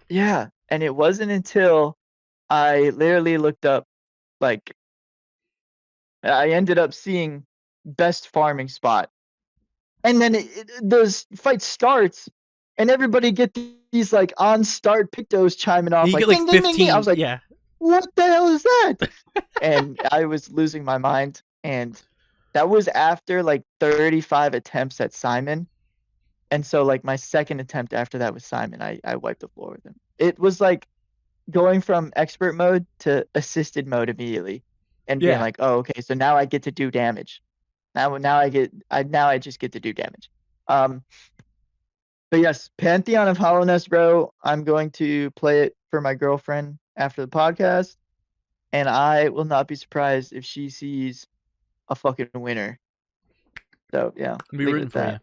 S2: Yeah, and it wasn't until I literally looked up, like, I ended up seeing best farming spot. And then the fight starts, and everybody get these, like, on-start Pictos chiming off.
S1: You
S2: like,
S1: get, like,
S2: ding,
S1: 15,
S2: ding, ding. I was like,
S1: yeah.
S2: What the hell is that? And I was losing my mind. And that was after, like, 35 attempts at Simon. And so, like, my second attempt after that was Simon. I wiped the floor with him. It was like going from expert mode to assisted mode immediately, and being like, "Oh, okay, so now I get to do damage. Now I just get to do damage." But yes, Pantheon of Hollowness, bro. I'm going to play it for my girlfriend after the podcast, and I will not be surprised if she sees a fucking winner. So yeah,
S1: I'll be rooting for you.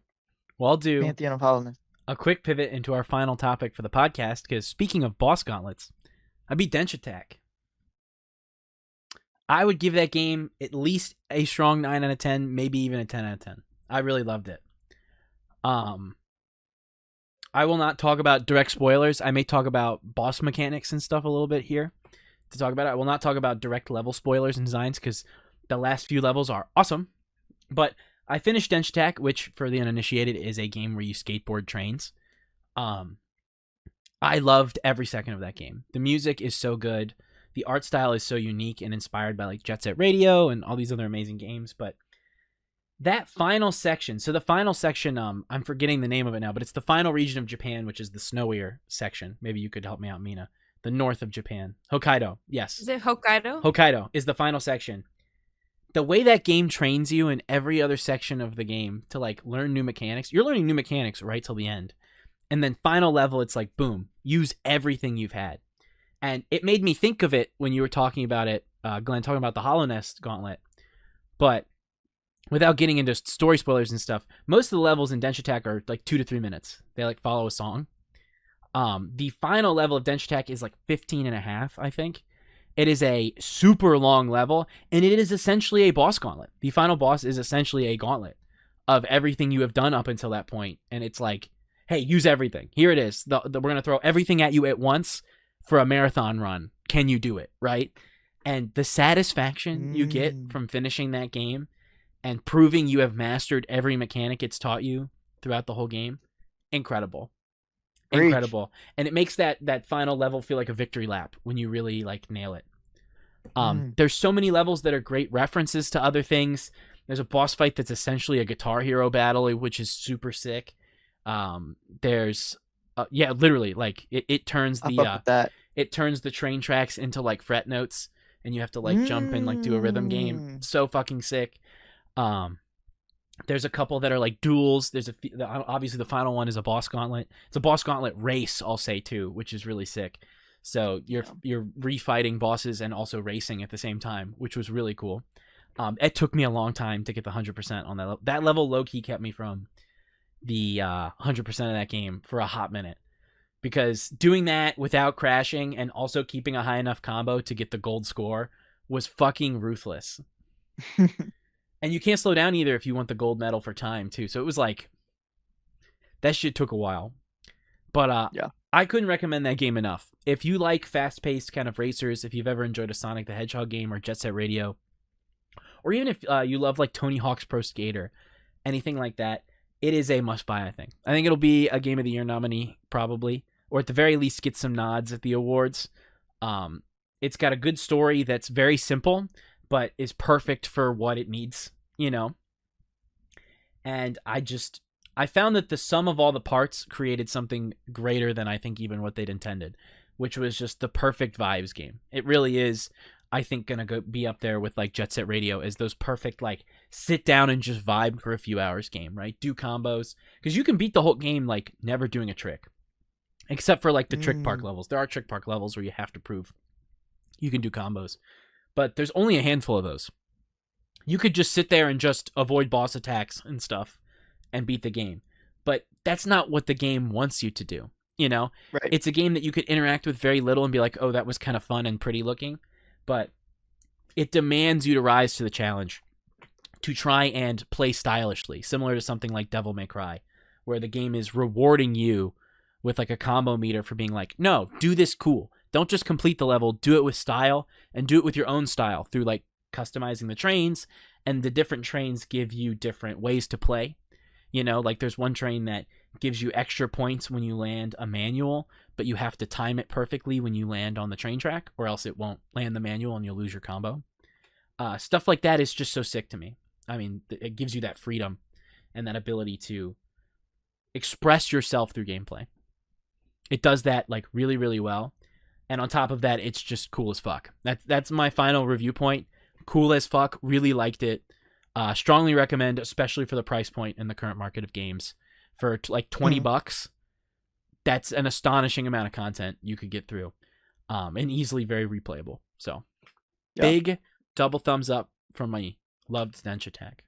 S1: Well, I'll do
S2: Pantheon of Hollowness.
S1: A quick pivot into our final topic for the podcast, because speaking of boss gauntlets, I beat Dench Attack. I would give that game at least a strong 9 out of 10, maybe even a 10 out of 10. I really loved it. I will not talk about direct spoilers. I may talk about boss mechanics and stuff a little bit here to talk about it. I will not talk about direct level spoilers and designs, because the last few levels are awesome. But I finished Densha Attack, which for the uninitiated is a game where you skateboard trains. I loved every second of that game. The music is so good. The art style is so unique and inspired by like Jet Set Radio and all these other amazing games. But that final section, so the final section, I'm forgetting the name of it now, but it's the final region of Japan, which is the snowier section. Maybe you could help me out, Mina. The north of Japan. Hokkaido, yes.
S3: Is it Hokkaido?
S1: Hokkaido is the final section. The way that game trains you in every other section of the game to like learn new mechanics, you're learning new mechanics right till the end. And then final level, it's like, boom, use everything you've had. And it made me think of it when you were talking about it, Glenn, talking about the Hollow Nest Gauntlet. But without getting into story spoilers and stuff, most of the levels in Densha Attack are like 2 to 3 minutes. They like follow a song. The final level of Densha Attack is like 15 and a half, I think. It is a super long level, and it is essentially a boss gauntlet. The final boss is essentially a gauntlet of everything you have done up until that point. And it's like, hey, use everything. Here it is. We're going to throw everything at you at once for a marathon run. Can you do it, right? And the satisfaction you get from finishing that game and proving you have mastered every mechanic it's taught you throughout the whole game, incredible. Incredible. And it makes that final level feel like a victory lap when you really like nail it. There's so many levels that are great references to other things. There's a boss fight that's essentially a Guitar Hero battle, which is super sick. There's literally like it turns it turns the train tracks into like fret notes, and you have to like jump and like do a rhythm game. So fucking sick. There's a couple that are like duels. There's obviously the final one is a boss gauntlet. It's a boss gauntlet race, I'll say too, which is really sick. So you're refighting bosses and also racing at the same time, which was really cool. It took me a long time to get the 100% on that level. That level low key kept me from the 100% of that game for a hot minute, because doing that without crashing and also keeping a high enough combo to get the gold score was fucking ruthless. And you can't slow down either if you want the gold medal for time too. So it was like, that shit took a while. But I couldn't recommend that game enough. If you like fast-paced kind of racers, if you've ever enjoyed a Sonic the Hedgehog game or Jet Set Radio, or even if you love like Tony Hawk's Pro Skater, anything like that, it is a must-buy, I think. I think it'll be a Game of the Year nominee, probably. Or at the very least, get some nods at the awards. It's got a good story that's very simple, but is perfect for what it needs, you know? And I found that the sum of all the parts created something greater than I think even what they'd intended, which was just the perfect vibes game. It really is, I think, gonna be up there with like Jet Set Radio as those perfect, like, sit down and just vibe for a few hours game, right? Do combos. Because you can beat the whole game, like, never doing a trick. Except for, like, the Trick Park levels. There are Trick Park levels where you have to prove you can do combos. But there's only a handful of those. You could just sit there and just avoid boss attacks and stuff and beat the game. But that's not what the game wants you to do, you know?
S2: Right.
S1: It's a game that you could interact with very little and be like, oh, that was kind of fun and pretty looking. But it demands you to rise to the challenge, to try and play stylishly, similar to something like Devil May Cry, where the game is rewarding you with like a combo meter for being like, no, do this cool. Don't just complete the level, do it with style, and do it with your own style through like customizing the trains, and the different trains give you different ways to play. You know, like there's one train that gives you extra points when you land a manual, but you have to time it perfectly when you land on the train track, or else it won't land the manual and you'll lose your combo. Stuff like that is just so sick to me. I mean, it gives you that freedom and that ability to express yourself through gameplay. It does that like really, really well. And on top of that, it's just cool as fuck. That's my final review point. Cool as fuck. Really liked it. Strongly recommend, especially for the price point in the current market of games. For like $20, that's an astonishing amount of content you could get through. And easily very replayable. So, big double thumbs up from my loved Densha Attack.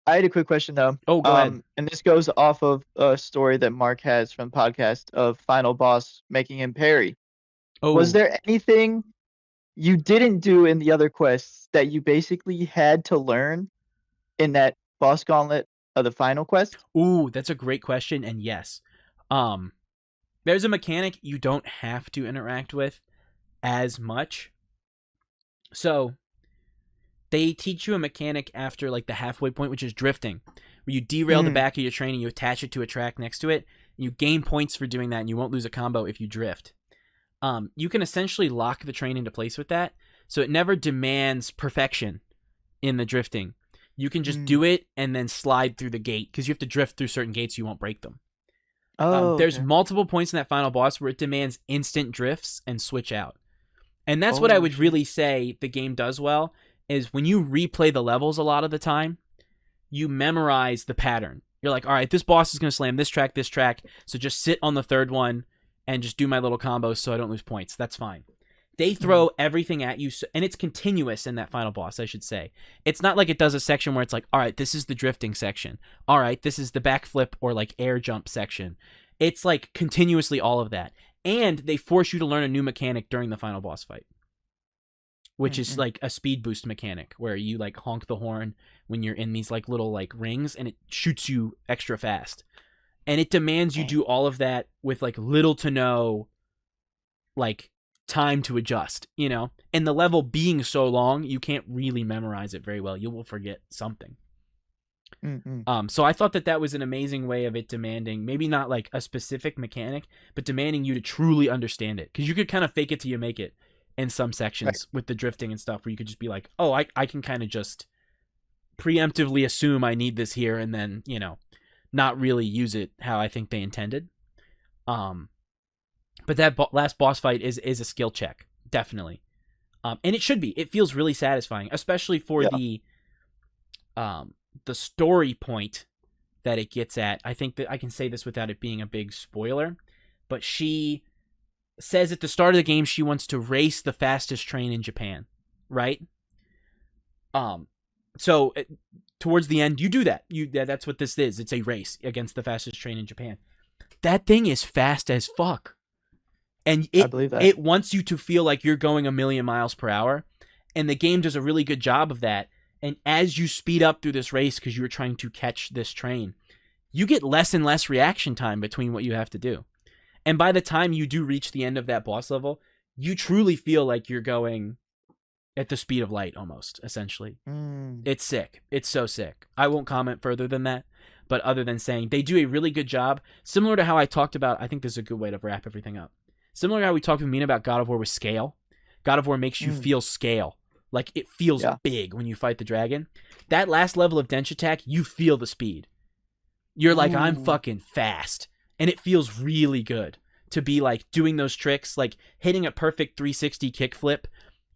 S2: I had a quick question though.
S1: Oh, go ahead.
S2: And this goes off of a story that Mark has from the podcast of Final Boss making him parry. Oh. Was there anything you didn't do in the other quests that you basically had to learn in that boss gauntlet of the final quest?
S1: Ooh, that's a great question, and yes. There's a mechanic you don't have to interact with as much. So, they teach you a mechanic after like the halfway point, which is drifting, where you derail the back of your train and you attach it to a track next to it. And you gain points for doing that, and you won't lose a combo if you drift. You can essentially lock the train into place with that, so it never demands perfection in the drifting. You can just do it and then slide through the gate, because you have to drift through certain gates so you won't break them. There's multiple points in that final boss where it demands instant drifts and switch out. And that's what I would really say the game does well, is when you replay the levels a lot of the time, you memorize the pattern. You're like, all right, this boss is going to slam this track, so just sit on the third one and just do my little combos so I don't lose points. That's fine. They throw everything at you, and it's continuous in that final boss, I should say. It's not like it does a section where it's like, all right, this is the drifting section. All right, this is the backflip or like air jump section. It's like continuously all of that. And they force you to learn a new mechanic during the final boss fight, which is like a speed boost mechanic where you like honk the horn when you're in these like little like rings and it shoots you extra fast. And it demands you do all of that with like little to no like time to adjust, you know? And the level being so long, you can't really memorize it very well. You will forget something. So I thought that was an amazing way of it demanding, maybe not like a specific mechanic, but demanding you to truly understand it. Because you could kind of fake it till you make it in some sections with the drifting and stuff, where you could just be like, oh, I can kind of just preemptively assume I need this here and then, you know, not really use it how I think they intended. But that last boss fight is a skill check, definitely. And it should be. It feels really satisfying, especially for the story point that it gets at. I think that I can say this without it being a big spoiler, but she says at the start of the game she wants to race the fastest train in Japan, right? So towards the end, you do that. That's what this is. It's a race against the fastest train in Japan. That thing is fast as fuck. And it wants you to feel like you're going 1,000,000 miles per hour. And the game does a really good job of that. And as you speed up through this race, because you're trying to catch this train, you get less and less reaction time between what you have to do. And by the time you do reach the end of that boss level, you truly feel like you're going at the speed of light almost, essentially. It's sick. It's so sick. I won't comment further than that, but other than saying they do a really good job, similar to how I talked about, I think this is a good way to wrap everything up. Similar to how we talked with Mina about God of War with scale. God of War makes you feel scale. Like, it feels big when you fight the dragon. That last level of Dench attack, you feel the speed. You're like, I'm fucking fast. And it feels really good to be, like, doing those tricks, like, hitting a perfect 360 kickflip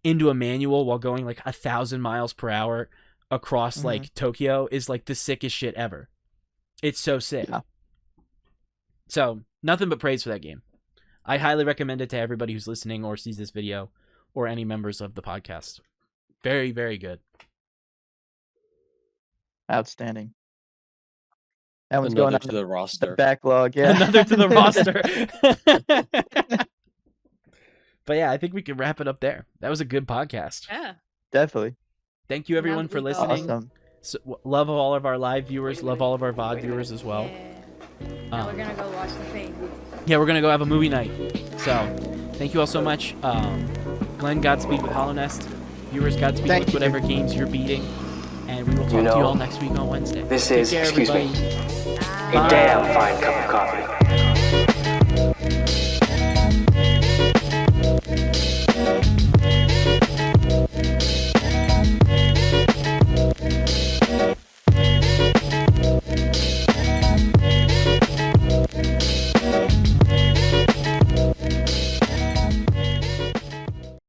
S1: into a manual while going, like, 1,000 miles per hour across, like, Tokyo is, like, the sickest shit ever. It's so sick. Yeah. So, nothing but praise for that game. I highly recommend it to everybody who's listening or sees this video or any members of the podcast. Very, very good.
S2: Outstanding. That one's
S4: Another
S2: going
S4: to the roster.
S2: The backlog, yeah.
S1: Another to the roster. But yeah, I think we can wrap it up there. That was a good podcast.
S3: Yeah.
S2: Definitely.
S1: Thank you everyone for listening.
S2: Awesome.
S1: So, love all of our live viewers. Love all of our VOD viewers as well.
S3: Now we're gonna go watch the thing.
S1: Yeah, we're gonna go have a movie night. So, thank you all so much. Glenn, Godspeed with Hollow Nest. Viewers, Godspeed with whatever games you're beating. And we will talk to you all next week on Wednesday.
S5: This is, excuse me, a damn fine cup of coffee.